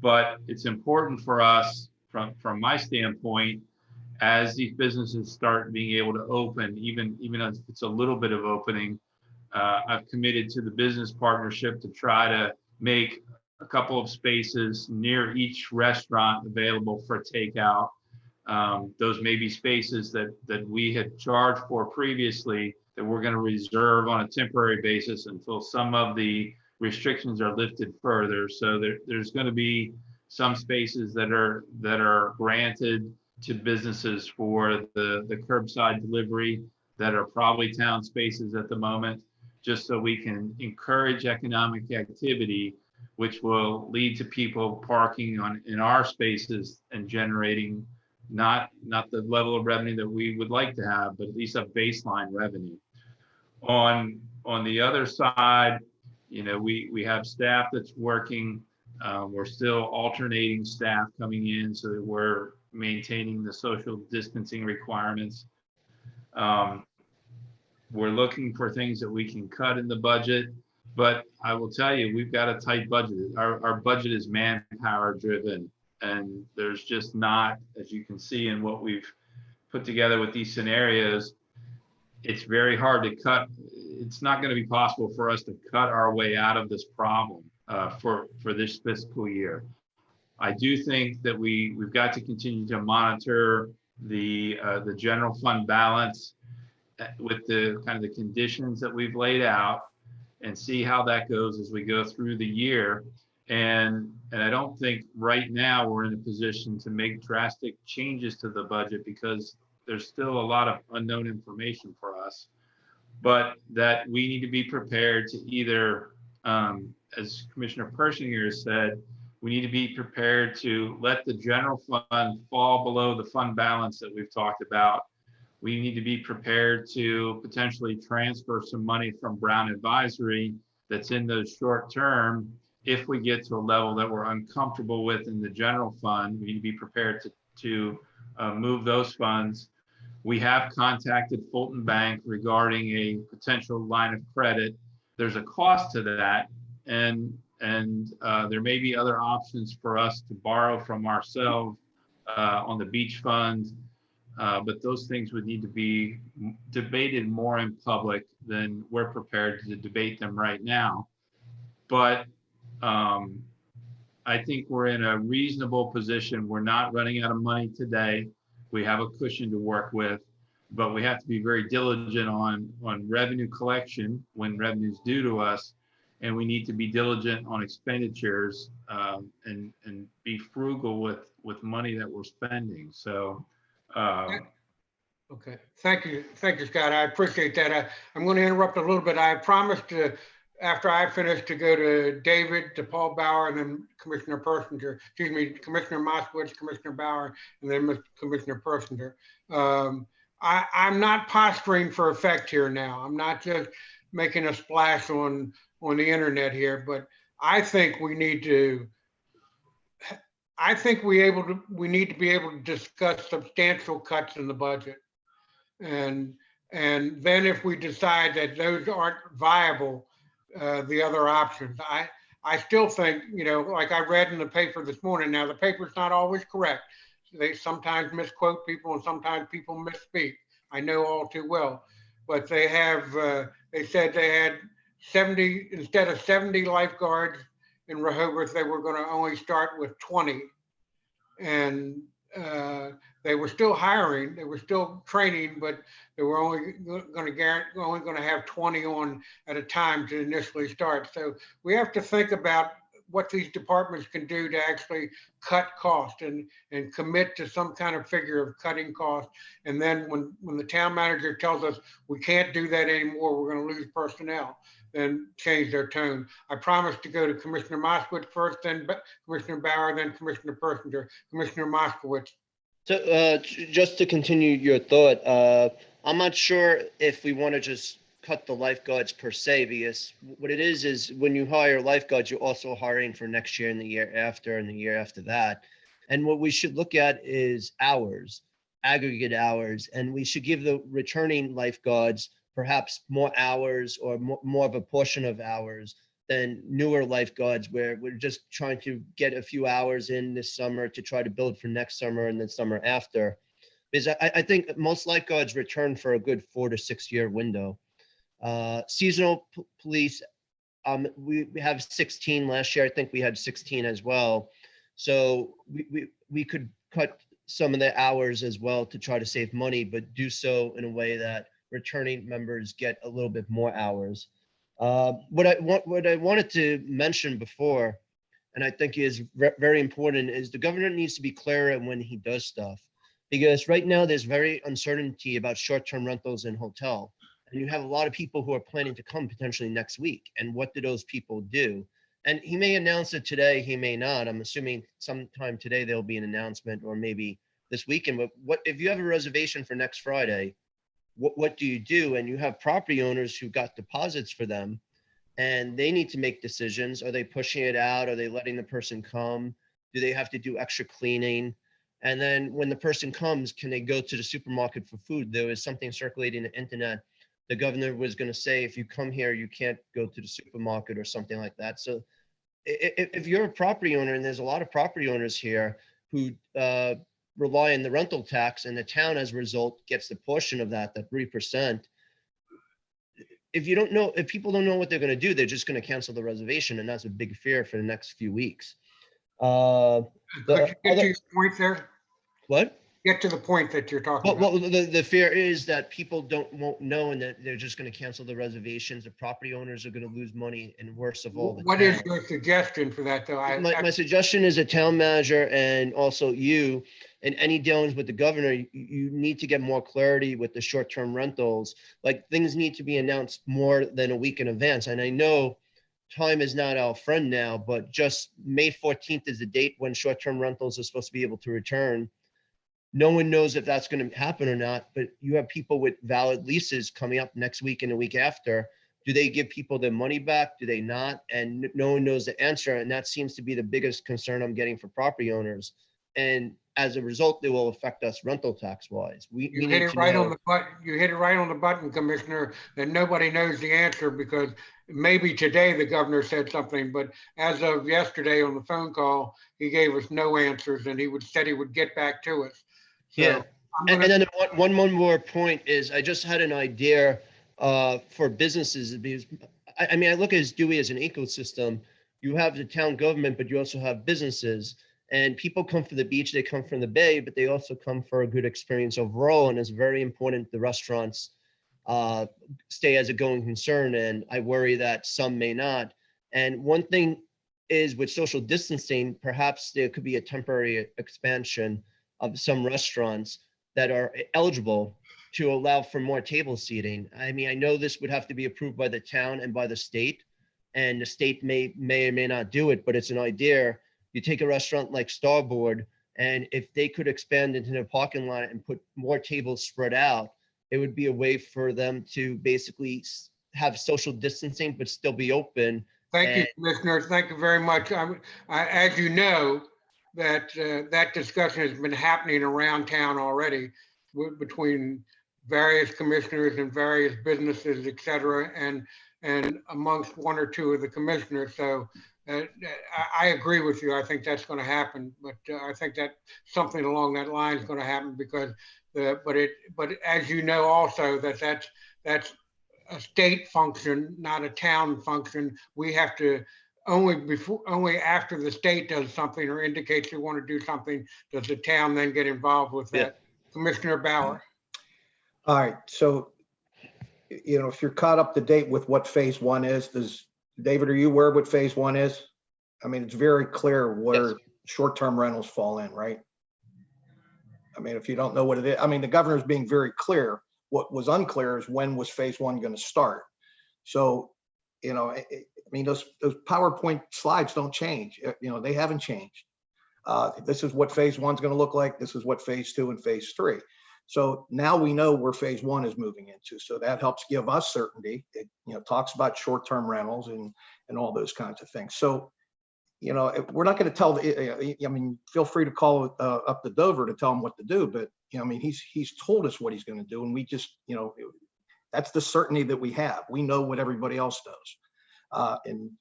B: But it's important for us from my standpoint, as these businesses start being able to open, even if it's a little bit of opening, I've committed to the business partnership to try to make a couple of spaces near each restaurant available for takeout. Those may be spaces that we had charged for previously that we're going to reserve on a temporary basis until some of the restrictions are lifted further. So there's going to be some spaces that are granted to businesses for the curbside delivery that are probably town spaces at the moment, just so we can encourage economic activity, which will lead to people parking in our spaces and generating not the level of revenue that we would like to have, but at least a baseline revenue. On the other side, we have staff that's working. We're still alternating staff coming in so that we're maintaining the social distancing requirements. We're looking for things that we can cut in the budget But I will tell you, we've got a tight budget. Our budget is manpower driven, and there's just not, as you can see in what we've put together with these scenarios, it's very hard to cut. It's not going to be possible for us to cut our way out of this problem for this fiscal year. I do think that we've got to continue to monitor the general fund balance with the kind of the conditions that we've laid out, and see how that goes as we go through the year. And I don't think right now we're in a position to make drastic changes to the budget because there's still a lot of unknown information for us. But that we need to be prepared to either, as Commissioner Persinger has said, we need to be prepared to let the general fund fall below the fund balance that we've talked about. We need to be prepared to potentially transfer some money from Brown Advisory that's in those short term. If we get to a level that we're uncomfortable with in the general fund, we need to be prepared to move those funds. We have contacted Fulton Bank regarding a potential line of credit. There's a cost to that, and there may be other options for us to borrow from ourselves on the beach fund. But those things would need to be debated more in public than we're prepared to debate them right now. But I think we're in a reasonable position. We're not running out of money today. We have a cushion to work with, but we have to be very diligent on revenue collection when revenue is due to us. And we need to be diligent on expenditures and be frugal with money that we're spending. So.
A: Okay, thank you, Scott. I appreciate that. I'm going to interrupt a little bit. I promised to, after I finish, to go to David, to Paul Bauer, and then Commissioner Persinger. Excuse me, Commissioner Moskowitz, Commissioner Bauer, and then Commissioner Persinger. I'm not posturing for effect here now. I'm not just making a splash on the internet here, but I think we need to. I think we need to be able to discuss substantial cuts in the budget. And then if we decide that those aren't viable, the other options, I still think, like I read in the paper this morning, now the paper's not always correct. They sometimes misquote people and sometimes people misspeak. I know all too well, but they said they had 70, instead of 70 lifeguards in Rehoboth, they were going to only start with 20, and they were still hiring, they were still training, but they were only going to have 20 on at a time to initially start. So we have to think about what these departments can do to actually cut costs and commit to some kind of figure of cutting costs. And then when the town manager tells us we can't do that anymore, we're going to lose personnel, then change their tone. I promise to go to Commissioner Moskowitz first, then Commissioner Bauer, then Commissioner Persinger. Commissioner Moskowitz.
C: So just to continue your thought, I'm not sure if we want to just cut the lifeguards per se, because what it is when you hire lifeguards, you're also hiring for next year and the year after and the year after that. And what we should look at is hours, aggregate hours, and we should give the returning lifeguards perhaps more hours or more of a portion of hours than newer lifeguards, where we're just trying to get a few hours in this summer to try to build for next summer and then summer after. Because I think most lifeguards return for a good 4 to 6 year window. Seasonal police, we have 16 last year. I think we had 16 as well. So we could cut some of the hours as well to try to save money, but do so in a way that returning members get a little bit more hours. What I wanted to mention before, and I think is very important, is the governor needs to be clearer when he does stuff, because right now there's very uncertainty about short-term rentals and hotel. And you have a lot of people who are planning to come potentially next week. And what do those people do? And he may announce it today, he may not. I'm assuming sometime today there'll be an announcement, or maybe this weekend. But what if you have a reservation for next Friday? What do you do? And you have property owners who got deposits for them, and they need to make decisions. Are they pushing it out? Are they letting the person come? Do they have to do extra cleaning? And then when the person comes, can they go to the supermarket for food? There was something circulating on the internet. the governor was going to say, if you come here, you can't go to the supermarket or something like that. So if you're a property owner, and there's a lot of property owners here who rely on the rental tax, and the town as a result gets the portion of that, the 3%. If you don't know, if people don't know what they're going to do, they're just going to cancel the reservation. And that's a big fear for the next few weeks.
A: Could you get to your point there?
C: What?
A: Get to the point that you're talking
C: Well,
A: about.
C: the fear is that people won't know, and that they're just going to cancel the reservations. The property owners are going to lose money, and worst of all, the
A: What is
C: town.
A: your suggestion for that, though?
C: My suggestion is a town manager, and also you, and any dealings with the governor, you need to get more clarity with the short-term rentals. Like, things need to be announced more than a week in advance. And I know time is not our friend now, but just May 14th is the date when short-term rentals are supposed to be able to return. No one knows if that's going to happen or not, but you have people with valid leases coming up next week and the week after. Do they give people their money back? Do they not? And no one knows the answer. And that seems to be the biggest concern I'm getting for property owners. And as a result, they will affect us rental tax wise. We
A: You
C: need
A: hit it
C: to
A: right
C: know.
A: on the button. You hit it right on the button, Commissioner, that nobody knows the answer, because maybe today the governor said something, but as of yesterday on the phone call, he gave us no answers, and said he would get back to us. So
C: Yeah.
A: I'm
C: And
A: gonna-
C: then one more point is, I just had an idea for businesses, because I mean, I look at Dewey as an ecosystem. You have the town government, but you also have businesses, and people come for the beach, they come from the bay, but they also come for a good experience overall. And it's very important the restaurants stay as a going concern. And I worry that some may not. And one thing is, with social distancing, perhaps there could be a temporary expansion of some restaurants that are eligible to allow for more table seating. I mean, I know this would have to be approved by the town and by the state, and the state may or may not do it, but it's an idea. You take a restaurant like Starboard, and if they could expand into the parking lot and put more tables spread out, it would be a way for them to basically have social distancing, but still be open.
A: Thank you,
C: And-
A: Commissioners. Thank you very much. As you know, that discussion has been happening around town already between various commissioners and various businesses, et cetera, and amongst one or two of the commissioners. So I agree with you. I think that's going to happen, but I think that something along that line is going to happen, because but as you know also, that's a state function, not a town function. We have to only after the state does something or indicates they want to do something, does the town then get involved with that. Commissioner Bauer.
D: All right, so, if you're caught up to date with what phase one is, David, are you aware of what phase one is? I mean, it's very clear where
C: Yes.
D: short-term rentals fall in, right? I mean, if you don't know what it is, I mean, the governor's being very clear. What was unclear is, when was phase one going to start? So, I mean, those PowerPoint slides don't change. They haven't changed. This is what phase one's going to look like. This is what phase two and phase three. So now we know where phase one is moving into. So that helps give us certainty. It, talks about short-term rentals and all those kinds of things. So, we're not going to tell I mean, feel free to call up to Dover to tell him what to do, but I mean, he's told us what he's going to do, and we just, that's the certainty that we have. We know what everybody else does. And,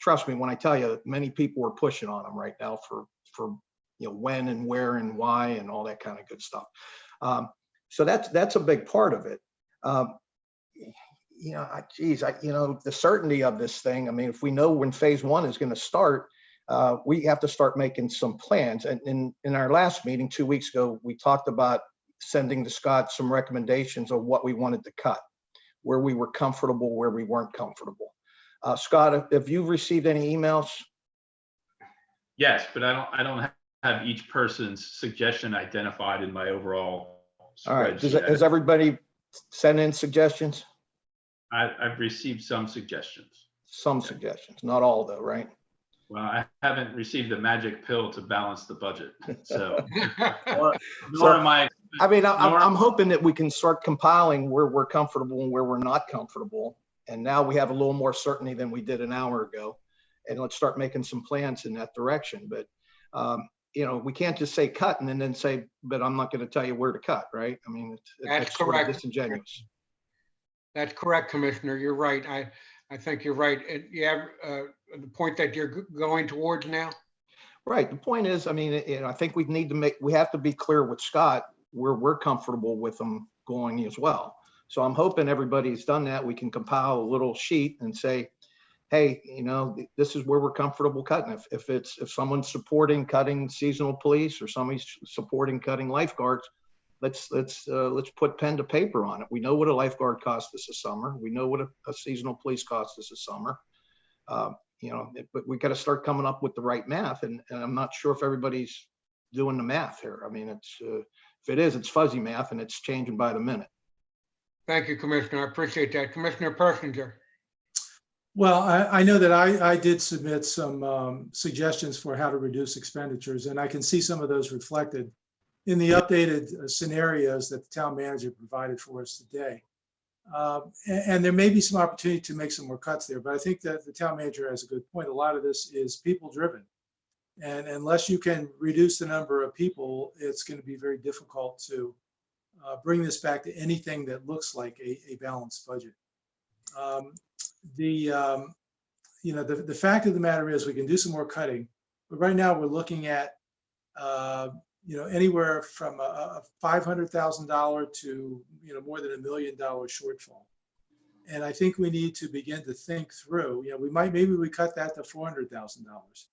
D: trust me when I tell you, many people are pushing on him right now for when and where and why and all that kind of good stuff. So that's a big part of it. The certainty of this thing. I mean, if we know when phase one is going to start, we have to start making some plans. And in our last meeting 2 weeks ago, we talked about sending to Scott some recommendations of what we wanted to cut, where we were comfortable, where we weren't comfortable. Scott, have you received any emails?
B: Yes, but I don't have each person's suggestion identified in my overall
D: All right.
B: spreadsheet.
D: Has everybody sent in suggestions?
B: I've received some suggestions.
D: Some suggestions, not all though, right?
B: Well, I haven't received the magic pill to balance the budget, so.
D: So,
B: Nor am I.
D: I mean, I'm hoping that we can start compiling where we're comfortable and where we're not comfortable. And now we have a little more certainty than we did an hour ago. And let's start making some plans in that direction. But, we can't just say cut and then say, but I'm not going to tell you where to cut, right? I mean,
A: That's
D: sort of
A: correct.
D: disingenuous.
A: That's correct, Commissioner. You're right. I think you're right. And you have the point that you're going towards now.
D: Right. The point is, I mean, I think we have to be clear with Scott where we're comfortable with them going as well. So I'm hoping everybody's done that. We can compile a little sheet and say, hey, this is where we're comfortable cutting. If someone's supporting cutting seasonal police or somebody's supporting cutting lifeguards, let's put pen to paper on it. We know what a lifeguard costs us a summer. We know what a seasonal police costs us a summer. But we got to start coming up with the right math. And I'm not sure if everybody's doing the math here. I mean, if it is, it's fuzzy math and it's changing by the minute.
A: Thank you, Commissioner. I appreciate that. Commissioner Persinger.
E: Well, I know that I did submit some suggestions for how to reduce expenditures, and I can see some of those reflected in the updated scenarios that the town manager provided for us today. And there may be some opportunity to make some more cuts there, but I think that the town manager has a good point. A lot of this is people driven. And unless you can reduce the number of people, it's going to be very difficult to bring this back to anything that looks like a balanced budget. The fact of the matter is we can do some more cutting, but right now we're looking at anywhere from a $500,000 to more than $1 million shortfall. And I think we need to begin to think through, maybe we cut that to $400,000,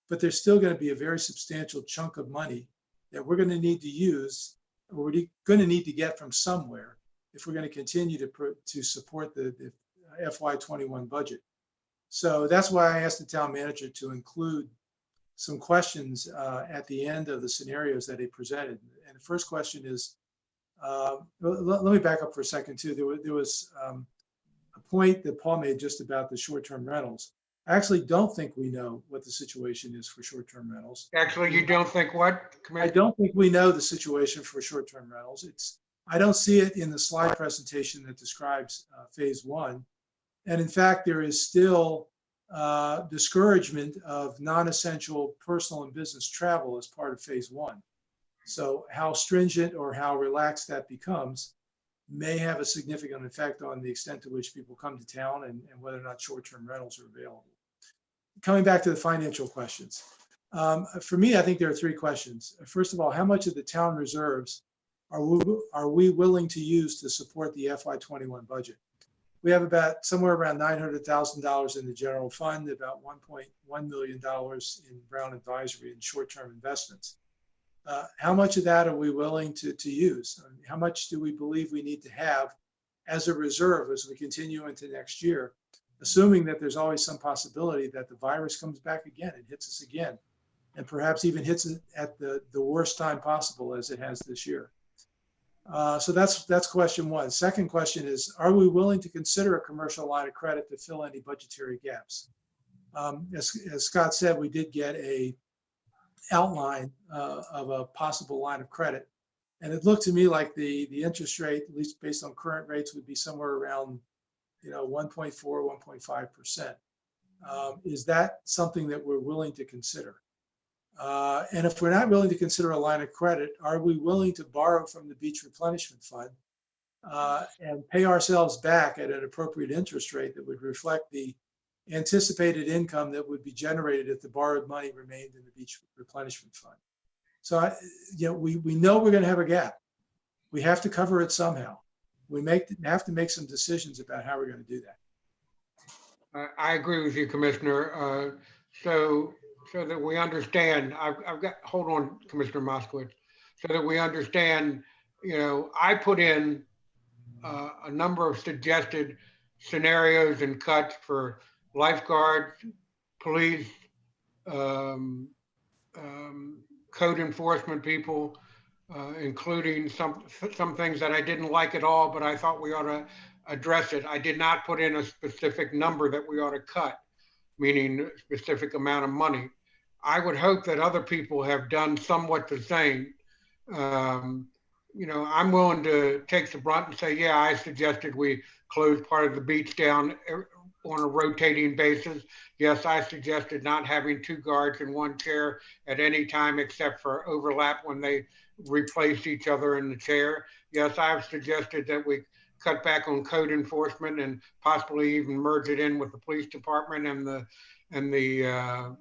E: but there's still going to be a very substantial chunk of money that we're going to need to use, or we're going to need to get from somewhere if we're going to continue to support the FY21 budget. So that's why I asked the town manager to include some questions at the end of the scenarios that he presented. And the first question is, let me back up for a second too. There was a point that Paul made just about the short-term rentals. I actually don't think we know what the situation is for short-term rentals.
A: Actually, you don't think what?
E: I don't think we know the situation for short-term rentals. I don't see it in the slide presentation that describes phase one. And in fact, there is still discouragement of non-essential personal and business travel as part of phase one. So how stringent or how relaxed that becomes may have a significant effect on the extent to which people come to town and whether or not short-term rentals are available. Coming back to the financial questions. For me, I think there are three questions. First of all, how much of the town reserves are we willing to use to support the FY21 budget? We have about somewhere around $900,000 in the general fund, about $1.1 million in Brown Advisory and short-term investments. How much of that are we willing to use? I mean, how much do we believe we need to have as a reserve as we continue into next year, assuming that there's always some possibility that the virus comes back again and hits us again, and perhaps even hits it at the worst time possible as it has this year. So that's question one. Second question is, are we willing to consider a commercial line of credit to fill any budgetary gaps? As Scott said, we did get a outline of a possible line of credit. And it looked to me like the interest rate, at least based on current rates, would be somewhere around 1.4, 1.5%. Is that something that we're willing to consider? And if we're not willing to consider a line of credit, are we willing to borrow from the beach replenishment fund and pay ourselves back at an appropriate interest rate that would reflect the anticipated income that would be generated if the borrowed money remained in the beach replenishment fund? So, we know we're going to have a gap. We have to cover it somehow. We have to make some decisions about how we're going to do that.
A: I agree with you, Commissioner. So that we understand, hold on, Commissioner Moskowitz, so that we understand, I put in a number of suggested scenarios and cuts for lifeguards, police, code enforcement people, including some things that I didn't like at all, but I thought we ought to address it. I did not put in a specific number that we ought to cut, meaning a specific amount of money. I would hope that other people have done somewhat the same. I'm willing to take the brunt and say, yeah, I suggested we close part of the beach down on a rotating basis. Yes, I suggested not having 2 guards in 1 chair at any time except for overlap when they replace each other in the chair. Yes, I've suggested that we cut back on code enforcement and possibly even merge it in with the police department and the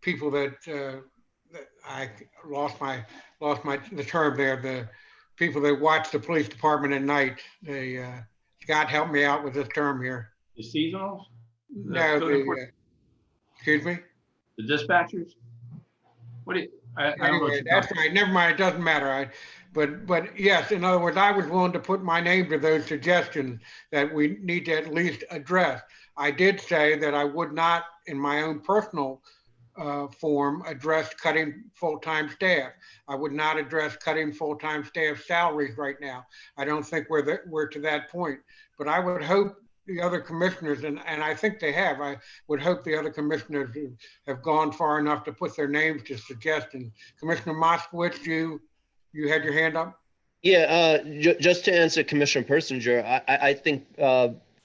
A: people that I lost the term there, the people that watch the police department at night. They Scott, help me out with this term here.
B: The seasonals?
A: No, excuse me?
B: The dispatchers? What do you, I don't know what
A: Anyway,
B: you're
A: that's
B: talking
A: right. Never mind. It doesn't matter. But yes, in other words, I was willing to put my name to those suggestions that we need to at least address. I did say that I would not, in my own personal form, address cutting full-time staff. I would not address cutting full-time staff salaries right now. I don't think we're to that point. But I would hope the other commissioners, and I think they have, I would hope the other commissioners have gone far enough to put their names to suggestions. Commissioner Moskowitz, you had your hand up?
C: Yeah, just to answer Commissioner Persinger, I think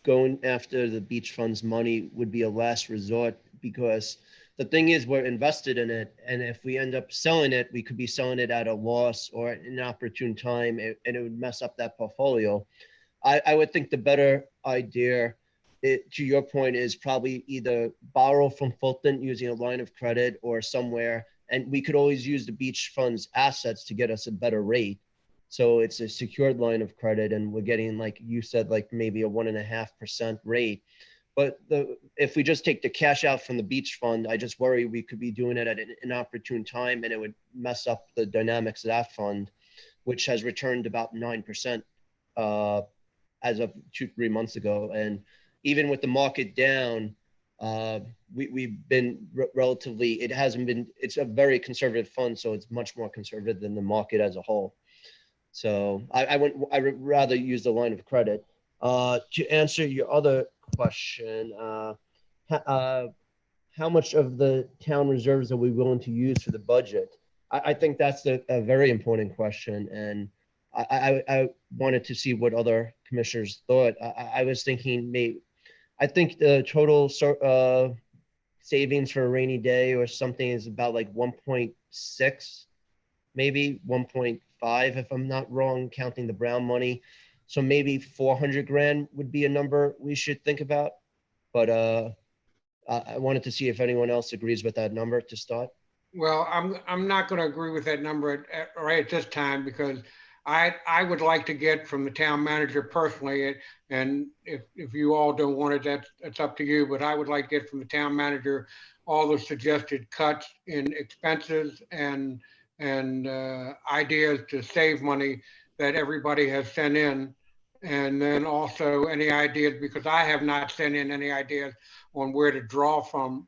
C: going after the beach fund's money would be a last resort, because the thing is, we're invested in it, and if we end up selling it, we could be selling it at a loss or an opportune time, and it would mess up that portfolio. I would think the better idea, to your point, is probably either borrow from Fulton using a line of credit or somewhere, and we could always use the beach fund's assets to get us a better rate. So it's a secured line of credit, and we're getting, like you said, like maybe a 1.5% rate. But if we just take the cash out from the beach fund, I just worry we could be doing it at an inopportune time, and it would mess up the dynamics of that fund, which has returned about 9% as of 2-3 months ago. And even with the market down, we've been relatively, it's a very conservative fund, so it's much more conservative than the market as a whole. So I would rather use the line of credit. To answer your other question, how much of the town reserves are we willing to use for the budget? I think that's a very important question, and I wanted to see what other commissioners thought. I was thinking I think the total savings for a rainy day or something is about like 1.6, maybe 1.5 if I'm not wrong, counting the Brown money. So maybe 400 grand would be a number we should think about. But I wanted to see if anyone else agrees with that number to start.
A: Well, I'm not going to agree with that number right at this time, because I would like to get from the town manager personally, and if you all don't want it, that's up to you, but I would like to get from the town manager all the suggested cuts in expenses and ideas to save money that everybody has sent in. And then also any ideas, because I have not sent in any ideas on where to draw from,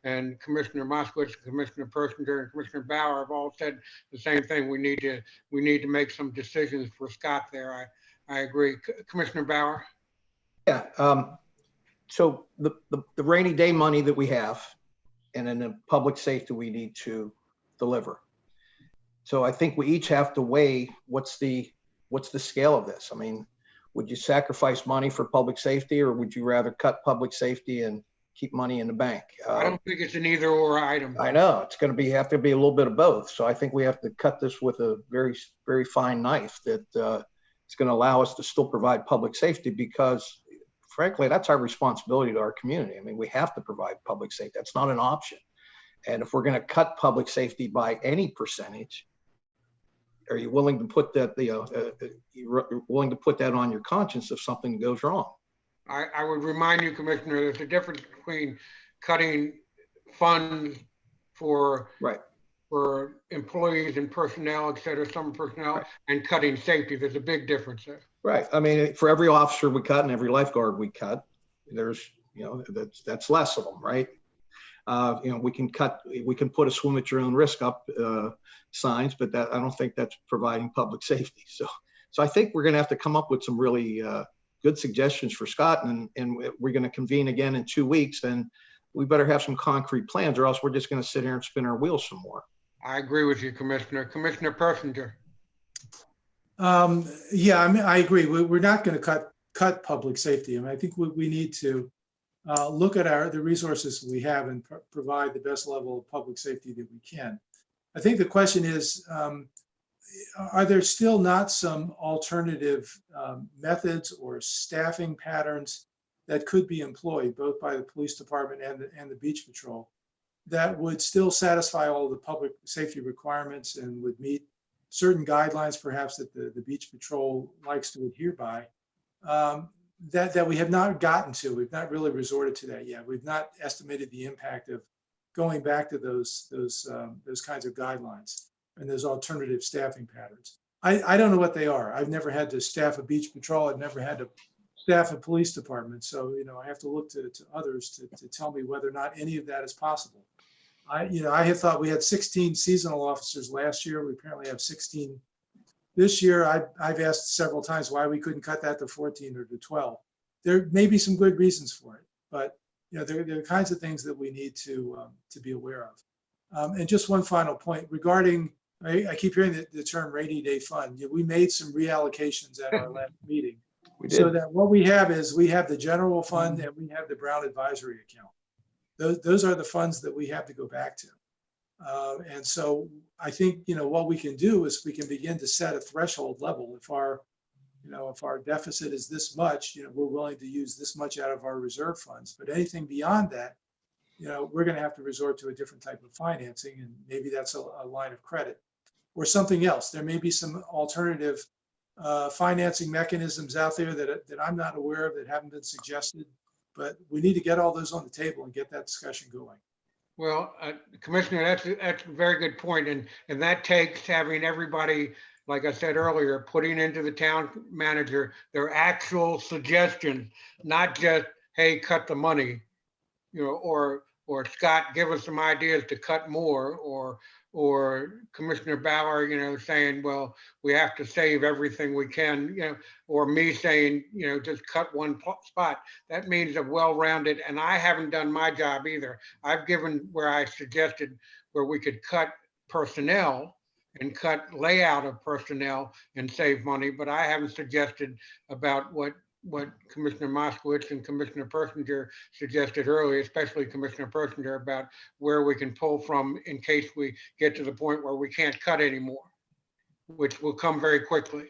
A: and Commissioner Moskowitz, Commissioner Persinger, and Commissioner Bauer have all said the same thing. We need to make some decisions for Scott there. I agree. Commissioner Bauer?
D: Yeah. So the rainy day money that we have, and then the public safety we need to deliver. So I think we each have to weigh what's the scale of this. I mean, would you sacrifice money for public safety, or would you rather cut public safety and keep money in the bank?
A: I don't think it's an either or item.
D: I know it's going to have to be a little bit of both. So I think we have to cut this with a very, very fine knife that it's going to allow us to still provide public safety, because frankly, that's our responsibility to our community. I mean, we have to provide public safety. That's not an option. And if we're going to cut public safety by any percentage, are you willing to put that, you're willing to put that on your conscience if something goes wrong?
A: I would remind you, Commissioner, there's a difference between cutting funds for employees and personnel, et cetera, summer personnel, and cutting safety. There's a big difference there.
D: Right. I mean, for every officer we cut and every lifeguard we cut, there's, that's less of them, right? We can put a swim at your own risk up signs, but I don't think that's providing public safety. So I think we're going to have to come up with some really good suggestions for Scott, and we're going to convene again in 2 weeks. Then we better have some concrete plans, or else we're just going to sit here and spin our wheels some more.
A: I agree with you, Commissioner. Commissioner Persinger.
E: Yeah, I mean, I agree. We're not going to cut public safety. I mean, I think we need to look at the resources we have and provide the best level of public safety that we can. I think the question is, are there still not some alternative methods or staffing patterns that could be employed both by the police department and the beach patrol that would still satisfy all the public safety requirements and would meet certain guidelines perhaps that the beach patrol likes to adhere by, that we have not gotten to? We've not really resorted to that yet. We've not estimated the impact of going back to those kinds of guidelines and those alternative staffing patterns. I don't know what they are. I've never had to staff a beach patrol. I've never had to staff a police department. So, I have to look to others to tell me whether or not any of that is possible. I had thought we had 16 seasonal officers last year. We apparently have 16 this year. I've asked several times why we couldn't cut that to 14 or to 12. There may be some good reasons for it, but there are the kinds of things that we need to be aware of. And just one final point regarding, I keep hearing the term rainy day fund. We made some reallocations at our last meeting. So that what we have is we have the general fund and we have the Brown advisory account. Those are the funds that we have to go back to. And so I think, what we can do is we can begin to set a threshold level. If our deficit is this much, we're willing to use this much out of our reserve funds. But anything beyond that, we're going to have to resort to a different type of financing, and maybe that's a line of credit or something else. There may be some alternative financing mechanisms out there that I'm not aware of that haven't been suggested, but we need to get all those on the table and get that discussion going.
A: Well, Commissioner, that's a very good point. And that takes having everybody, like I said earlier, putting into the town manager their actual suggestion, not just, hey, cut the money, or Scott, give us some ideas to cut more, or Commissioner Bauer, saying, well, we have to save everything we can, or me saying, just cut one spot. That means a well-rounded, and I haven't done my job either. I've given where I suggested where we could cut personnel and cut layout of personnel and save money, but I haven't suggested about what Commissioner Moskowitz and Commissioner Persinger suggested earlier, especially Commissioner Persinger, about where we can pull from in case we get to the point where we can't cut anymore, which will come very quickly.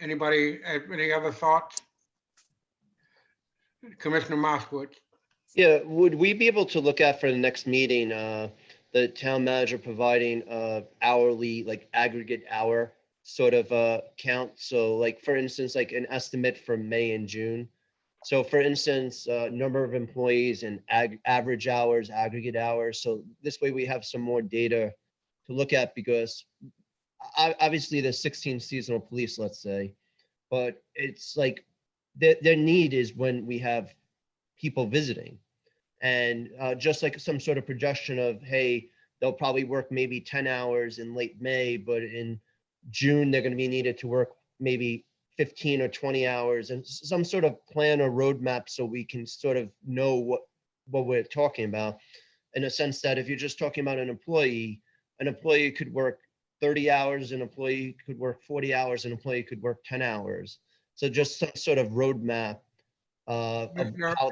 A: Anybody have any other thoughts? Commissioner Moskowitz.
C: Yeah, would we be able to look at for the next meeting, the town manager providing hourly, like aggregate hour sort of count? So like, for instance, like an estimate for May and June. So for instance, number of employees and average hours, aggregate hours. So this way we have some more data to look at, because obviously there's 16 seasonal police, let's say, but it's like their need is when we have people visiting. And just like some sort of projection of, hey, they'll probably work maybe 10 hours in late May, but in June, they're going to be needed to work maybe 15 or 20 hours, and some sort of plan or roadmap so we can sort of know what we're talking about, in a sense that if you're just talking about an employee could work 30 hours, an employee could work 40 hours, an employee could work 10 hours. So just some sort of roadmap of how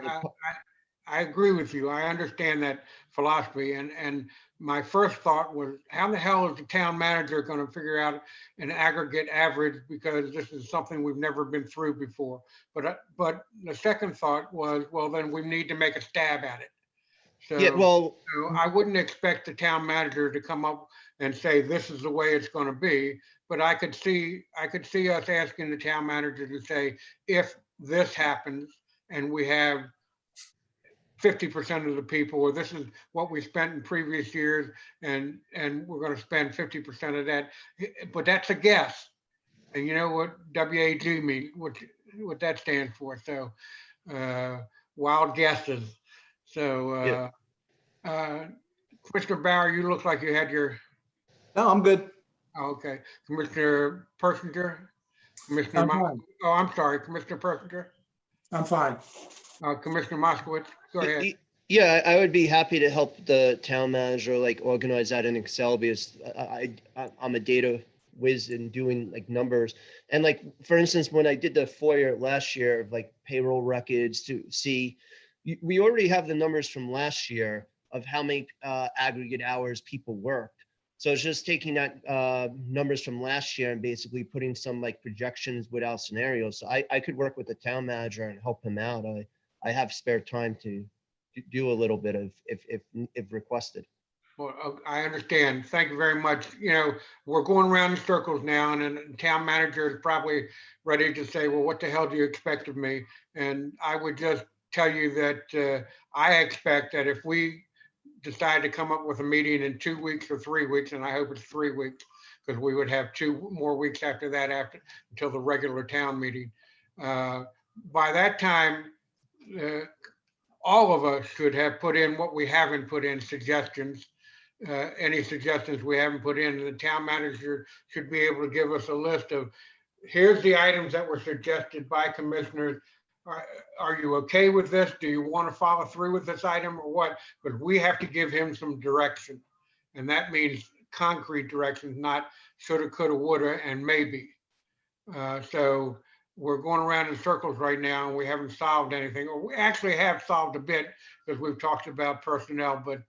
A: I agree with you. I understand that philosophy. And my first thought was, how the hell is the town manager going to figure out an aggregate average? Because this is something we've never been through before. But the second thought was, well, then we need to make a stab at it. So,
C: yeah, well,
A: so I wouldn't expect the town manager to come up and say, this is the way it's going to be. But I could see us asking the town manager to say, if this happens and we have 50% of the people, or this is what we spent in previous years, and we're going to spend 50% of that. But that's a guess. And you know what WAG means, what that stands for. So wild guesses. So Commissioner Bauer, you look like you had your.
D: No, I'm good.
A: Oh, okay. Commissioner Persinger?
E: I'm fine.
A: Oh, I'm sorry, Commissioner Persinger?
E: I'm fine.
A: Commissioner Moskowitz, go ahead.
C: Yeah, I would be happy to help the town manager like organize that in Excel, because I'm a data whiz in doing like numbers. And like, for instance, when I did the FOIA last year of like payroll records to see, we already have the numbers from last year of how many aggregate hours people worked. So it's just taking that numbers from last year and basically putting some like projections without scenarios. So I could work with the town manager and help him out. I have spare time to do a little bit of if requested.
A: Well, I understand. Thank you very much. You know, we're going around in circles now, and then the town manager is probably ready to say, well, what the hell do you expect of me? And I would just tell you that I expect that if we decide to come up with a meeting in 2 weeks or 3 weeks, and I hope it's 3 weeks, because we would have 2 more weeks after that until the regular town meeting. By that time, all of us should have put in what we haven't put in, suggestions. Any suggestions we haven't put in, the town manager should be able to give us a list of, here's the items that were suggested by commissioners. Are you okay with this? Do you want to follow through with this item or what? But we have to give him some direction. And that means concrete directions, not shoulda, coulda, woulda, and maybe. So we're going around in circles right now and we haven't solved anything. Or we actually have solved a bit because we've talked about personnel, but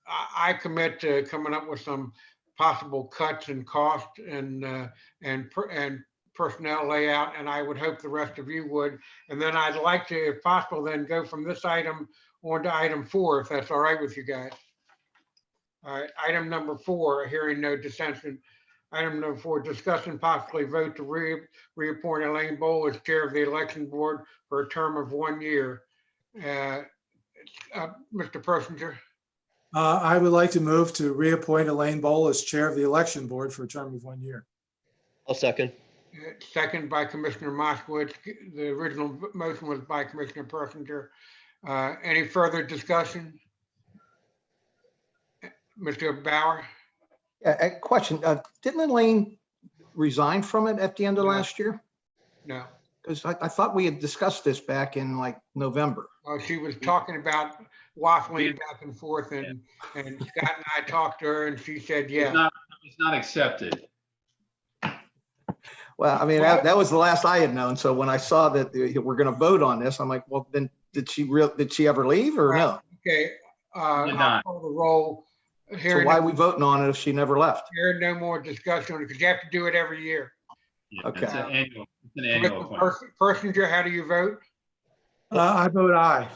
A: I commit to coming up with some possible cuts in cost and personnel layout, and I would hope the rest of you would. And then I'd like to, if possible, then go from this item on to item 4, if that's all right with you guys. All right, item number 4, hearing no dissension. Item number 4, discuss and possibly vote to reappoint Elaine Bowl as chair of the election board for a term of 1 year. Mr. Persinger.
E: I would like to move to reappoint Elaine Bowl as chair of the election board for a term of 1 year.
C: I'll second.
A: Second by Commissioner Moskowitz. The original motion was by Commissioner Persinger. Any further discussion? Mr. Bauer?
D: Yeah, a question. Didn't Elaine resign from it at the end of last year?
A: No.
D: Because I thought we had discussed this back in like November.
A: Well, she was talking about waffling back and forth, and Scott and I talked to her, and she said, yeah.
B: It's not accepted.
D: Well, I mean, that was the last I had known. So when I saw that we're going to vote on this, I'm like, well, then did she ever leave or no?
A: Okay.
B: Did not.
A: I'll call the roll.
D: So why are we voting on it if she never left?
A: Here, no more discussion on it, because you have to do it every year.
B: Yeah,
D: Okay.
B: It's an annual appointment.
A: Persinger, how do you vote?
E: I vote aye.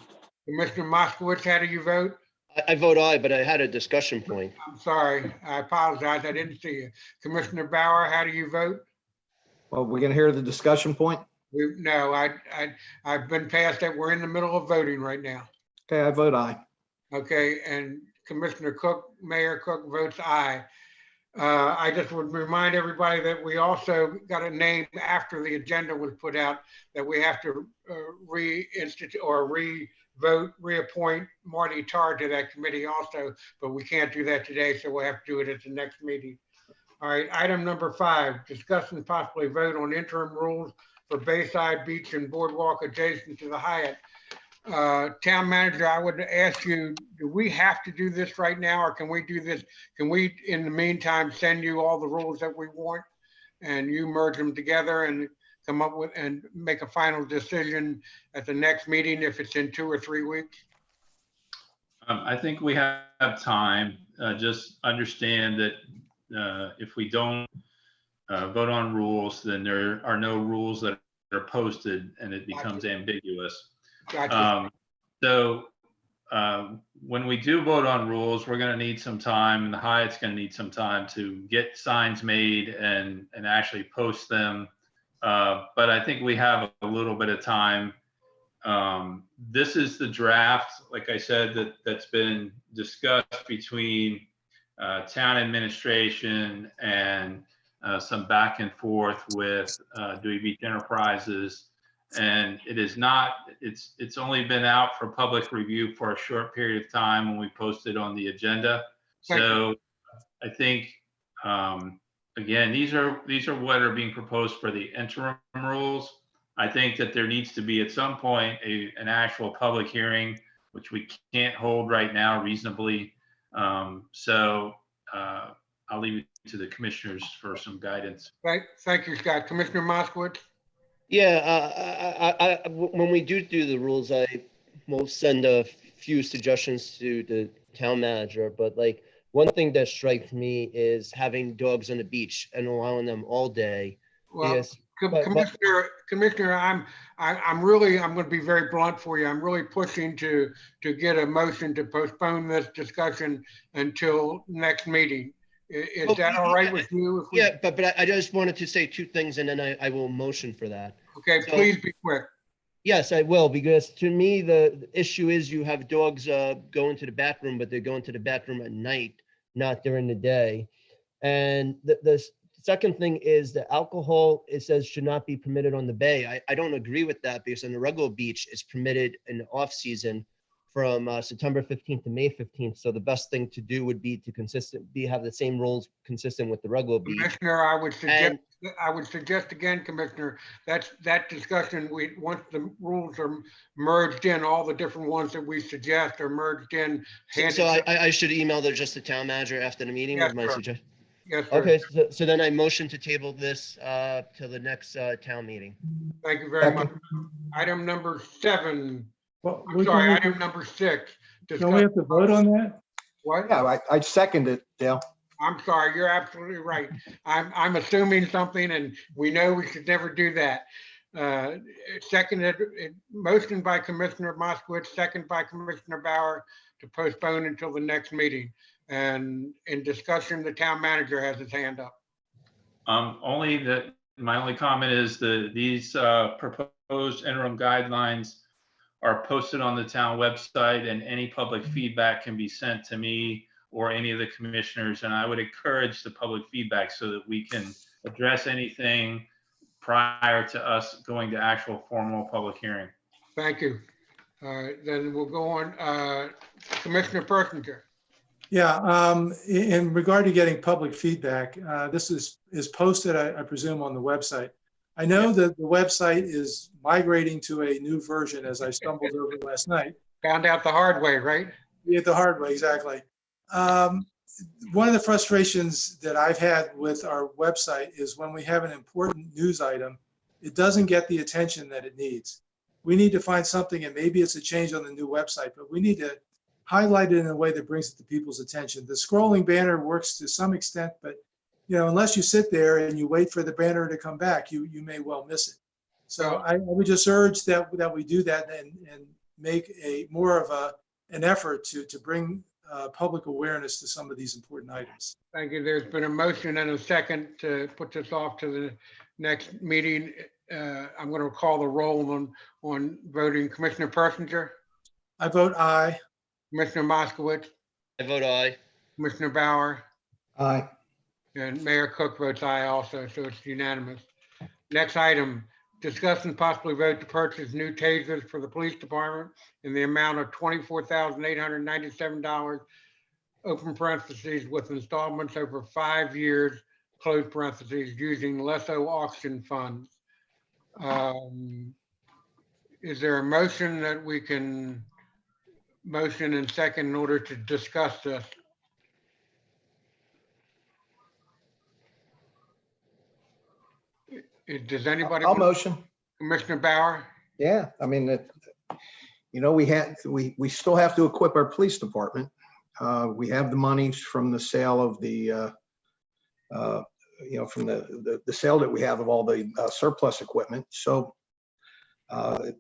A: Commissioner Moskowitz, how do you vote?
C: I vote aye, but I had a discussion point.
A: I'm sorry. I apologize. I didn't see you. Commissioner Bauer, how do you vote?
D: Well, we're going to hear the discussion point.
A: No, I've been past that. We're in the middle of voting right now.
D: Okay, I vote aye.
A: Okay, and Commissioner Cook, Mayor Cook votes aye. I just would remind everybody that we also got a name after the agenda was put out that we have to reinstitute or reappoint Marty Tarr to that committee also, but we can't do that today, so we'll have to do it at the next meeting. All right, item number 5, discuss and possibly vote on interim rules for Bayside Beach and Boardwalk adjacent to the Hyatt. Town manager, I would ask you, do we have to do this right now, or can we do this? Can we, in the meantime, send you all the rules that we want and you merge them together and come up with and make a final decision at the next meeting if it's in 2 or 3 weeks?
B: I think we have time. Just understand that if we don't vote on rules, then there are no rules that are posted and it becomes ambiguous.
A: Gotcha.
B: When we do vote on rules, we're going to need some time, and the Hyatt's going to need some time to get signs made and actually post them. But I think we have a little bit of time. This is the draft, like I said, that's been discussed between town administration and some back and forth with Dewey Beach Enterprises. And it is not, it's only been out for public review for a short period of time when we posted on the agenda. So I think, again, these are what are being proposed for the interim rules. I think that there needs to be at some point an actual public hearing, which we can't hold right now reasonably. So I'll leave it to the commissioners for some guidance.
A: Right. Thank you, Scott. Commissioner Moskowitz?
C: Yeah, when we do the rules, I will send a few suggestions to the town manager, but like One thing that strikes me is having dogs on the beach and allowing them all day.
A: Well,
C: Because, but-
A: Commissioner, I'm going to be very blunt for you. I'm really pushing to get a motion to postpone this discussion until next meeting. Is
C: Well,
A: that all right with you? If we-
C: Yeah, but I just wanted to say two things and then I will motion for that.
A: Okay,
C: So-
A: please be quick.
C: Yes, I will, because to me, the issue is you have dogs going to the bathroom, but they're going to the bathroom at night, not during the day. And the second thing is the alcohol, it says should not be permitted on the bay. I don't agree with that because on the regular beach, it's permitted in the off season from September 15th to May 15th. So the best thing to do would be to have the same rules consistent with the regular beach.
A: Commissioner,
C: And
A: I would suggest again, Commissioner, that discussion, once the rules are merged in, all the different ones that we suggest are merged in.
C: so I should email just the town manager after the meeting
A: Yes,
C: with my
A: sir.
C: suggestion.
A: Yes, sir.
C: Okay, so then I motion to table this till the next town meeting.
A: Thank you very much. Item number 7,
E: Well,
A: I'm sorry, item number 6.
E: Don't we have to vote on that?
A: What?
D: Yeah, I second it, Dale.
A: I'm sorry, you're absolutely right. I'm assuming something and we know we should never do that. Seconded, motion by Commissioner Moskowitz, second by Commissioner Bauer to postpone until the next meeting. And in discussion, the town manager has his hand up.
B: My only comment is these proposed interim guidelines are posted on the town website, and any public feedback can be sent to me or any of the commissioners. And I would encourage the public feedback so that we can address anything prior to us going to actual formal public hearing.
A: Thank you. Then we'll go on. Commissioner Persinger.
E: Yeah, in regard to getting public feedback, this is posted, I presume, on the website. I know that the website is migrating to a new version as I stumbled over last night.
A: Found out the hard way, right?
E: Yeah, the hard way, exactly. One of the frustrations that I've had with our website is when we have an important news item, it doesn't get the attention that it needs. We need to find something, and maybe it's a change on the new website, but we need to highlight it in a way that brings it to people's attention. The scrolling banner works to some extent, but unless you sit there and you wait for the banner to come back, you may well miss it. So I would just urge that we do that and make more of an effort to bring public awareness to some of these important items.
A: Thank you. There's been a motion and a second to put this off to the next meeting. I'm going to call the roll on voting. Commissioner Persinger,
E: I vote aye.
A: Commissioner Moskowitz,
C: I vote aye.
A: Commissioner Bauer,
D: Aye.
A: and Mayor Cook votes aye also, so it's unanimous. Next item, discuss and possibly vote to purchase new tasers for the police department in the amount of $24,897, open parentheses, with installments over 5 years, close parentheses, using Lesso auction funds. Is there a motion that we can motion and second in order to discuss this? Does anybody?
D: I'll motion.
A: Commissioner Bauer?
D: Yeah, I mean, we still have to equip our police department. We have the monies from the sale of the sale that we have of all the surplus equipment. So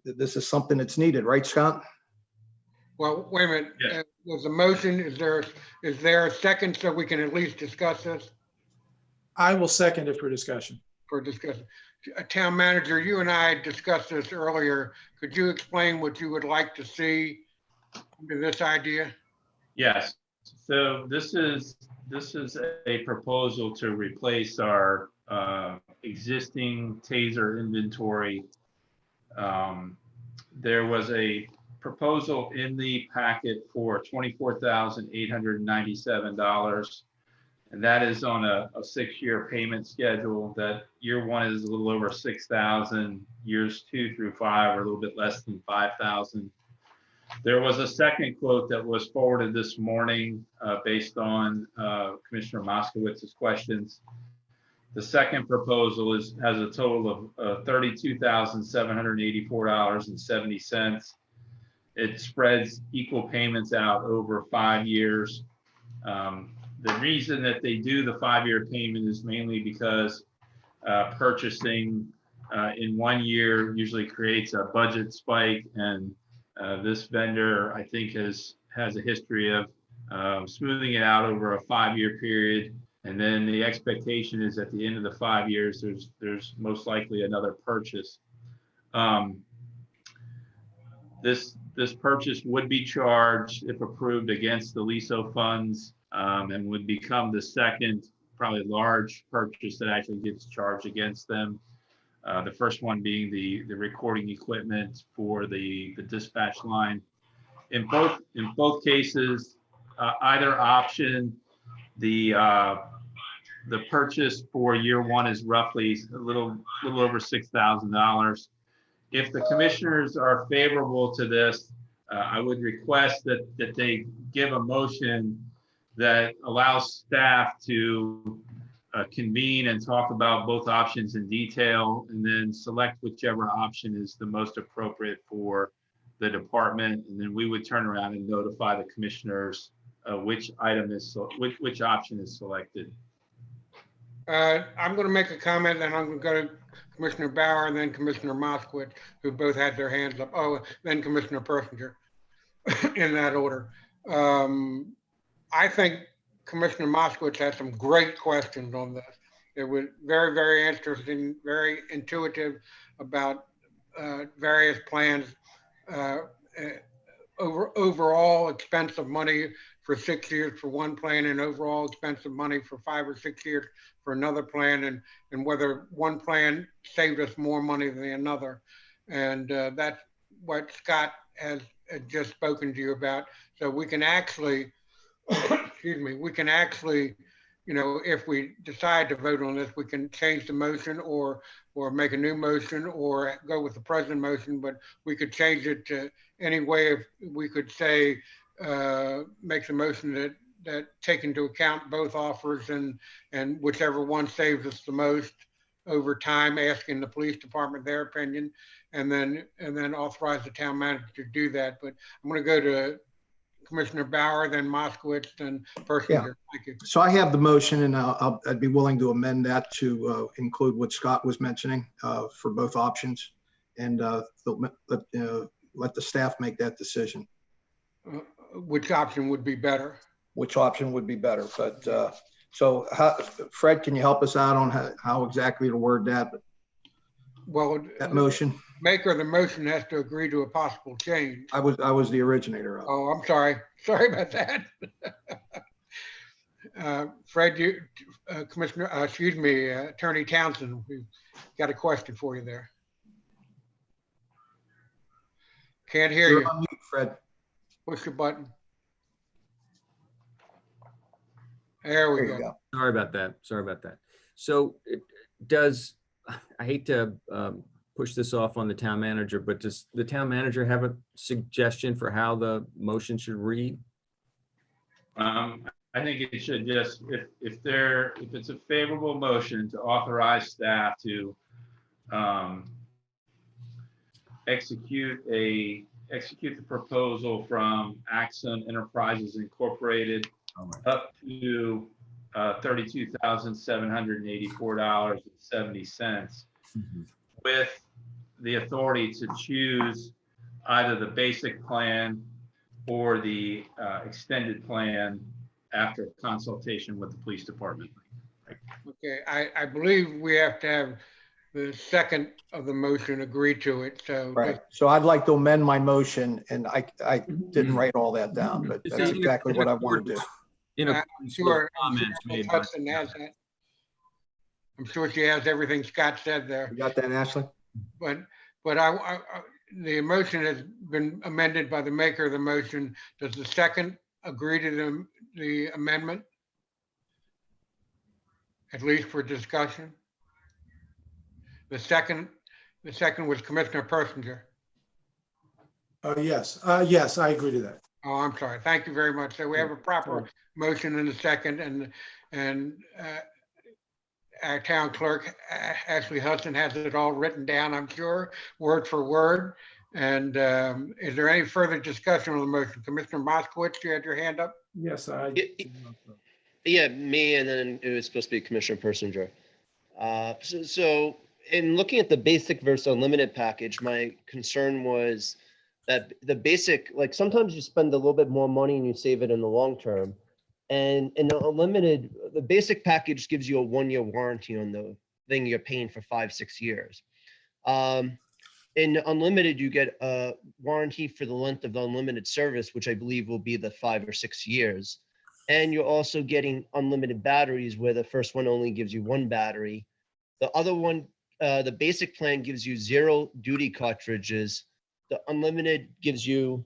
D: this is something that's needed, right, Scott?
A: Well, wait a minute.
B: Yeah.
A: There's a motion. Is there a second so we can at least discuss this
E: I will second it for discussion.
A: for discussion? Town manager, you and I discussed this earlier. Could you explain what you would like to see in this idea?
B: Yes. So this is a proposal to replace our existing taser inventory. There was a proposal in the packet for $24,897. And that is on a 6-year payment schedule. That year 1 is a little over 6,000. Years 2 through 5 are a little bit less than 5,000. There was a second quote that was forwarded this morning based on Commissioner Moskowitz's questions. The second proposal has a total of $32,784.70. It spreads equal payments out over 5 years. the reason that they do the 5-year payment is mainly because purchasing in 1 year usually creates a budget spike, and this vendor, I think, has a history of smoothing it out over a 5-year period. And then the expectation is at the end of the 5 years, there's most likely another purchase. This purchase would be charged, if approved, against the LISO funds, and would become the second, probably large purchase that actually gets charged against them. The first one being the recording equipment for the dispatch line. In both cases, either option, the purchase for year one is roughly a little over $6,000. If the commissioners are favorable to this, I would request that they give a motion that allows staff to convene and talk about both options in detail, and then select whichever option is the most appropriate for the department. And then we would turn around and notify the commissioners which option is selected.
A: I'm going to make a comment, and I'm going to go to Commissioner Bauer and then Commissioner Moskowitz, who both had their hands up. Oh, then Commissioner Persinger, in that order. I think Commissioner Moskowitz had some great questions on this. It was very, very interesting, very intuitive about various plans, overall expense of money for 6 years for one plan, and overall expense of money for 5 or 6 years for another plan, and whether one plan saved us more money than another. And that's what Scott has just spoken to you about. So we can actually, excuse me, we can actually, you know, if we decide to vote on this, we can change the motion or make a new motion or go with the present motion, but we could change it to any way. If we could say, makes a motion that take into account both offers and whichever one saves us the most over time, asking the police department their opinion, and then authorize the town manager to do that. But I'm going to go to Commissioner Bauer, then Moskowitz, then Persinger.
D: Yeah.
A: Thank you.
D: So I have the motion, and I'd be willing to amend that to include what Scott was mentioning for both options, and let the staff make that decision.
A: Which option would be better?
D: Which option would be better? But so, Fred, can you help us out on how exactly to word that
A: Well,
D: motion?
A: Maker of the motion has to agree to a possible change.
D: I was the originator of it.
A: Oh, I'm sorry. Sorry about that. Fred, Commissioner, excuse me, Attorney Townsend, we've got a question for you there. Can't hear
D: You're
A: you.
D: on mute, Fred.
A: Push your button. There we
D: There you
A: go.
D: go.
F: Sorry about that. So I hate to push this off on the town manager, but does the town manager have a suggestion for how the motion should read?
B: I think it should just, if it's a favorable motion to authorize staff to execute the proposal from Axon Enterprises Incorporated up to $32,784.70, with the authority to choose either the basic plan or the extended plan after consultation with the police department.
A: Okay, I believe we have to have the second of the motion agree to it. So
D: Right. So I'd like to amend my motion, and I didn't write all that down, but that's exactly what I want to do.
F: In
A: I'm
F: accordance with
A: sure
F: comments made by.
A: Hudson has that. I'm sure she has everything Scott said there.
D: You got that, Ashley?
A: But the motion has been amended by the maker of the motion. Does the second agree to the amendment? At least for discussion. The second was Commissioner Persinger.
E: Yes, yes, I agree to that.
A: Oh, I'm sorry. Thank you very much. So we have a proper motion in a second, and our town clerk, Ashley Hudson, has it all written down, I'm sure, word for word. And is there any further discussion on the motion? Commissioner Moskowitz, you had your hand up?
E: Yes,
C: Yeah, me, and then it was supposed to be Commissioner Persinger. So in looking at the basic versus unlimited package, my concern was that the basic, like sometimes you spend a little bit more money and you save it in the long term. And in the unlimited, the basic package gives you a 1-year warranty on the thing you're paying for 5-6 years. In unlimited, you get a warranty for the length of the unlimited service, which I believe will be the 5 or 6 years. And you're also getting unlimited batteries, where the first one only gives you 1 battery. The other one, the basic plan gives you 0 duty cartridges. The unlimited gives you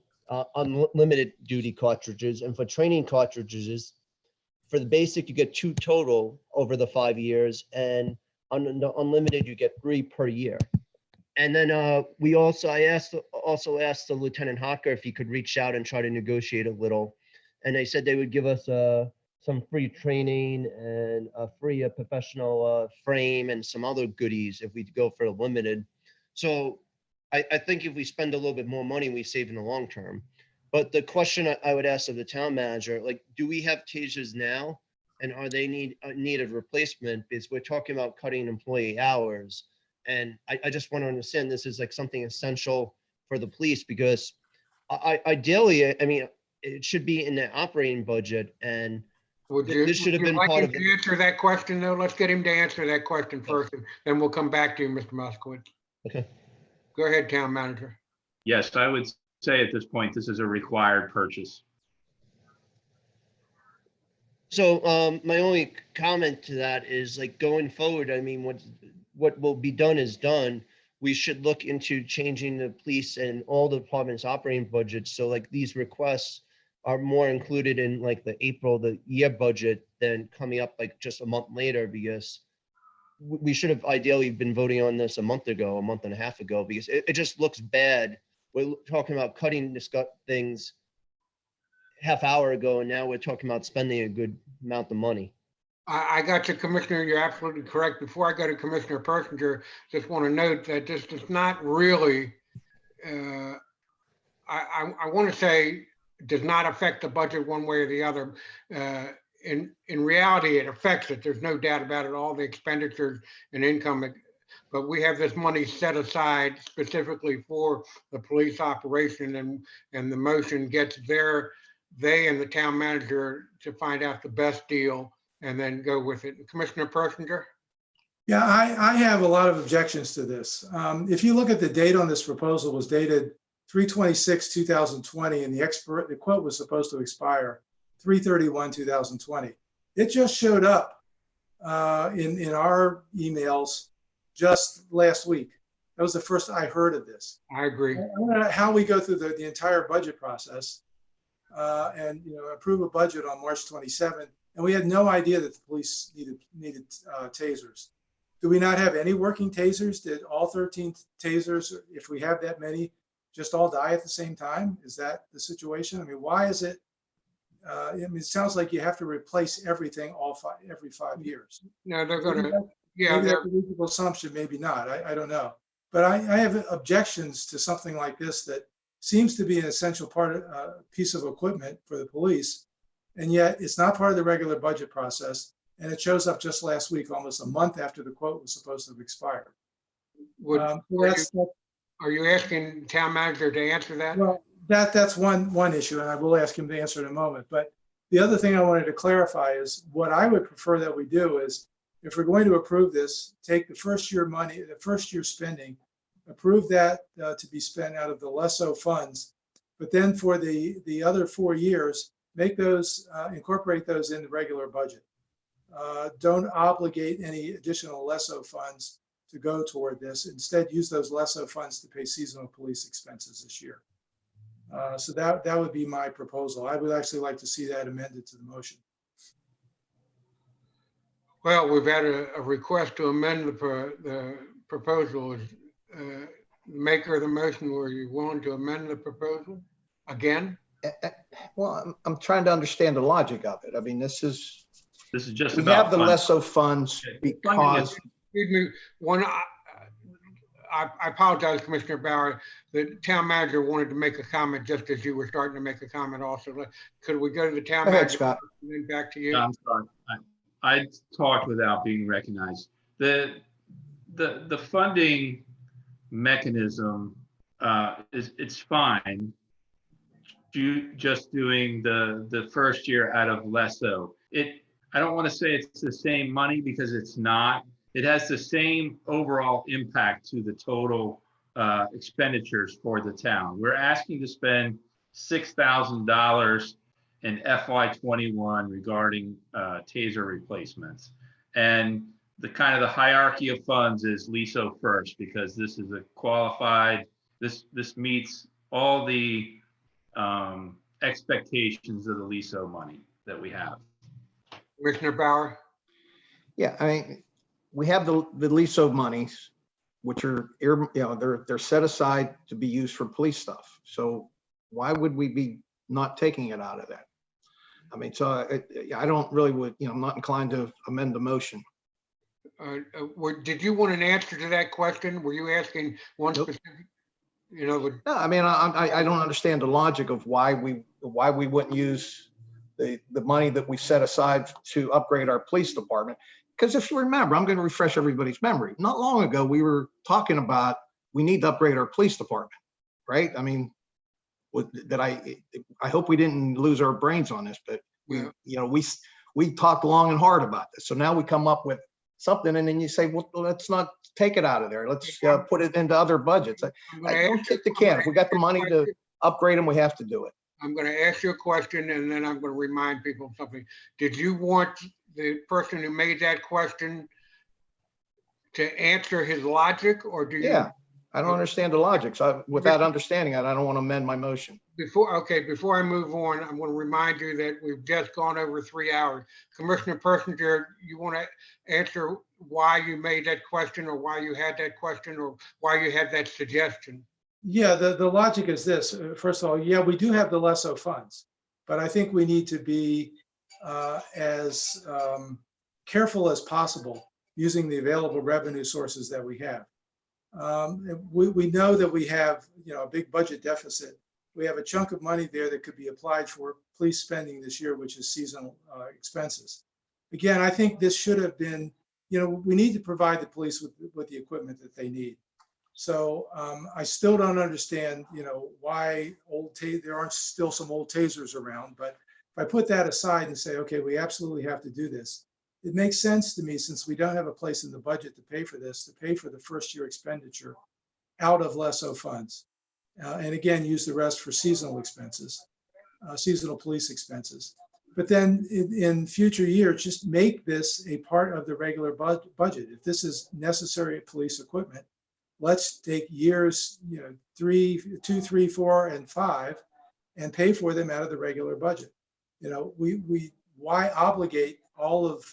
C: unlimited duty cartridges. And for training cartridges, for the basic, you get 2 total over the 5 years. And on the unlimited, you get 3 per year. And then I asked the Lieutenant Hocker if he could reach out and try to negotiate a little. And they said they would give us some free training and a free professional frame and some other goodies if we go for a limited. So I think if we spend a little bit more money, we save in the long term. But the question I would ask of the town manager, like, do we have tasers now? And are they need a replacement? Because we're talking about cutting employee hours. And I just want to understand this is like something essential for the police, because ideally, I mean, it should be in the operating budget, and this should have been part of
A: to answer that question, though. Let's get him to answer that question first, and then we'll come back to you, Mr. Moskowitz.
C: Okay.
A: Go ahead, town manager.
B: Yes, I would say at this point, this is a required purchase.
C: So my only comment to that is, like, going forward, I mean, what will be done is done. We should look into changing the police and all the departments' operating budgets. So like these requests are more included in like the year budget than coming up like just a month later, because we should have ideally been voting on this a month and a half ago, because it just looks bad. We're talking about cutting things half hour ago, and now we're talking about spending a good amount of money.
A: I got you, Commissioner. You're absolutely correct. Before I go to Commissioner Persinger, just want to note that this does not really, I want to say, does not affect the budget one way or the other. In reality, it affects it. There's no doubt about it. All the expenditures and income, but we have this money set aside specifically for the police operation, and the motion gets they and the town manager to find out the best deal and then go with it. Commissioner Persinger?
E: Yeah, I have a lot of objections to this. If you look at the date on this proposal, was dated 3/26/2020, and the quote was supposed to expire 3/31/2020. It just showed up in our emails just last week. That was the first I heard of this.
A: I agree.
E: I don't know how we go through the entire budget process and approve a budget on March 27th. And we had no idea that the police needed tasers. Do we not have any working tasers? Did all 13 tasers, if we have that many, just all die at the same time? Is that the situation? I mean, why is it? I mean, it sounds like you have to replace everything every 5 years.
A: No, they're going to, yeah.
E: Maybe that's a reasonable assumption, maybe not. I don't know. But I have objections to something like this that seems to be an essential piece of equipment for the police. And yet it's not part of the regular budget process. And it shows up just last week, almost a month after the quote was supposed to have expired.
A: Are you asking town manager to answer that?
E: Well, that's one issue, and I will ask him to answer in a moment. But the other thing I wanted to clarify is what I would prefer that we do is, if we're going to approve this, take the first year money, the first year spending, approve that to be spent out of the LESO funds. But then for the other 4 years, make those, incorporate those in the regular budget. Don't obligate any additional LESO funds to go toward this. Instead, use those LESO funds to pay seasonal police expenses this year. So that would be my proposal. I would actually like to see that amended to the motion.
A: Well, we've had a request to amend the proposal. Maker of the motion, were you willing to amend the proposal again?
D: Well, I'm trying to understand the logic of it. I mean, this is
B: just
D: we have the LESO funds because.
A: Excuse me, I apologize, Commissioner Bauer. The town manager wanted to make a comment just as you were starting to make a comment also. Could we go to the town
D: Go ahead,
A: manager?
D: Scott.
A: And then back to you.
B: I'm sorry. I talked without being recognized. The funding mechanism it's fine. Just doing the first year out of LESO. I don't want to say it's the same money because it's not. It has the same overall impact to the total expenditures for the town. We're asking to spend $6,000 in FY21 regarding taser replacements. And the kind of the hierarchy of funds is LESO first, because this is a qualified, this meets all the expectations of the LESO money that we have.
A: Commissioner Bauer?
D: Yeah, I mean, we have the LESO monies, which are, they're set aside to be used for police stuff. So why would we be not taking it out of that? I mean, so I don't really I'm not inclined to amend the motion.
A: Did you want an answer to that question? Were you asking one
D: Nope.
A: specific? No,
D: I mean, I don't understand the logic of why we wouldn't use the money that we set aside to upgrade our police department. Because if you remember, I'm going to refresh everybody's memory. Not long ago, we were talking about we need to upgrade our police department, right? I mean, I hope we didn't lose our brains on this, but we talked long and hard about this. So now we come up with something, and then you say, well, let's not take it out of there. Let's put it into other budgets. I don't kick the can. If we got the money to upgrade them, we have to do it.
A: I'm going to ask you a question, and then I'm going to remind people of something. Did you want the person who made that question to answer his logic, or do you?
D: Yeah, I don't understand the logic. So without understanding it, I don't want to amend my motion.
A: Before I move on, I'm going to remind you that we've just gone over 3 hours. Commissioner Persinger, you want to answer why you made that question, or why you had that question, or why you had that suggestion?
E: Yeah, the logic is this. First of all, yeah, we do have the LESO funds, but I think we need to be as careful as possible using the available revenue sources that we have. We know that we have, a big budget deficit. We have a chunk of money there that could be applied for police spending this year, which is seasonal expenses. Again, I think this should have been, we need to provide the police with the equipment that they need. So I still don't understand, why there aren't still some old tasers around. But if I put that aside and say, okay, we absolutely have to do this, it makes sense to me, since we don't have a place in the budget to pay for this, to pay for the first year expenditure out of LESO funds. And again, use the rest for seasonal expenses, seasonal police expenses. But then in future years, just make this a part of the regular budget. If this is necessary police equipment, let's take years, 2, 3, 4, and 5, and pay for them out of the regular budget. Why obligate all of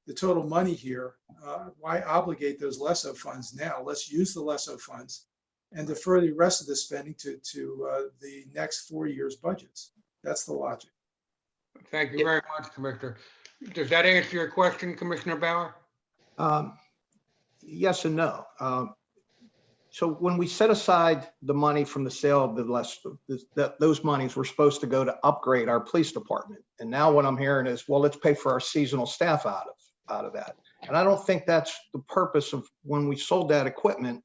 E: the total money here? Why obligate those LESO funds now? Let's use the LESO funds and defer the rest of the spending to the next 4 years' budgets. That's the logic.
A: Thank you very much, Commissioner. Does that answer your question, Commissioner Bauer?
D: Yes and no. So when we set aside the money from the sale of those monies were supposed to go to upgrade our police department. And now what I'm hearing is, well, let's pay for our seasonal staff out of that. And I don't think that's the purpose of when we sold that equipment.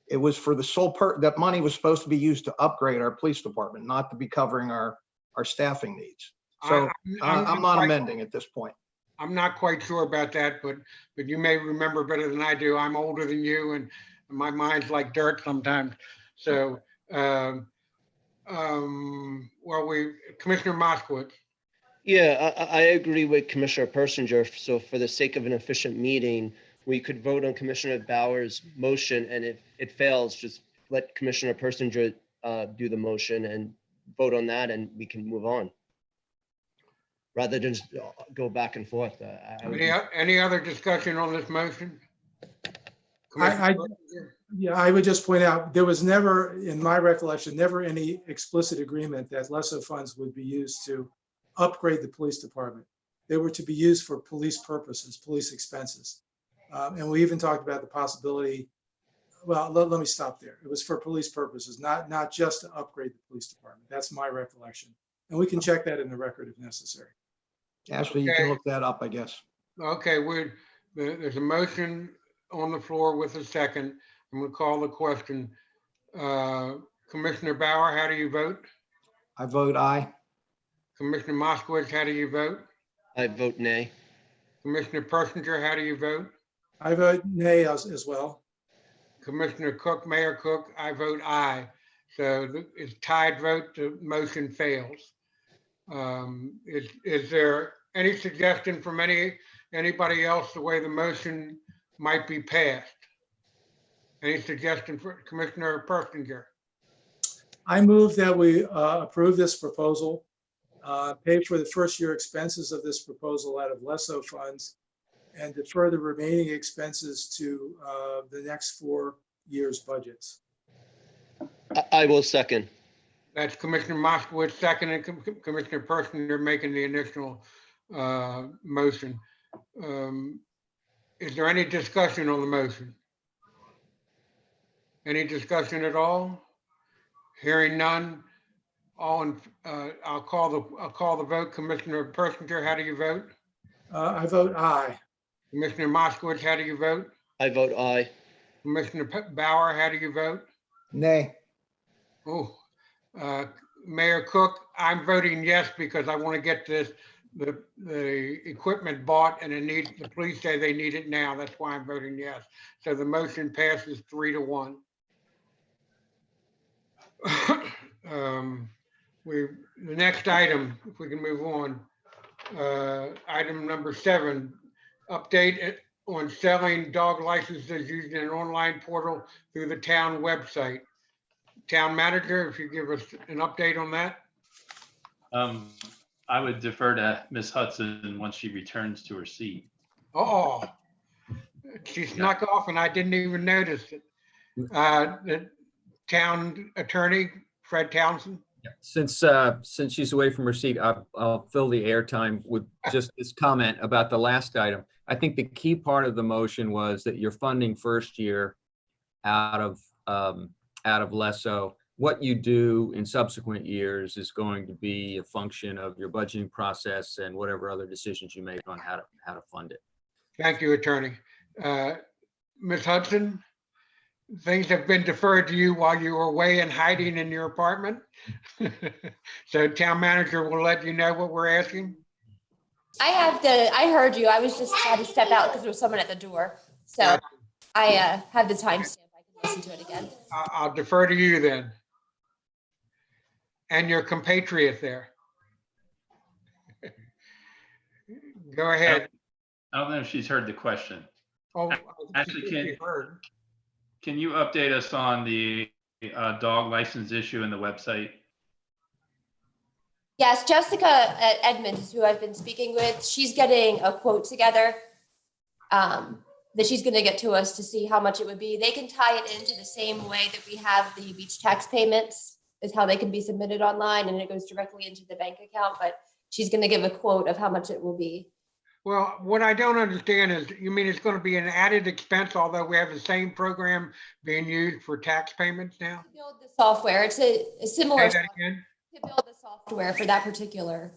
D: It was for the sole that money was supposed to be used to upgrade our police department, not to be covering our staffing needs. So I'm not amending at this point.
A: I'm not quite sure about that, but you may remember better than I do. I'm older than you, and my mind's like dirt sometimes. So, Commissioner Moskowitz.
C: Yeah, I agree with Commissioner Persinger. So for the sake of an efficient meeting, we could vote on Commissioner Bauer's motion, and if it fails, just let Commissioner Persinger do the motion and vote on that, and we can move on, rather than just go back and forth.
A: Any other discussion on this motion?
E: I would just point out, there was never, in my recollection, never any explicit agreement that LESO funds would be used to upgrade the police department. They were to be used for police purposes, police expenses. And we even talked about the possibility well, let me stop there. It was for police purposes, not just to upgrade the police department. That's my recollection. And we can check that in the record if necessary.
D: Ashley, you can
A: Okay.
D: look that up, I guess.
A: Okay, there's a motion on the floor with a second. I'm gonna call the question. Commissioner Bauer, how do you vote?
D: I vote aye.
A: Commissioner Moskowitz, how do you vote?
C: I vote nay.
A: Commissioner Persinger, how do you vote?
E: I vote nay as well.
A: Commissioner Cook, Mayor Cook, I vote aye. So it's tied vote, the motion fails. Is there any suggestion from anybody else the way the motion might be passed? Any suggestion for Commissioner Persinger?
E: I move that we approve this proposal, pay for the first year expenses of this proposal out of LESO funds, and defer the remaining expenses to the next 4 years' budgets.
C: I will second.
A: That's Commissioner Moskowitz second and Commissioner Persinger making the initial motion. Is there any discussion on the motion? Any discussion at all? Hearing none. I'll call the vote. Commissioner Persinger, how do you vote?
E: I vote aye.
A: Commissioner Moskowitz, how do you vote?
C: I vote aye.
A: Commissioner Bauer, how do you vote?
D: Nay.
A: Oh, Mayor Cook, I'm voting yes because I want to get the equipment bought and the police say they need it now. That's why I'm voting yes. So the motion passes 3-1. The next item, if we can move on, item number 7, update on selling dog licenses using an online portal through the town website. Town manager, if you give us an update on that.
B: I would defer to Ms. Hudson once she returns to her seat.
A: Oh, she snuck off and I didn't even notice it. The town attorney, Fred Townsend.
F: Since she's away from her seat, I'll fill the airtime with just this comment about the last item. I think the key part of the motion was that you're funding first year out of LESO. What you do in subsequent years is going to be a function of your budgeting process and whatever other decisions you make on how to fund it.
A: Thank you, attorney. Ms. Hudson, things have been deferred to you while you were away and hiding in your apartment. So town manager will let you know what we're asking.
J: I heard you. I was just had to step out because there was someone at the door. So I have the timestamp. I can listen to it again.
A: I'll defer to you then. And your compatriot there. Go ahead.
B: I don't know if she's heard the question.
A: Oh,
B: Actually, can you update us on the dog license issue in the website?
J: Yes, Jessica at Edmonds, who I've been speaking with, she's getting a quote together that she's going to get to us to see how much it would be. They can tie it into the same way that we have the beach tax payments, is how they can be submitted online, and it goes directly into the bank account. But she's going to give a quote of how much it will be.
A: Well, what I don't understand is, you mean it's going to be an added expense, although we have the same program being used for tax payments now?
J: To build the software, it's a similar
A: Say that again?
J: to build the software for that particular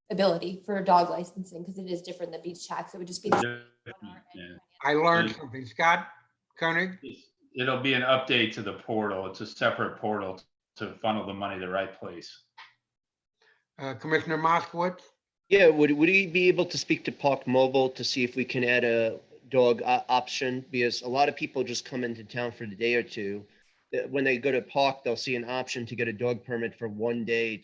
J: ability for dog licensing, because it is different than beach tax. It would just be the
B: Yeah.
A: I learned something. Scott Koenig?
B: It'll be an update to the portal. It's a separate portal to funnel the money the right place.
A: Commissioner Moskowitz?
C: Yeah, would we be able to speak to Park Mobile to see if we can add a dog option? Because a lot of people just come into town for the day or two. When they go to park, they'll see an option to get a dog permit for 1 day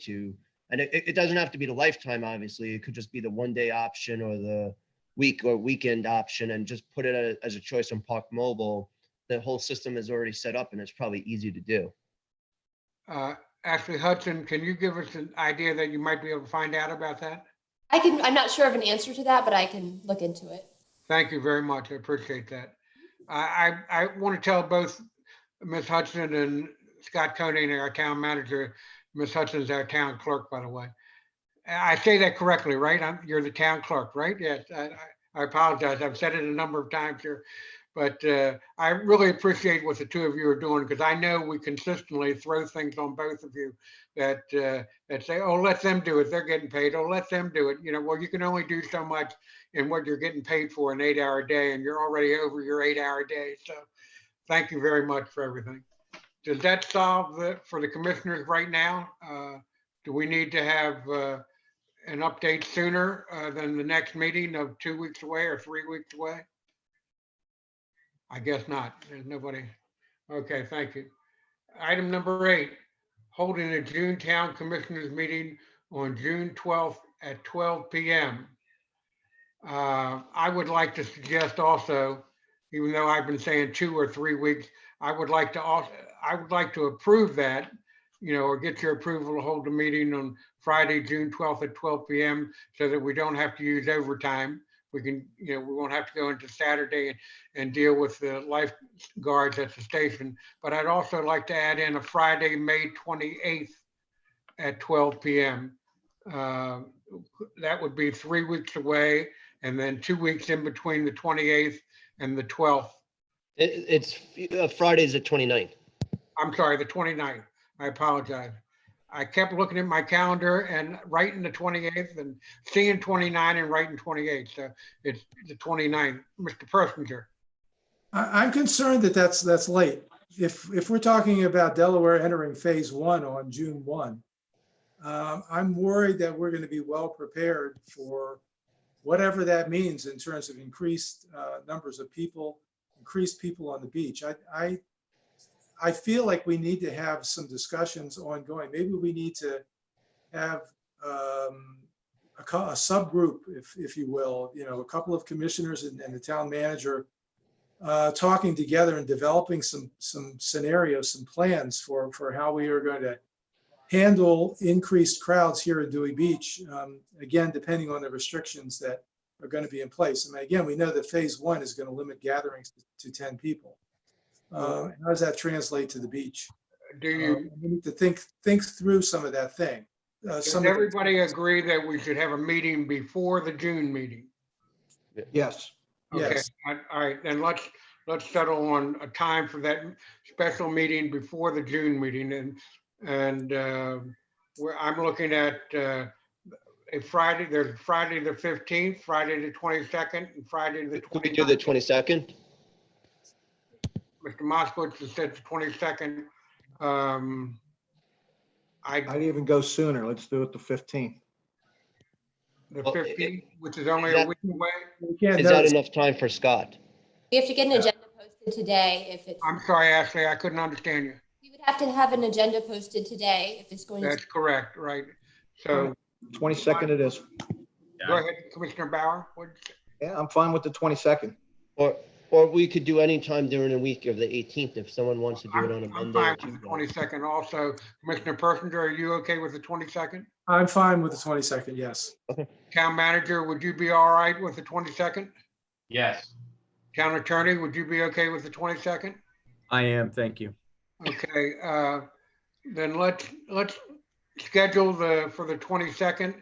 C: and it doesn't have to be the lifetime, obviously. It could just be the 1 day option or the week or weekend option, and just put it as a choice on Park Mobile. The whole system is already set up and it's probably easy to do.
A: Ashley Hudson, can you give us an idea that you might be able to find out about that?
J: I'm not sure of an answer to that, but I can look into it.
A: Thank you very much. I appreciate that. I want to tell both Ms. Hudson and Scott Koenig, our town manager. Ms. Hudson is our town clerk, by the way. I say that correctly, right? You're the town clerk, right? Yes. I apologize. I've said it a number of times here. But I really appreciate what the two of you are doing, because I know we consistently throw things on both of you that say, oh, let them do it. They're getting paid. Oh, let them do it. Well, you can only do so much in what you're getting paid for an 8-hour day, and you're already over your 8-hour day. So thank you very much for everything. Does that solve for the commissioners right now? Do we need to have an update sooner than the next meeting of 2 weeks away or 3 weeks away? I guess not. There's nobody. Okay, thank you. Item number 8, holding a June Town Commissioners meeting on June 12th at 12 p.m. I would like to suggest also, even though I've been saying 2 or 3 weeks, I would like to approve that, or get your approval to hold the meeting on Friday, June 12th at 12 p.m. so that we don't have to use overtime. We can, we won't have to go into Saturday and deal with the lifeguards at the station. But I'd also like to add in a Friday, May 28th at 12 p.m. That would be 3 weeks away, and then 2 weeks in between the 28th and the 12th.
C: It's Friday's the 29th.
A: I'm sorry, the 29th. I apologize. I kept looking at my calendar and writing the 28th and seeing 29 and writing 28. So it's the 29th. Mr. Persinger.
E: I'm concerned that that's late. If we're talking about Delaware entering phase 1 on June 1, I'm worried that we're going to be well prepared for whatever that means in terms of increased numbers of people, increased people on the beach. I feel like we need to have some discussions ongoing. Maybe we need to have a subgroup, if you will, a couple of commissioners and the town manager talking together and developing some scenarios, some plans for how we are going to handle increased crowds here at Dewey Beach. Again, depending on the restrictions that are going to be in place. I mean, again, we know that phase 1 is going to limit gatherings to 10 people. How does that translate to the beach?
A: Do you
E: we need to think through some of that thing.
A: does everybody agree that we should have a meeting before the June meeting?
D: Yes.
A: Okay,
E: Yes.
A: all right, then let's settle on a time for that special meeting before the June meeting, and where I'm looking at a Friday. There's Friday the 15th, Friday the 22nd, and Friday the 29th.
C: Could we do the 22nd?
A: Mr. Moskowitz has said the 22nd.
D: I'd even go sooner. Let's do it the 15th.
A: The
C: Well,
A: 15th, which is only
C: is
A: a
C: that-
A: week away.
E: We can't
C: Is that
E: notice-
C: enough time for Scott?
J: We have to get an agenda posted today if it's,
A: I'm sorry, Ashley, I couldn't understand you.
J: we would have to have an agenda posted today if it's going to.
A: That's correct, right? So
D: 22nd it is.
A: go ahead, Commissioner Bauer. What'd you say?
D: Yeah, I'm fine with the 22nd.
C: Or we could do any time during the week of the 18th if someone wants to do it on a
A: I'm
C: Monday or
A: fine with the
C: Tuesday.
A: 22nd also. Commissioner Persinger, are you okay with the 22nd?
E: I'm fine with the 22nd, yes.
A: Town manager, would you be all right with the 22nd?
B: Yes.
A: Town attorney, would you be okay with the 22nd?
F: I am, thank you.
A: Okay, then let's schedule for the 22nd,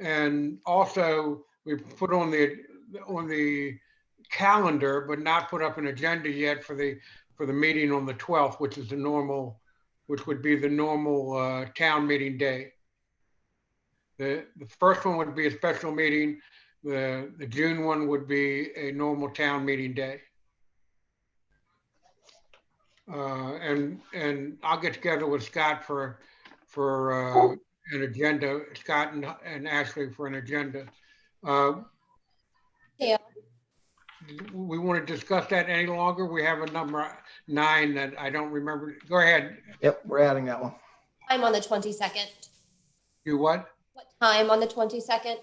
A: and also we put on the calendar, but not put up an agenda yet for the meeting on the 12th, which would be the normal town meeting day. The first one would be a special meeting. The June one would be a normal town meeting day. And I'll get together with Scott for an agenda, Scott and Ashley for an agenda.
J: Yeah.
A: We want to discuss that any longer? We have a number 9 that I don't remember. Go ahead.
D: Yep, we're adding that one.
J: Time on the 22nd.
A: You what?
J: What time on the 22nd?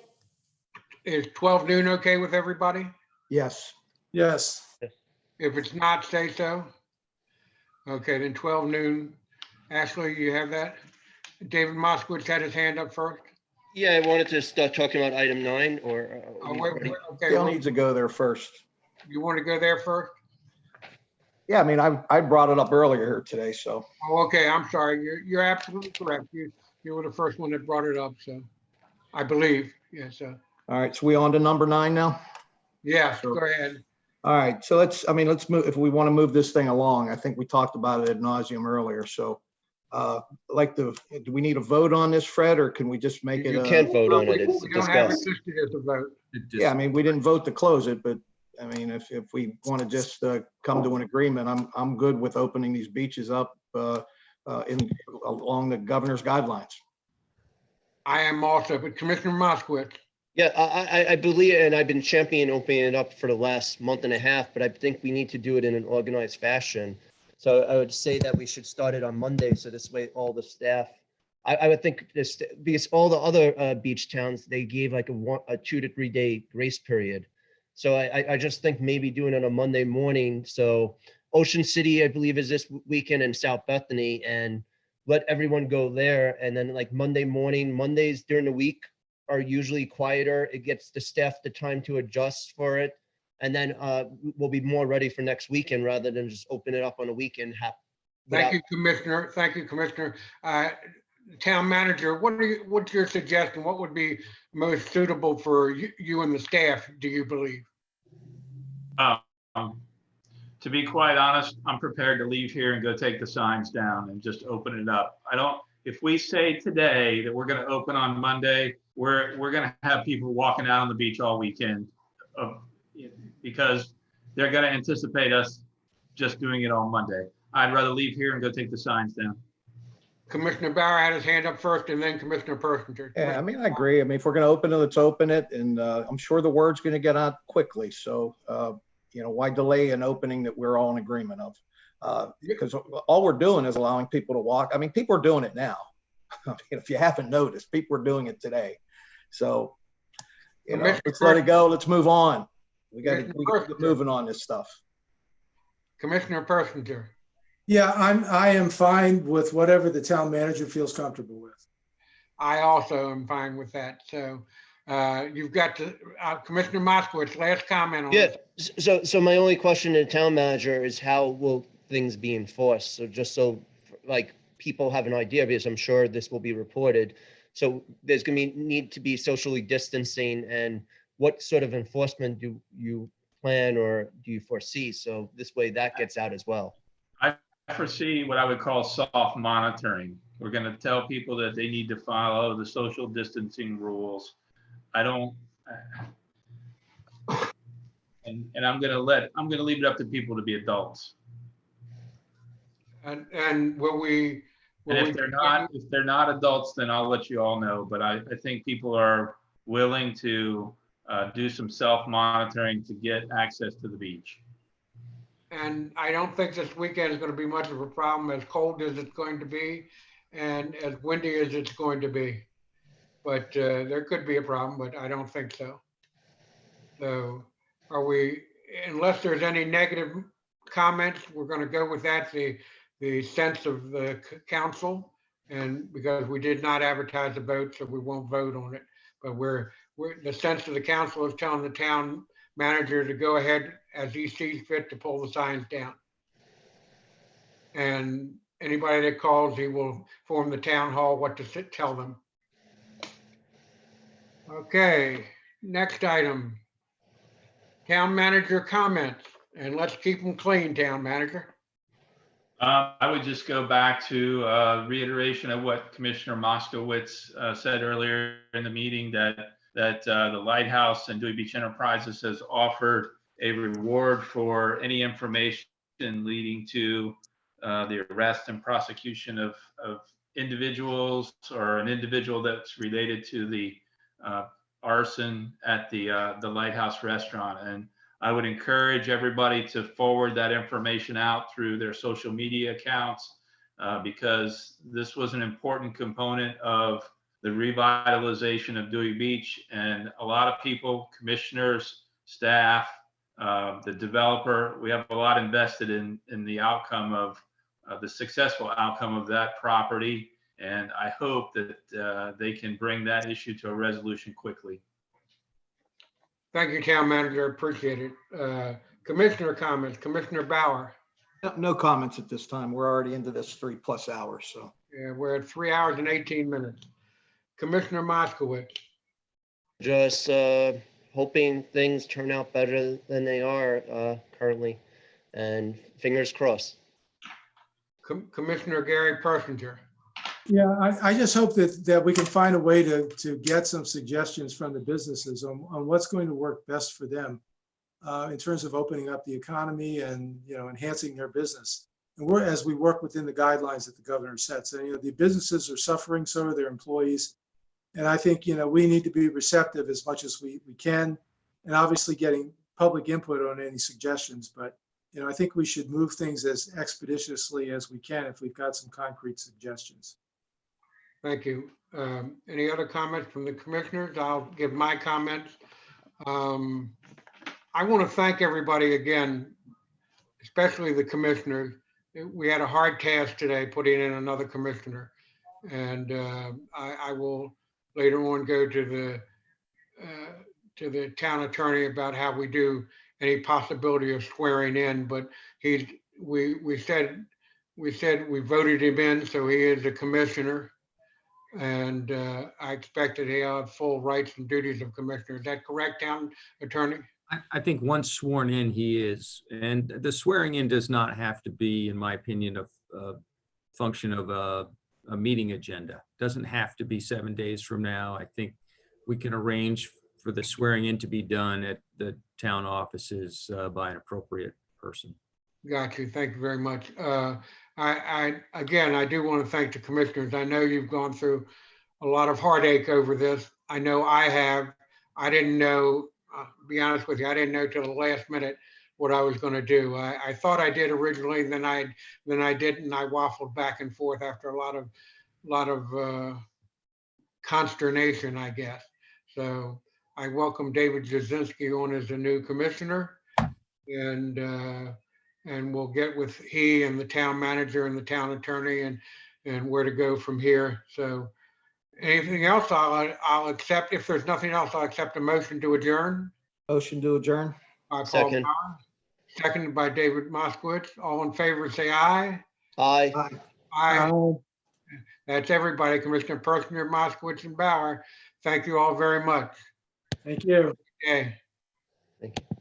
A: Is 12 noon okay with everybody?
D: Yes.
E: Yes.
A: If it's not, say so. Okay, then 12 noon. Ashley, you have that? David Moskowitz had his hand up first.
C: Yeah, I wanted to start talking about item 9 or.
A: Oh, wait, okay,
D: Gail
A: well,
D: needs to go there first.
A: you want to go there first?
D: Yeah, I mean, I brought it up earlier here today, so.
A: Oh, okay, I'm sorry. You're absolutely correct. You were the first one that brought it up, so I believe, yes.
D: All right, so we on to number 9 now?
A: Yes, go ahead.
D: All right, so let's move, if we want to move this thing along, I think we talked about it ad nauseum earlier, so do we need a vote on this, Fred, or can we just make it?
C: You can't vote on it. It's
A: We don't have it
C: discussed.
A: listed as a vote.
D: Yeah, I mean, we didn't vote to close it, but I mean, if we want to just come to an agreement, I'm good with opening these beaches up along the governor's guidelines.
A: I am also, but Commissioner Moskowitz.
C: Yeah, I believe, and I've been championing opening it up for the last month and a half, but I think we need to do it in an organized fashion. So I would say that we should start it on Monday, so this way all the staff, I would think this, because all the other beach towns, they gave like a 2 to 3 day grace period. So I just think maybe doing it on a Monday morning. So Ocean City, I believe, is this weekend, in South Bethany, and let everyone go there. And then like Monday morning, Mondays during the week are usually quieter. It gets the staff the time to adjust for it. And then we'll be more ready for next weekend rather than just open it up on a weekend.
A: Thank you, Commissioner. Thank you, Commissioner. Town Manager, what's your suggestion? What would be most suitable for you and the staff, do you believe?
B: To be quite honest, I'm prepared to leave here and go take the signs down and just open it up. If we say today that we're going to open on Monday, we're going to have people walking out on the beach all weekend because they're going to anticipate us just doing it on Monday. I'd rather leave here and go take the signs down.
A: Commissioner Bauer had his hand up first, and then Commissioner Persinger.
D: Yeah, I mean, I agree. I mean, if we're going to open it, let's open it. And I'm sure the word's going to get out quickly. So, why delay an opening that we're all in agreement of? Because all we're doing is allowing people to walk. I mean, people are doing it now. I mean, if you haven't noticed, people are doing it today. So, let's let it go. Let's move on. We got to get moving on this stuff.
A: Commissioner Persinger.
E: Yeah, I am fine with whatever the town manager feels comfortable with.
A: I also am fine with that. So you've got Commissioner Moskowitz, last comment on this.
C: So my only question to the town manager is how will things be enforced? So just so like people have an idea, because I'm sure this will be reported. So there's going to need to be socially distancing, and what sort of enforcement do you plan or do you foresee? So this way that gets out as well.
B: I foresee what I would call soft monitoring. We're going to tell people that they need to follow the social distancing rules. And I'm going to leave it up to people to be adults.
A: And
B: if they're not adults, then I'll let you all know. But I think people are willing to do some self-monitoring to get access to the beach.
A: And I don't think this weekend is going to be much of a problem, as cold as it's going to be and as windy as it's going to be. But there could be a problem, but I don't think so. So unless there's any negative comments, we're going to go with that, the sense of the council, and because we did not advertise the vote, so we won't vote on it. But the sense of the council is telling the town manager to go ahead as he sees fit to pull the signs down. And anybody that calls, he will inform the town hall what to tell them. Okay, next item. Town manager comments, and let's keep them clean, town manager.
B: I would just go back to reiteration of what Commissioner Moskowitz said earlier in the meeting, that the Lighthouse and Dewey Beach Enterprises has offered a reward for any information leading to the arrest and prosecution of individuals, or an individual that's related to the arson at the Lighthouse restaurant. And I would encourage everybody to forward that information out through their social media accounts because this was an important component of the revitalization of Dewey Beach. And a lot of people, commissioners, staff, the developer, we have a lot invested in the outcome of the successful outcome of that property. And I hope that they can bring that issue to a resolution quickly.
A: Thank you, town manager. Appreciate it. Commissioner comments, Commissioner Bauer.
D: No comments at this time. We're already into this 3+ hours. So
A: Yeah, we're at 3 hours and 18 minutes. Commissioner Moskowitz.
C: Just hoping things turn out better than they are currently, and fingers crossed.
A: Commissioner Gary Persinger.
E: Yeah, I just hope that we can find a way to get some suggestions from the businesses on what's going to work best for them in terms of opening up the economy and, enhancing their business. And as we work within the guidelines that the governor sets. And, the businesses are suffering, so are their employees. And I think, we need to be receptive as much as we can, and obviously getting public input on any suggestions. But, I think we should move things as expeditiously as we can if we've got some concrete suggestions.
A: Thank you. Any other comments from the commissioners? I'll give my comments. I want to thank everybody again, especially the commissioners. We had a hard task today putting in another commissioner. And I will later on go to the town attorney about how we do any possibility of swearing in, but we said we voted him in, so he is a commissioner. And I expect that he'll have full rights and duties of commissioner. Is that correct, town attorney?
F: I think once sworn in, he is. And the swearing in does not have to be, in my opinion, a function of a meeting agenda. Doesn't have to be 7 days from now. I think we can arrange for the swearing in to be done at the town offices by an appropriate person.
A: Got you. Thank you very much. Again, I do want to thank the commissioners. I know you've gone through a lot of heartache over this. I know I have. I didn't know, to be honest with you, I didn't know till the last minute what I was going to do. I thought I did originally, then I didn't. I waffled back and forth after a lot of consternation, I guess. So I welcome David Jasinski on as a new commissioner, and we'll get with he and the town manager and the town attorney and where to go from here. So anything else I'll accept. If there's nothing else, I'll accept a motion to adjourn.
D: Motion to adjourn.
A: By Paul
C: Second.
A: Bauer, seconded by David Moskowitz. All in favor, say aye.
C: Aye.
D: Aye.
A: Aye. That's everybody. Commissioner Persinger, Moskowitz, and Bauer. Thank you all very much.
E: Thank you.
A: Okay.
C: Thank you.